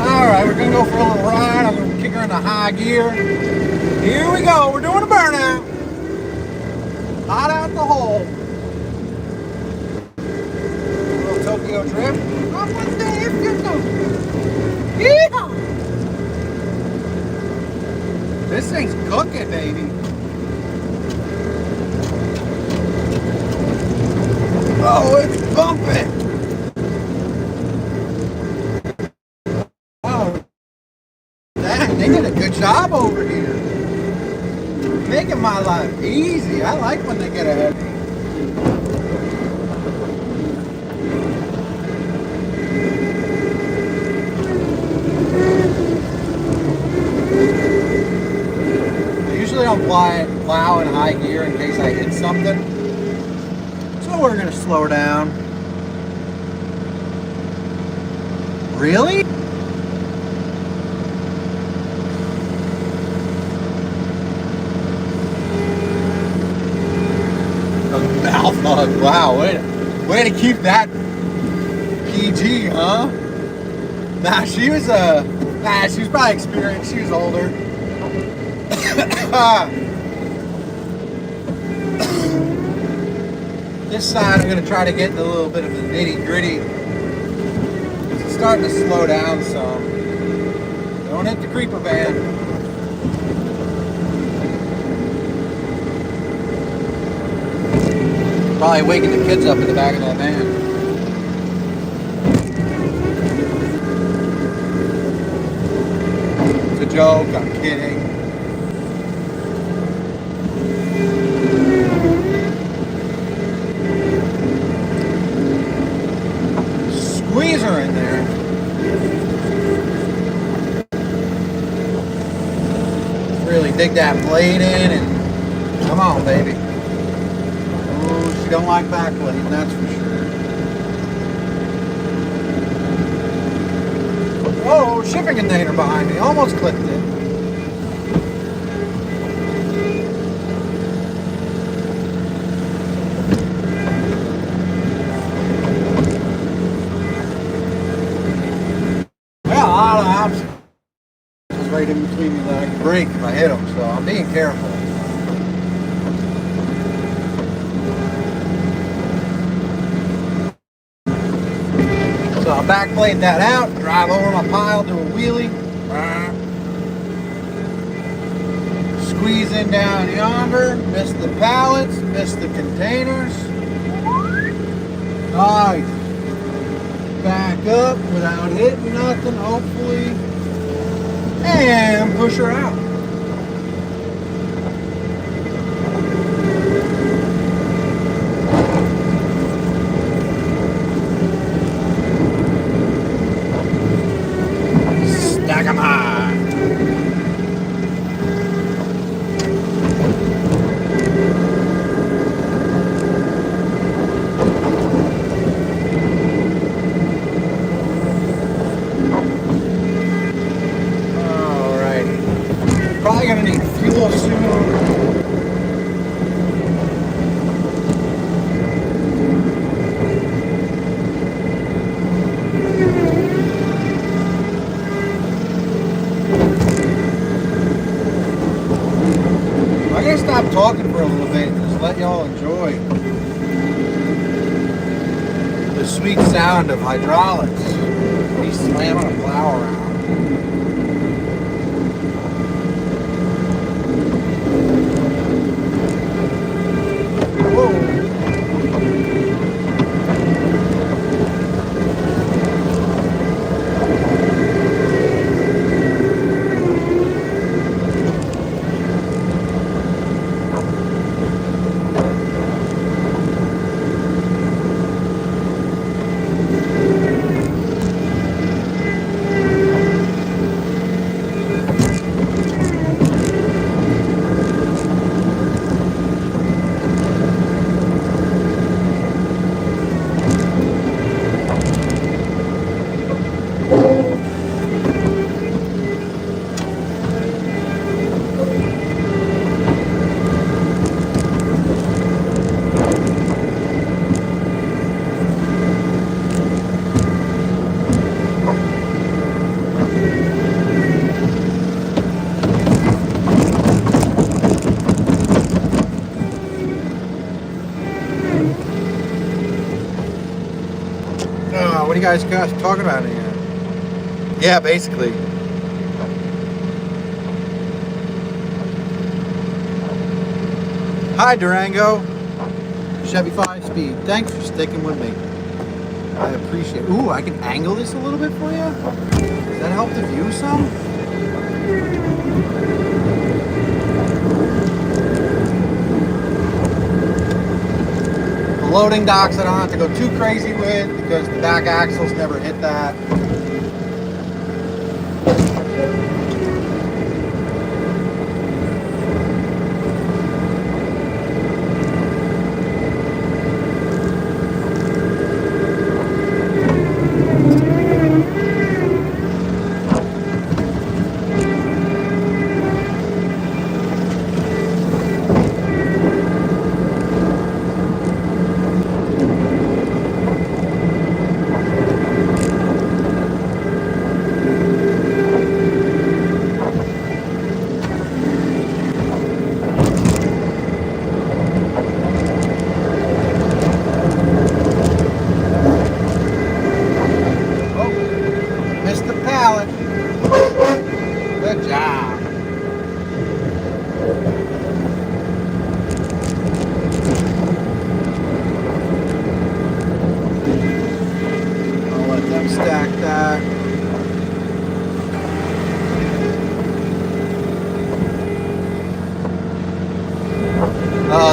Alright, we're going to go for a little ride. I'm going to kick her into high gear. Here we go. We're doing a burnout. Hot out the hole. A little Tokyo drift. Up one day if you go. Yeehaw! This thing's cooking, baby. Oh, it's bumping. They did a good job over here. Making my life easy. I like when they get ahead of me. I usually don't plow in high gear in case I hit something. So we're going to slow down. Really? Mouth hug. Wow, way to keep that PG, huh? Nah, she was probably experienced. She was older. This side I'm gonna try to get into a little bit of the nitty gritty. It's starting to slow down some. Don't hit the creeper van. Probably waking the kids up in the back of that van. joke, I'm kidding. Squeezer in there. Really dig that blade in and come on, baby. Oh, she don't like backblading, that's for sure. Oh, shipping container behind me. Almost clipped it. Yeah, a lot of obstacles right in between me that I can break if I hit them, so I'm being careful. So I'll backblade that out, drive over my pile, do a wheelie, squeeze in down yonder, miss the pallets, miss the containers. Nice. Back up without hitting nothing, hopefully, and push her out. Stack 'em high. Alrighty. Probably gonna need fuel soon. I'm gonna stop talking for a little bit and just let y'all enjoy the sweet sound of hydraulics. Me slamming a plow around. Whoa. What are you guys talking about in here? Yeah, basically. Hi, Durango. Chevy 5-speed. Thanks for sticking with me. I appreciate it. Ooh, I can angle this a little bit for you? Does that help the view some? The loading docks I don't have to go too crazy with because the back axles never hit that.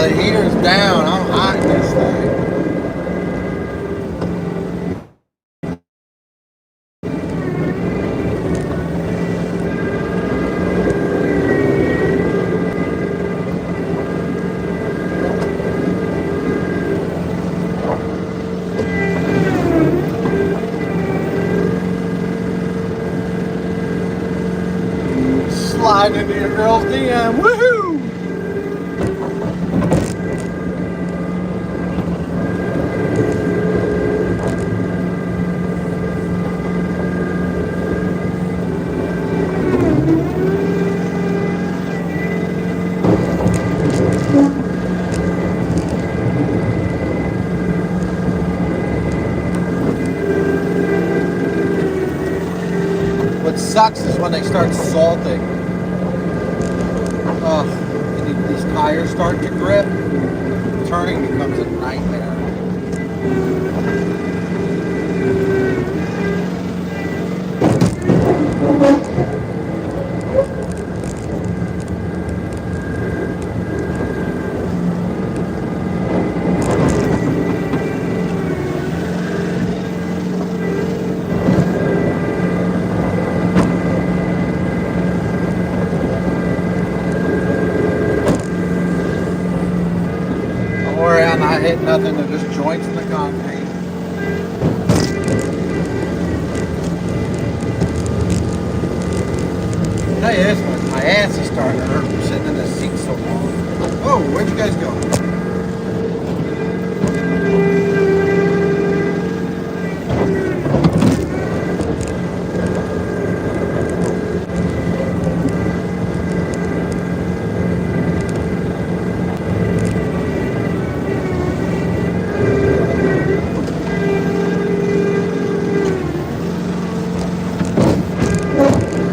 Oh, the heater's down. I'm hot in this thing. Slide into your girl's DM. Woohoo! What sucks is when they start salting. And these tires start to grip. Turning becomes a nightmare. I'm not hitting nothing, they're just joints in the concrete. I'll tell you this one, my ass is starting to hurt from sitting in the seat so long. Oh, where'd you guys go?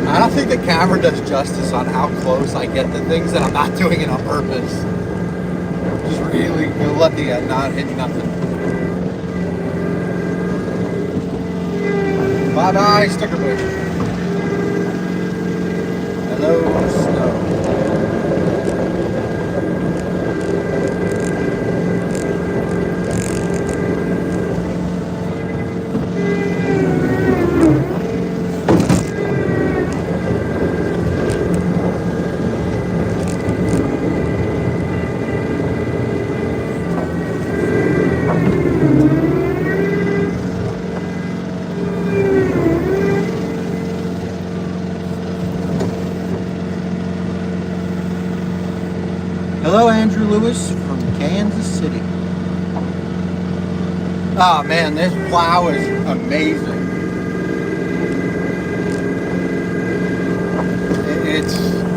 I don't think the camera does justice on how close I get to things that I'm not doing it on purpose. Just really lucky at not hitting nothing. Bye-bye, sticker bush. Hello, snow. Hello, Andrew Lewis from Kansas City. Oh man, this plow is amazing.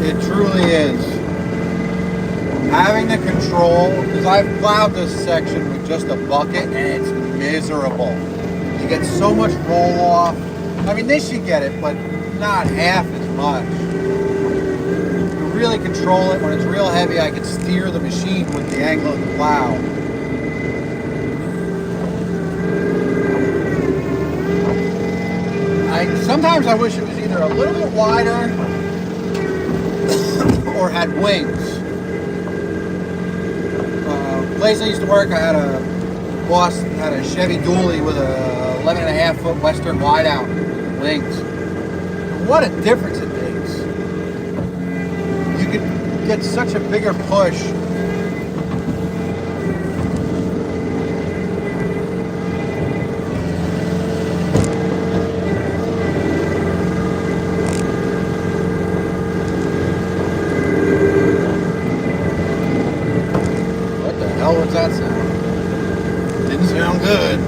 It truly is. Having the control, because I've plowed this section with just a bucket and it's miserable. You get so much roll off. I mean, this you get it, but not half as much. Really control it. When it's real heavy, I can steer the machine with the angle of the plow. Sometimes I wish it was either a little bit wider or had wings. Place I used to work, I had a boss had a Chevy dually with a 11.5 foot Western wideout wings. What a difference it makes. You could get such a bigger push. What the hell was that sound? Didn't sound good.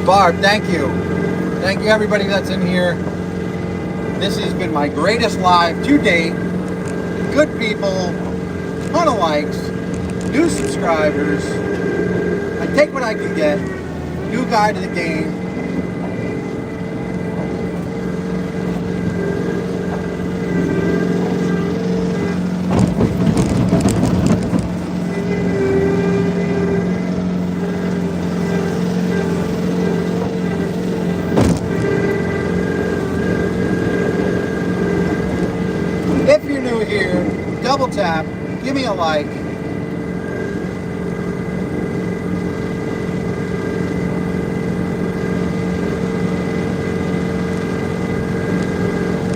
Barb, thank you. Thank you everybody that's in here. This has been my greatest live to date. Good people, ton of likes, new subscribers. I take what I can get. New guy to the game. double tap, give me a like.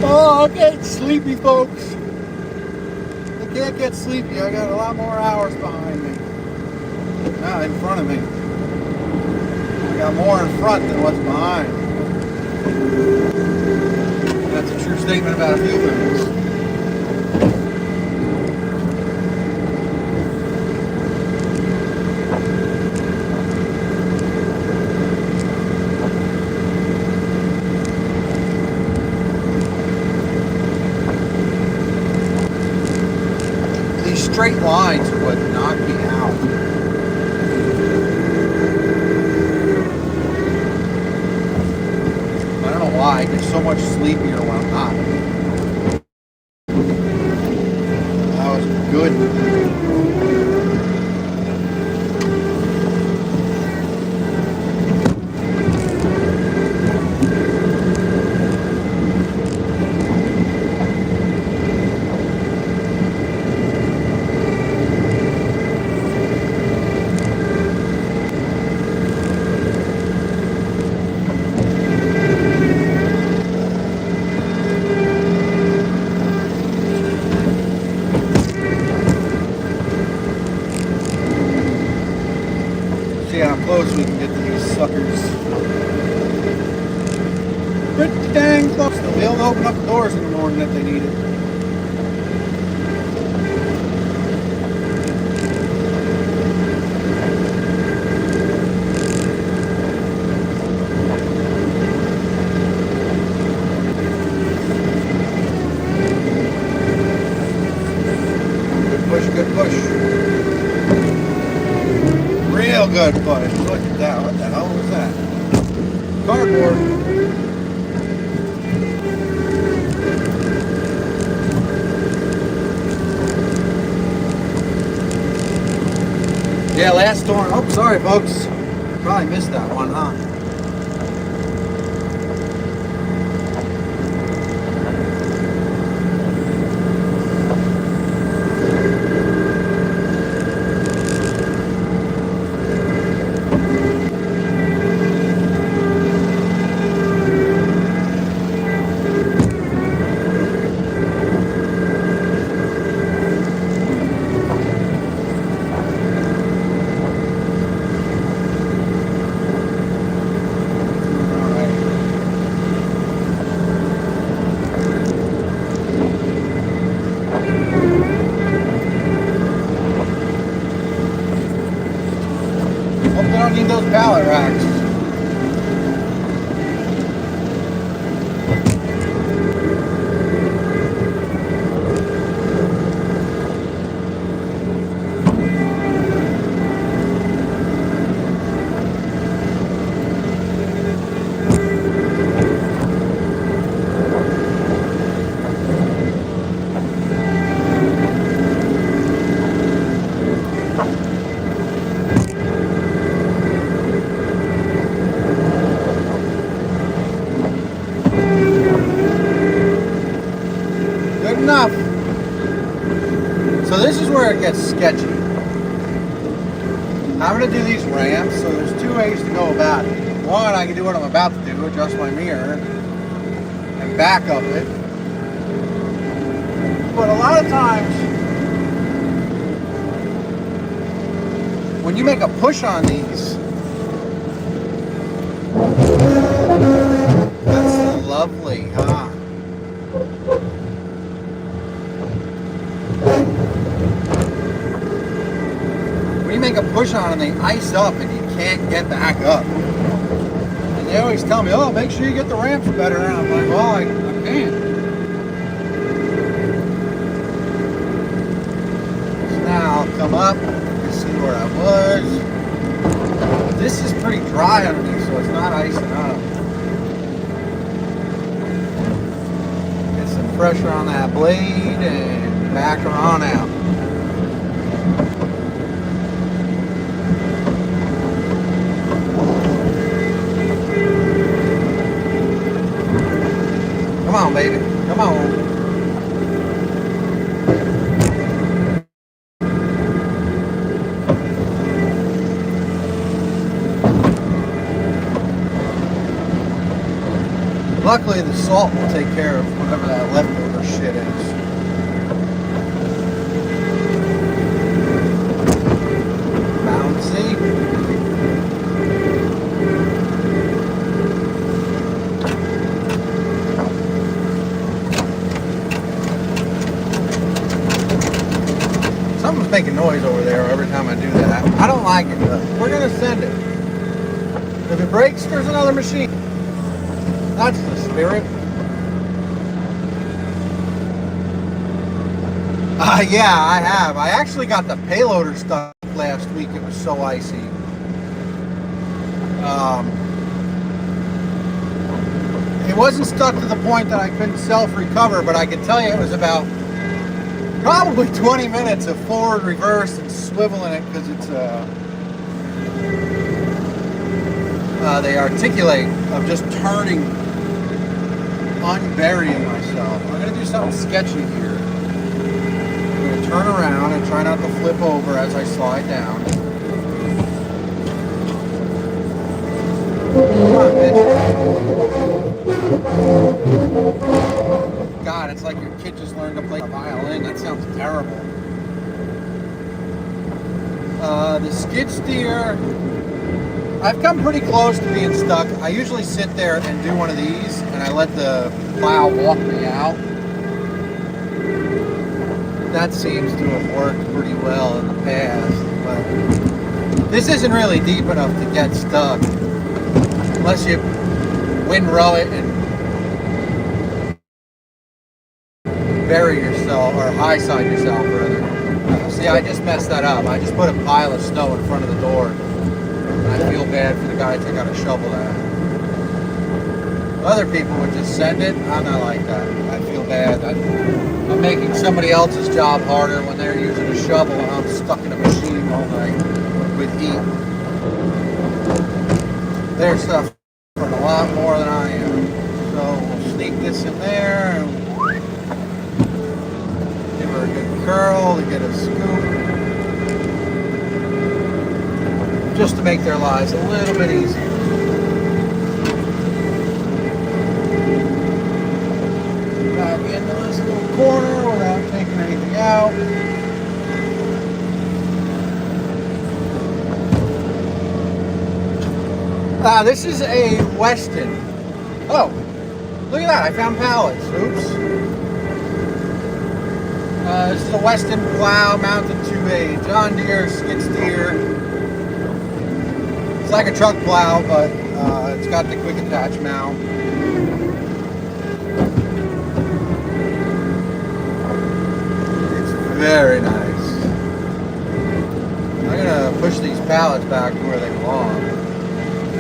Oh, I'm getting sleepy, folks. I can't get sleepy. I got a lot more hours behind me. Now in front of me. I got more in front than what's behind. That's a true statement about a few things. These straight lines are what knock me out. I don't know why. I get so much sleepier when I'm not. That was good. See how close we can get to these suckers. Pretty dang close. They'll be able to open up the doors in the morning if they need it. Good push. Real good push. Look at that. What the hell was that? Cardboard. Yeah, last storm. Oh, sorry, folks. Probably missed that one, huh? Hope they don't need those pallet racks. Good enough. So this is where it gets sketchy. I'm going to do these ramps, so there's two ways to go about it. One, I can do what I'm about to do, adjust my mirror and back up it. But a lot of times, when you make a push on these, that's lovely, huh? When you make a push on them, they ice up and you can't get back up. And they always tell me, oh, make sure you get the ramps better. And I'm like, well, I can't. So now I'll come up and see where I was. This is pretty dry underneath, so it's not icing up. Get some pressure on that blade and back her on out. Come on, baby. Come on. Luckily, the salt will take care of whatever that leftover shit is. Bouncy. Something's making noise over there every time I do that. I don't like it, but we're gonna send it. If it breaks, there's another machine. That's the spirit. Yeah, I have. I actually got the payloader stuck last week. It was so icy. It wasn't stuck to the point that I couldn't self-recover, but I can tell you it was about probably 20 minutes of forward, reverse, and swiveling it because it's they articulate of just turning, unburying myself. I'm gonna do something sketchy here. I'm gonna turn around and try not to flip over as I slide down. Come on, bitch. God, it's like your kid just learned to play a violin. That sounds terrible. The skid steer, I've come pretty close to being stuck. I usually sit there and do one of these, and I let the plow walk me out. That seems to have worked pretty well in the past, but this isn't really deep enough to get stuck unless you windrow it and bury yourself, or high side yourself rather. See, I just messed that up. I just put a pile of snow in front of the door. And I feel bad for the guys that got to shovel that. Other people would just send it. I'm not like that. I feel bad. I'm making somebody else's job harder when they're using a shovel and I'm stuck in a machine all night with heat. They're suffering a lot more than I am. So we'll sneak this in there and give her a good curl to get a scoop. Just to make their lives a little bit easier. Back into this little corner without taking anything out. This is a Weston. Oh, look at that, I found pallets. Oops. This is a Weston plow mounted to a John Deere skid steer. It's like a truck plow, but it's got the quick attach mount. It's very nice. I'm gonna push these pallets back to where they belong.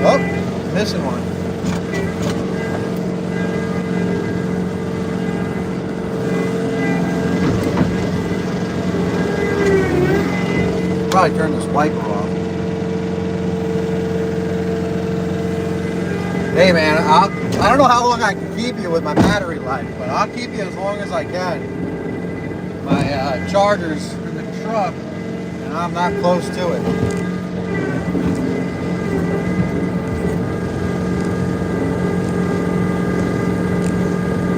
Oh, missing one. Probably turn this wiper off. Hey man, I don't know how long I can keep you with my battery life, but I'll keep you as long as I can. My charger's in the truck, and I'm not close to it.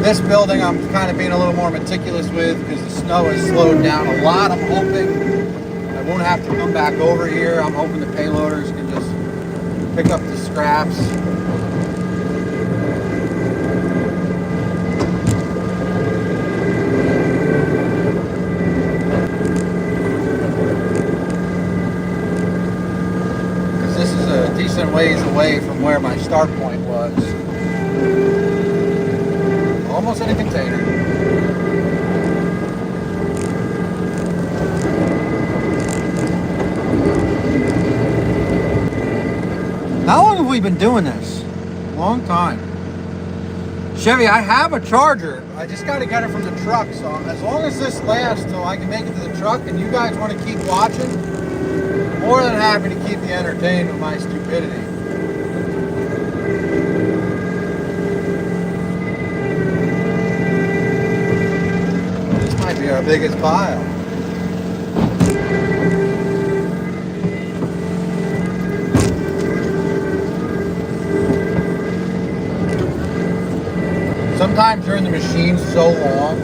This building I'm kind of being a little more meticulous with because the snow has slowed down a lot. I'm hoping I won't have to come back over here. I'm hoping the payloaders can just pick up the scraps. This is a decent ways away from where my start point was. Almost in a container. How long have we been doing this? Long time. Chevy, I have a charger. I just got to get it from the truck. So as long as this lasts till I can make it to the truck and you guys want to keep watching, more than happy to keep you entertained with my stupidity. This might be our biggest pile. sometimes you're in the machine so long,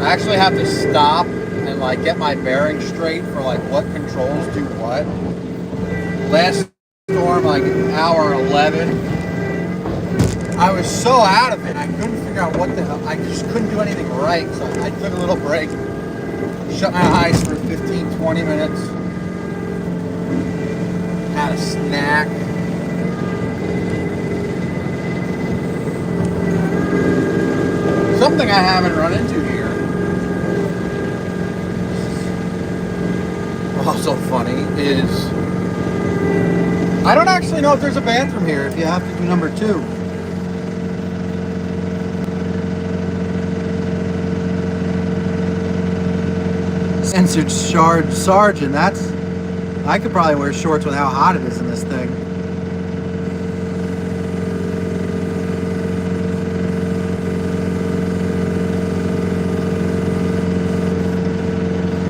I actually have to stop and like get my bearings straight for like what controls do what. Last storm, like hour 11, I was so out of it, I couldn't figure out what the hell, I just couldn't do anything right, so I took a little break, shut my eyes for 15-20 minutes, had a snack. Something I haven't run into here. Also funny is I don't actually know if there's a bathroom here if you have to do number 2. Censored Sergeant, that's I could probably wear shorts with how hot it is in this thing.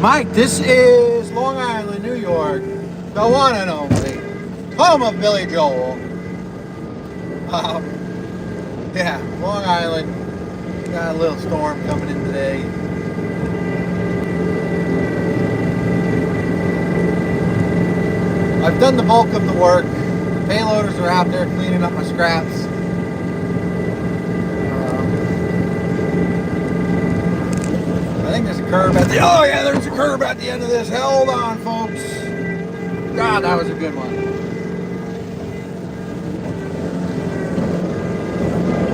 Mike, this is Long Island, New York, the one and only home of Billy Joel. Yeah, Long Island, got a little storm coming in today. I've done the bulk of the work. Payloaders are out there cleaning up my scraps. I think there's a curb at the... Oh yeah, there's a curb at the end of this. Hold on, folks. God, that was a good one.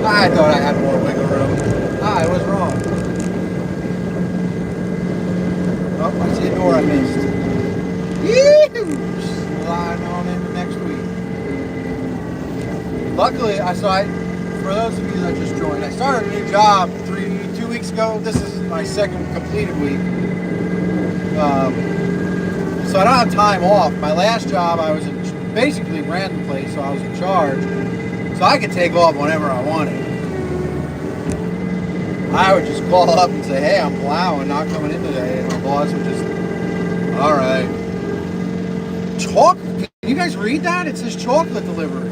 I thought I had more wiggle room. I was wrong. Oh, I see a door I missed. Yee-hoo! Sliding on into next week. Luckily, for those of you that just joined, I started a new job 2 weeks ago. This is my second completed week. So I don't have time off. My last job, I was basically ran the place, so I was in charge. So I could take off whenever I wanted. I would just call up and say, hey, I'm plowing, not coming in today. And my boss would just, all right. Chocolate? Can you guys read that? It says chocolate delivery.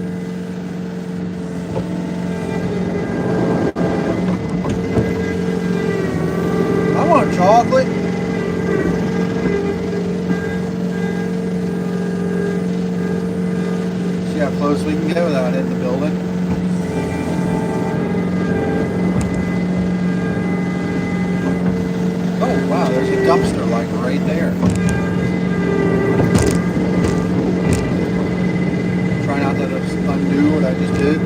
I want chocolate. See how close we can get without hitting the building. Oh wow, there's a dumpster like right there. Try not to undo what I just did.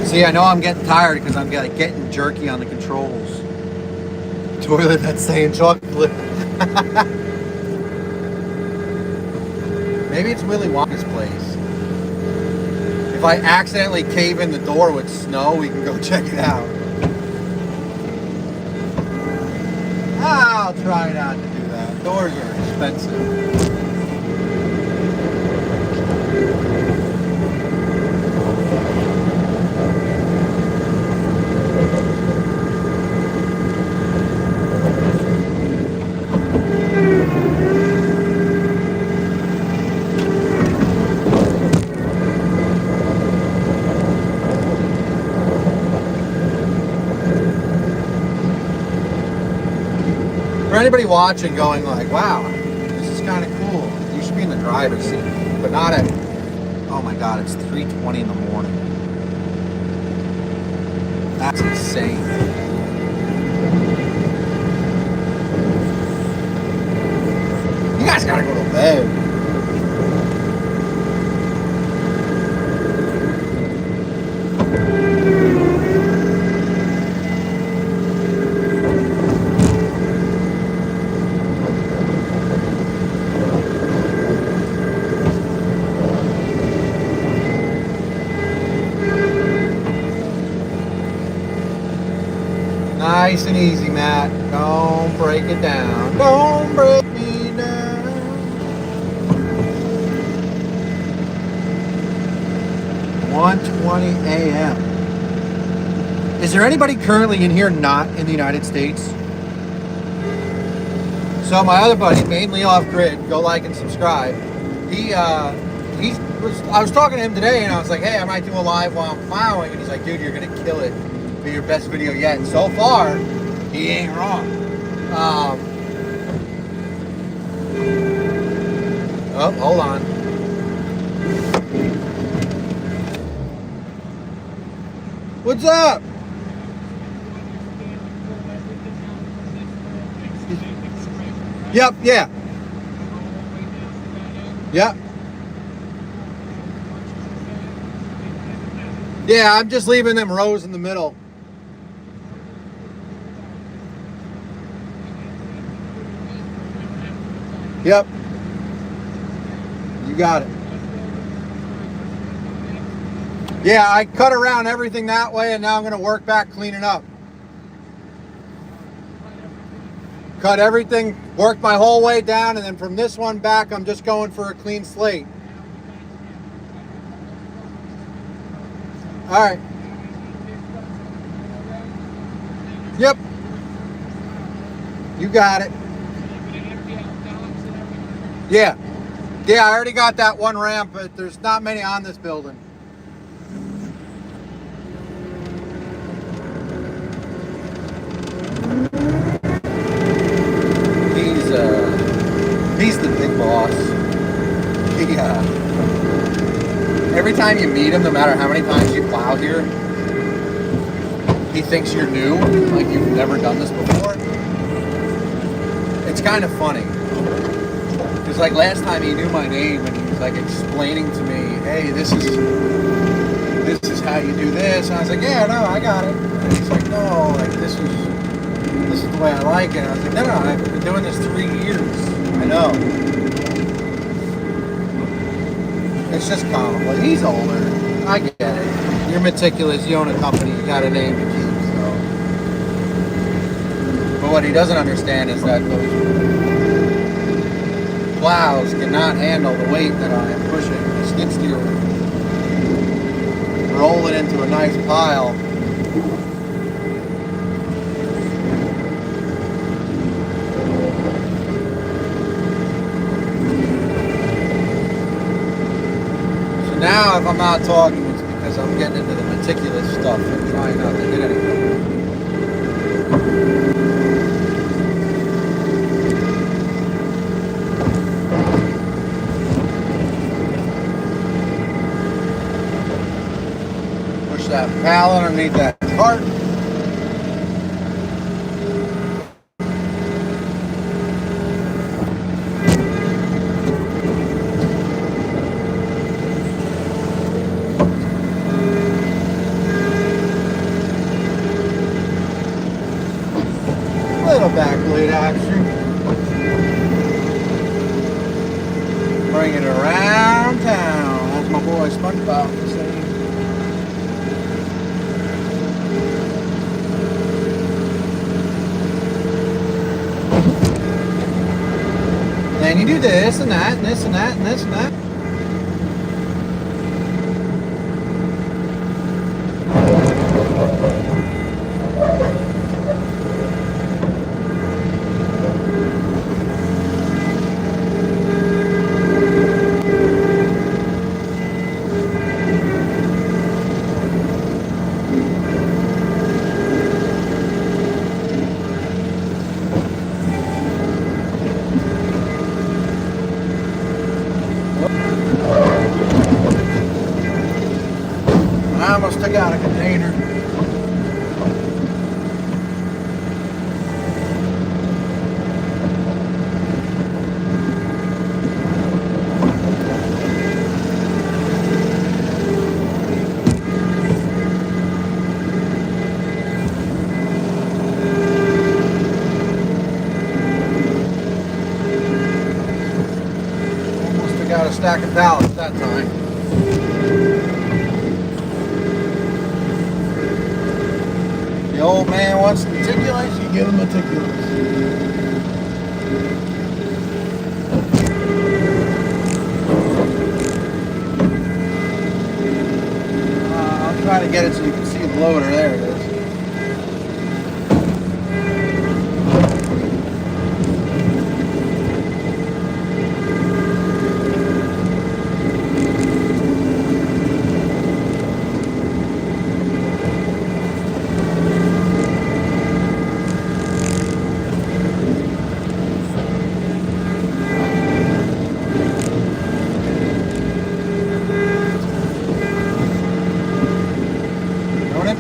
See, I know I'm getting tired because I'm getting jerky on the controls. Toilet that's saying chocolate. Maybe it's Willy Wonka's place. If I accidentally cave in the door with snow, we can go check it out. I'll try not to do that. Doors are expensive. For anybody watching going like, wow, this is kind of cool. You should be in the driver's seat, but not at, oh my God, it's 3:20 in the morning. That's insane. You guys gotta go to bed. that. Don't break it down. Don't break me down. 1:20 a.m. Is there anybody currently in here not in the United States? So my other buddy, mainly off grid, go like and subscribe. I was talking to him today, and I was like, hey, I might do a live while I'm plowing, and he's like, dude, you're gonna kill it. Be your best video yet. And so far, he ain't wrong. Oh, hold on. What's up? Yep, yeah. Yep. Yeah, I'm just leaving them rows in the middle. Yep. You got it. Yeah, I cut around everything that way, and now I'm going to work back cleaning up. Cut everything, worked my whole way down, and then from this one back, I'm just going for a clean slate. All right. Yep. You got it. Yeah. Yeah, I already got that one ramp, but there's not many on this building. He's the big boss. Every time you meet him, no matter how many times you plow here, he thinks you're new, like you've never done this before. It's kind of funny. Because like last time he knew my name and he was like explaining to me, hey, this is how you do this. And I was like, yeah, no, I got it. And he's like, no, like this is the way I like it. And I was like, no, I've been doing this 3 years. I know. It's just comical. He's older. I get it. You're meticulous. You own a company. You got a name to keep. So. But what he doesn't understand is that those plows cannot handle the weight that I am pushing. The skid steer will roll it into a nice pile. Now, if I'm not talking, it's because I'm getting into the meticulous stuff and trying not to hit anything. Push that pallet underneath that cart. Back blade action. Bring it around town. That's my boy SpongeBob saying. Then you do this and that and this and that and this and that. I almost took out a container. Almost took out a stack of pallets that time. The old man wants meticulous. You give him meticulous. I'll try to get it so you can see the loader. There it is.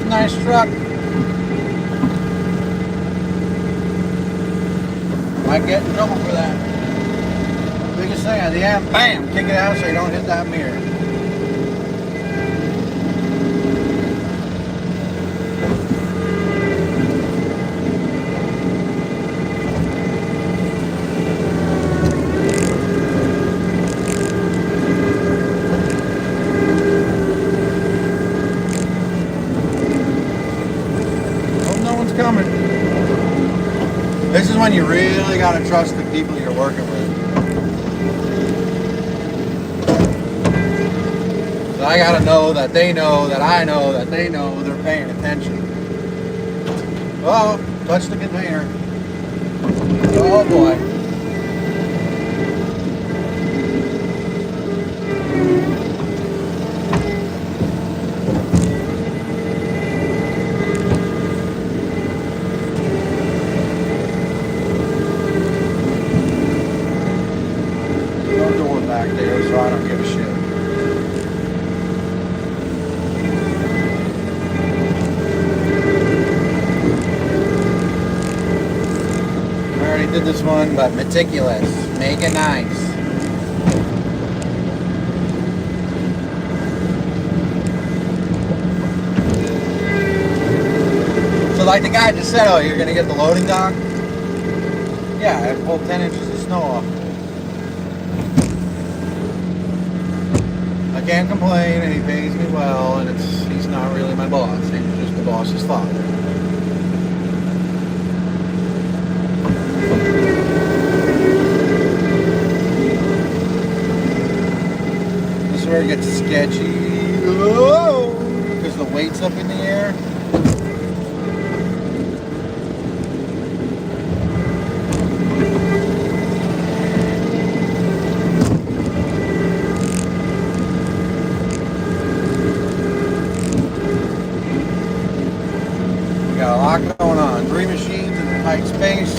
Nice truck. Might get in trouble for that. Biggest thing at the end, bam, kick it out so you don't hit that mirror. Coming. This is when you really got to trust the people you're working with. So I got to know that they know that I know that they know they're paying attention. Oh, touch the container. Oh boy. Back there, so I don't give a shit. I already did this one, but meticulous. Make it nice. So like the guy just said, oh, you're going to get the loading dock? Yeah, I pulled 10 inches of snow off. I can't complain, and he pays me well, and he's not really my boss. He's just the boss's father. This is where it gets sketchy. Because the weight's up in the air. Got a lot going on. 3 machines in a tight space.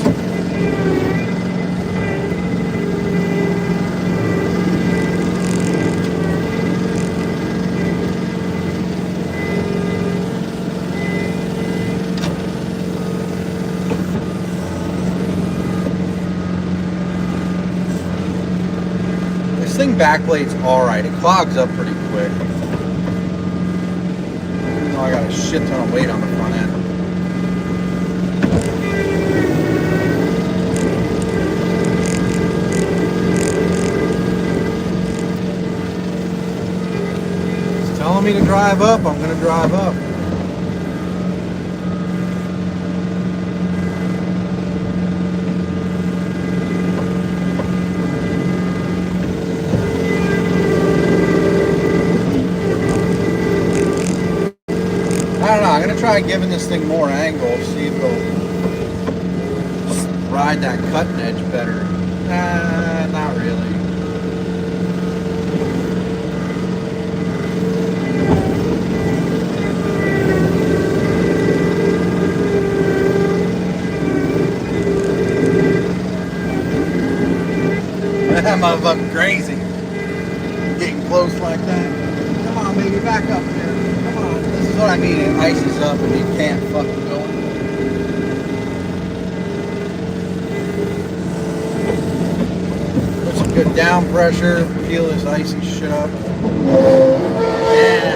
This thing backblade's alright. It clogs up pretty quick. Even though I got a shit ton of weight on the front end. Telling me to drive up, I'm going to drive up. I don't know, I'm going to try giving this thing more angle, see if it'll ride that cutting edge better. Nah, not really. That motherfucker's crazy. Getting close like that. Come on, baby, back up there. Come on. This is what I mean. It ices up and you can't fucking go anywhere. Put some good down pressure. Peel this icy shit up. Yeah.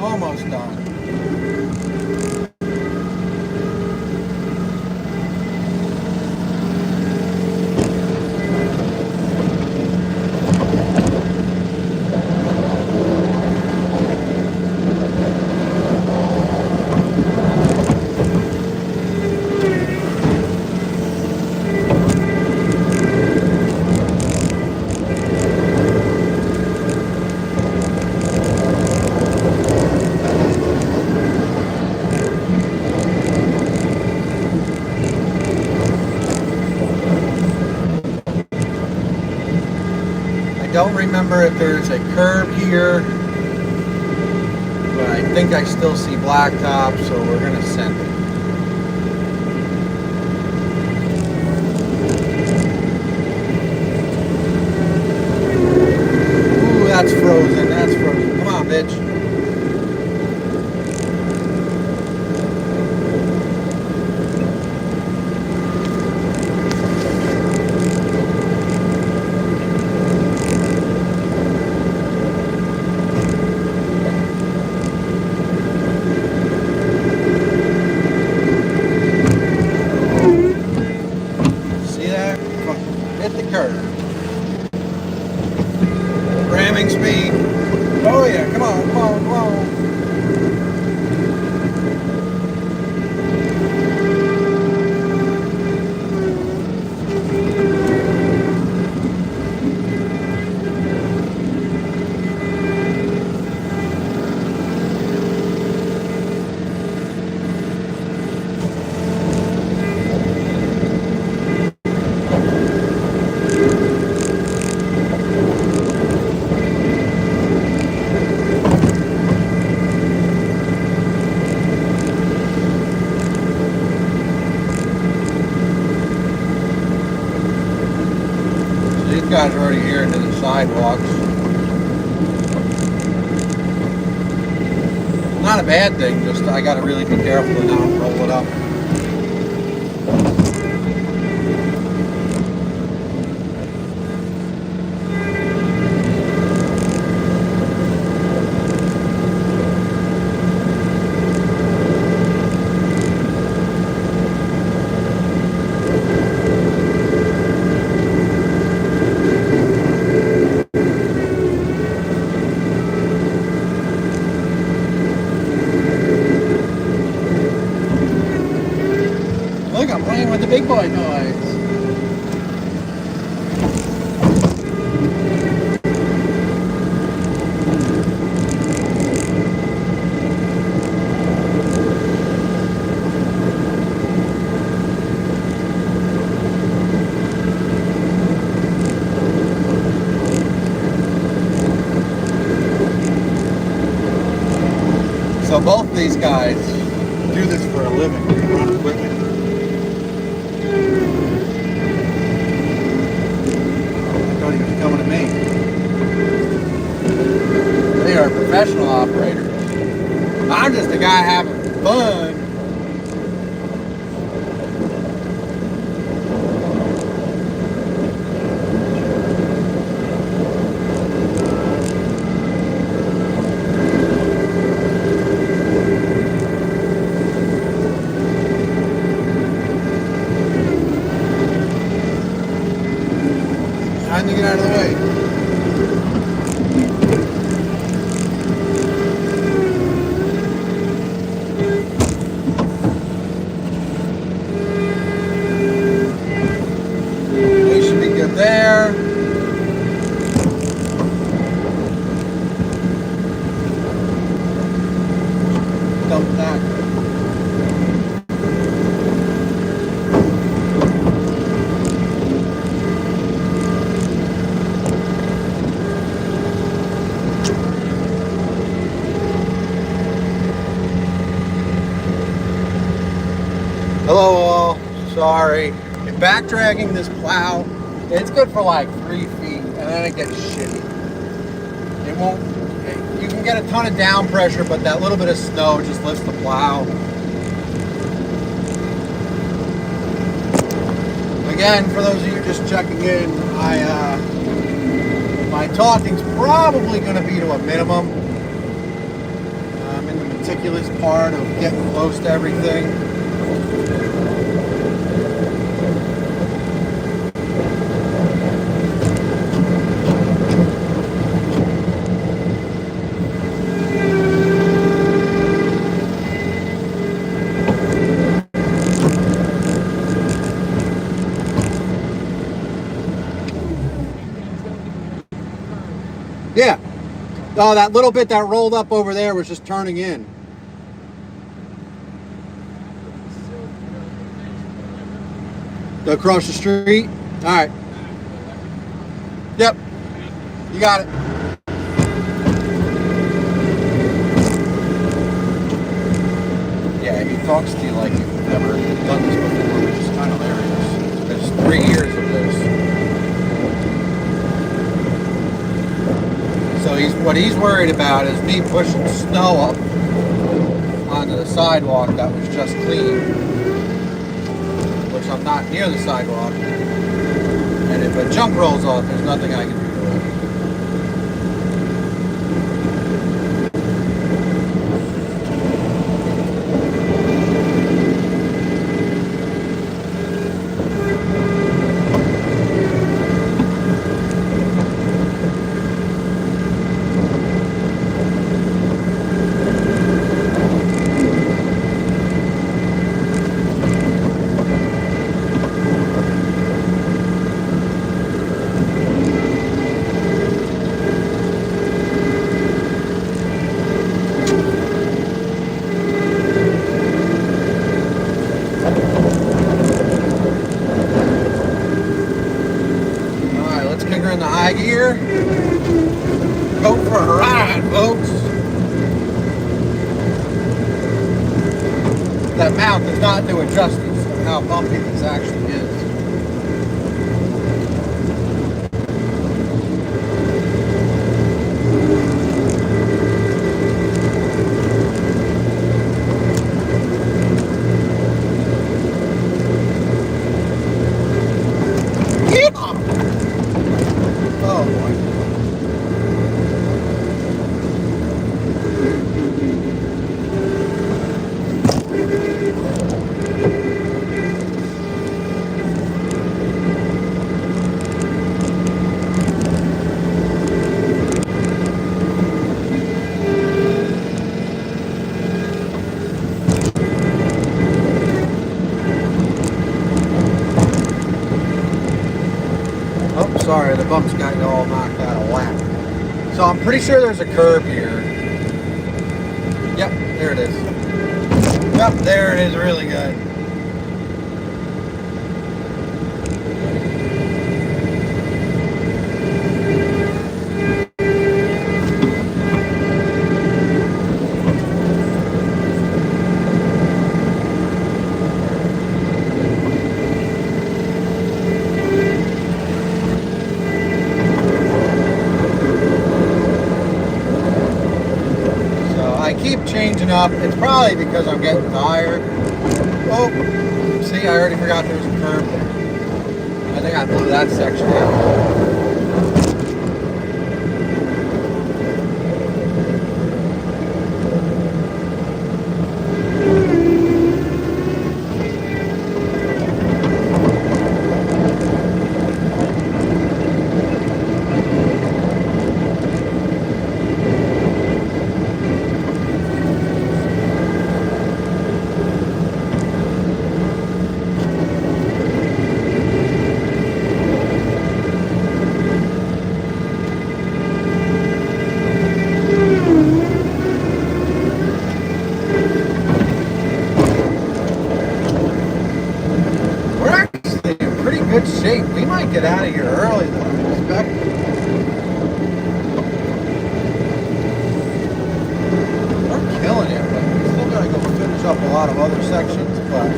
Almost done. I don't remember if there's a curb here, but I think I still see blacktop, so we're gonna send it. Ooh, that's frozen, that's frozen. Come on, bitch. Hit the curb. Ramming speed. Oh yeah, come on, come on, come on. These guys are already here into the sidewalks. Not a bad thing, just I gotta really be careful to not roll it up. Look, I'm playing with the big boy toys. So both these guys do this for a living, they run equipment. I thought he was coming to me. They are professional operators. I'm just a guy having fun. Time to get out of the way. We should be good there. Dump that. Hello all, sorry. In back dragging this plow, it's good for like 3 feet and then it gets shitty. It won't, you can get a ton of down pressure, but that little bit of snow just lifts the plow. Again, for those of you just checking in, my talking's probably going to be to a minimum. meticulous part of getting close to everything. Yeah. Oh, that little bit that rolled up over there was just turning in. Across the street? All right. Yep. You got it. Yeah, he talks to you like you've never done this before, which is kind of hilarious. There's 3 years of this. So what he's worried about is me pushing snow up onto the sidewalk that was just cleaned, which I'm not near the sidewalk. And if a junk rolls off, there's nothing I can do to it. In the high gear, go for a ride, folks. That mount does not do it justice of how bumpy this actually is. Sorry, the bump's got you all knocked out of whack. So I'm pretty sure there's a curb here. Yep, there it is. Yep, there it is, really good. I keep changing up. It's probably because I'm getting tired. Oh, see, I already forgot there was a curb there. I think I blew that section out. Good shape. We might get out of here early than I expected. We're killing it, but we still gotta go finish up a lot of other sections, but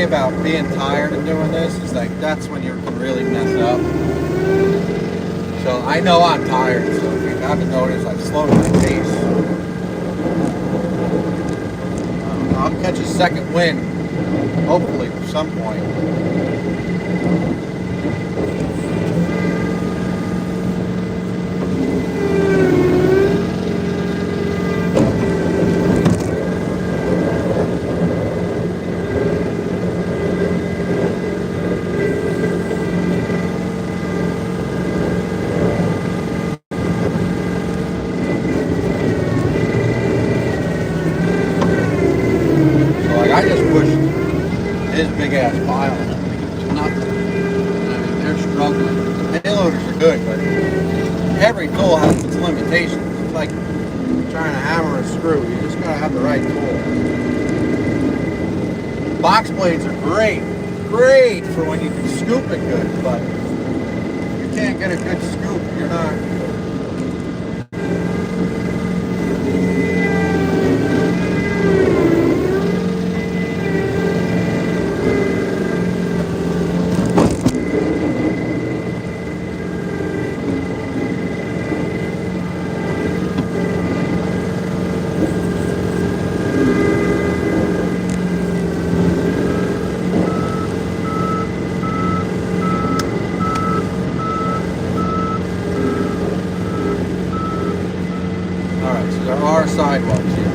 say about being tired and doing this is like that's when you can really mess up. So I know I'm tired, so if you haven't noticed, I've slowed my pace. I'll catch a second wind, hopefully at some point. I just pushed his big ass pile. It's nothing. I mean, they're struggling. The payloaders are good, but every tool has its limitations. It's like trying to hammer a screw. You just gotta have the right tool. Box blades are great for when you can scoop it good, but if you can't get a good scoop, you're not. Alright, so there are sidewalks here.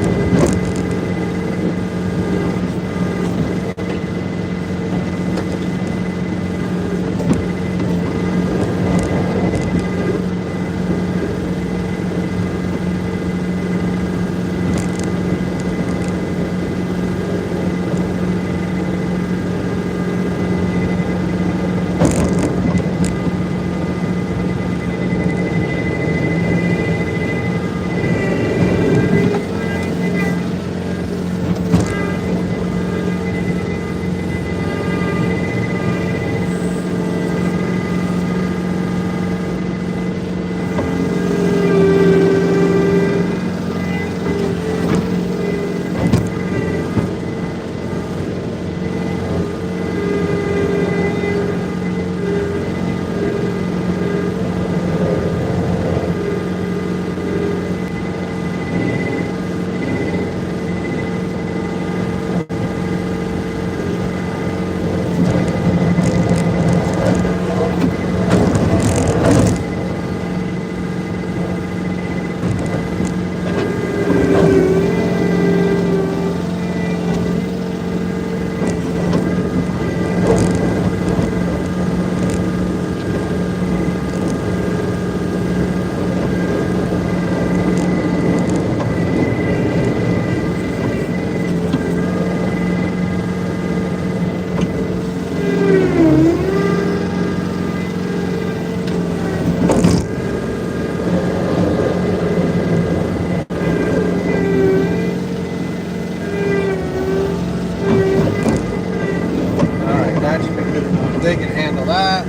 They can handle that.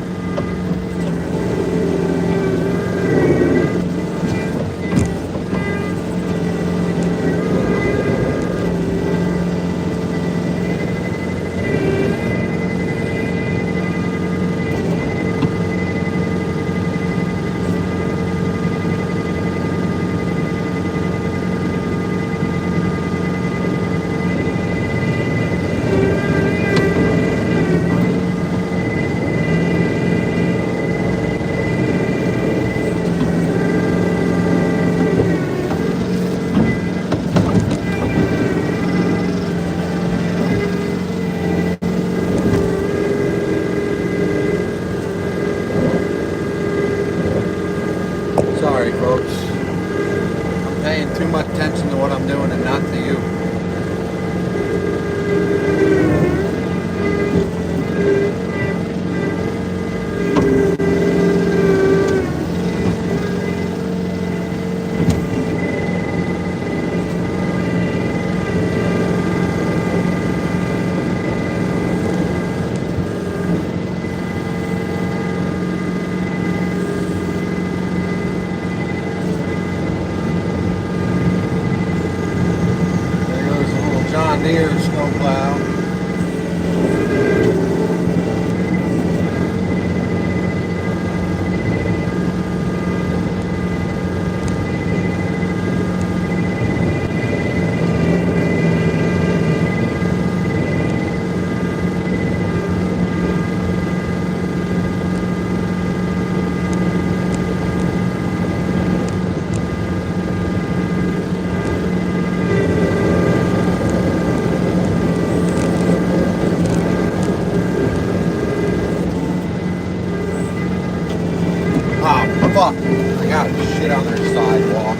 fuck. I got shit on their sidewalk.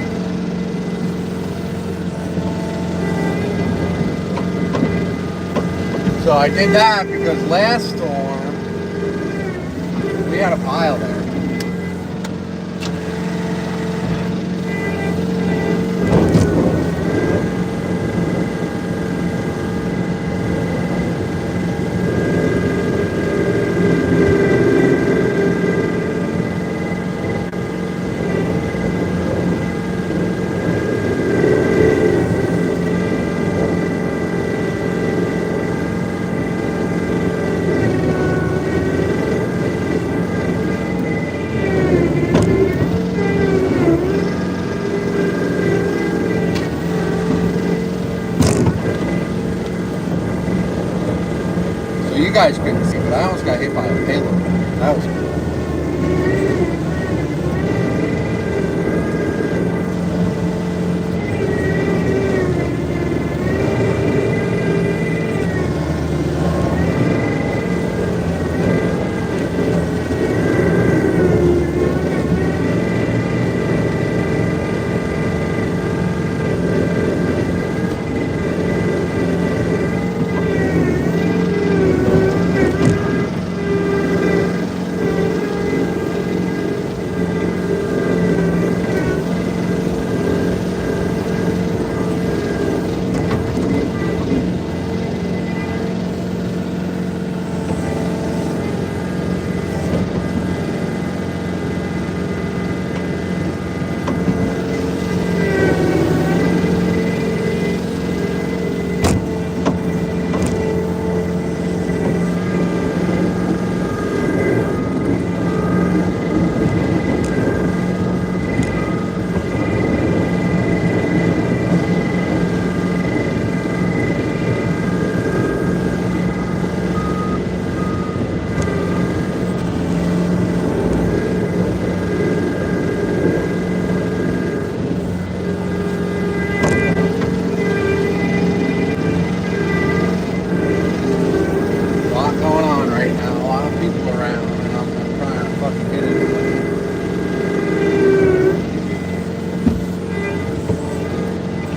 So I did that because last storm, we had a pile there. You guys couldn't see, but I almost got hit by a payload. That was cool.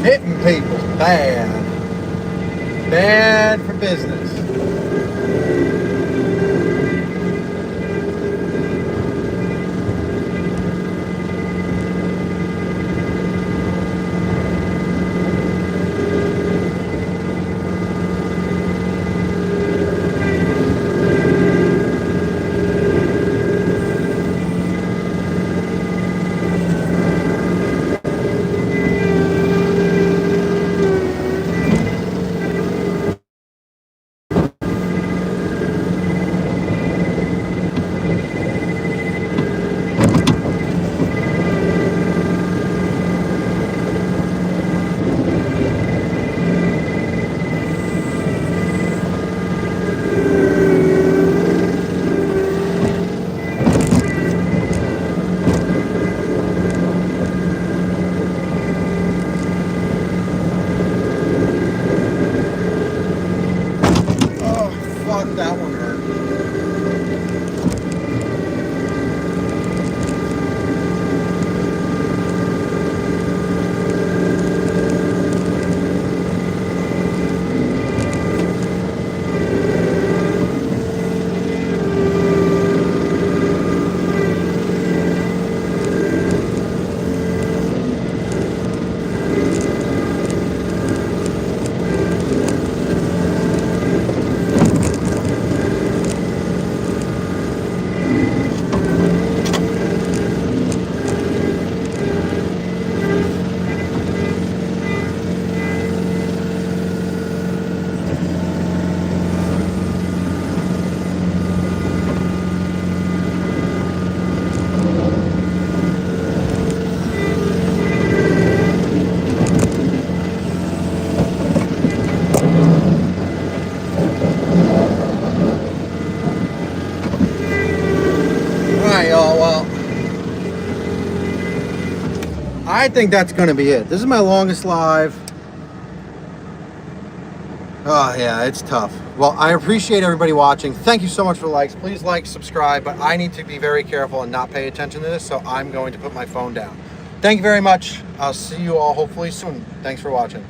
Hitting people, bad. Bad for business. That one hurt. I think that's going to be it. This is my longest live. Oh yeah, it's tough. Well, I appreciate everybody watching. Thank you so much for the likes. Please like, subscribe, but I need to be very careful and not pay attention to this, so I'm going to put my phone down. Thank you very much. I'll see you all hopefully soon. Thanks for watching.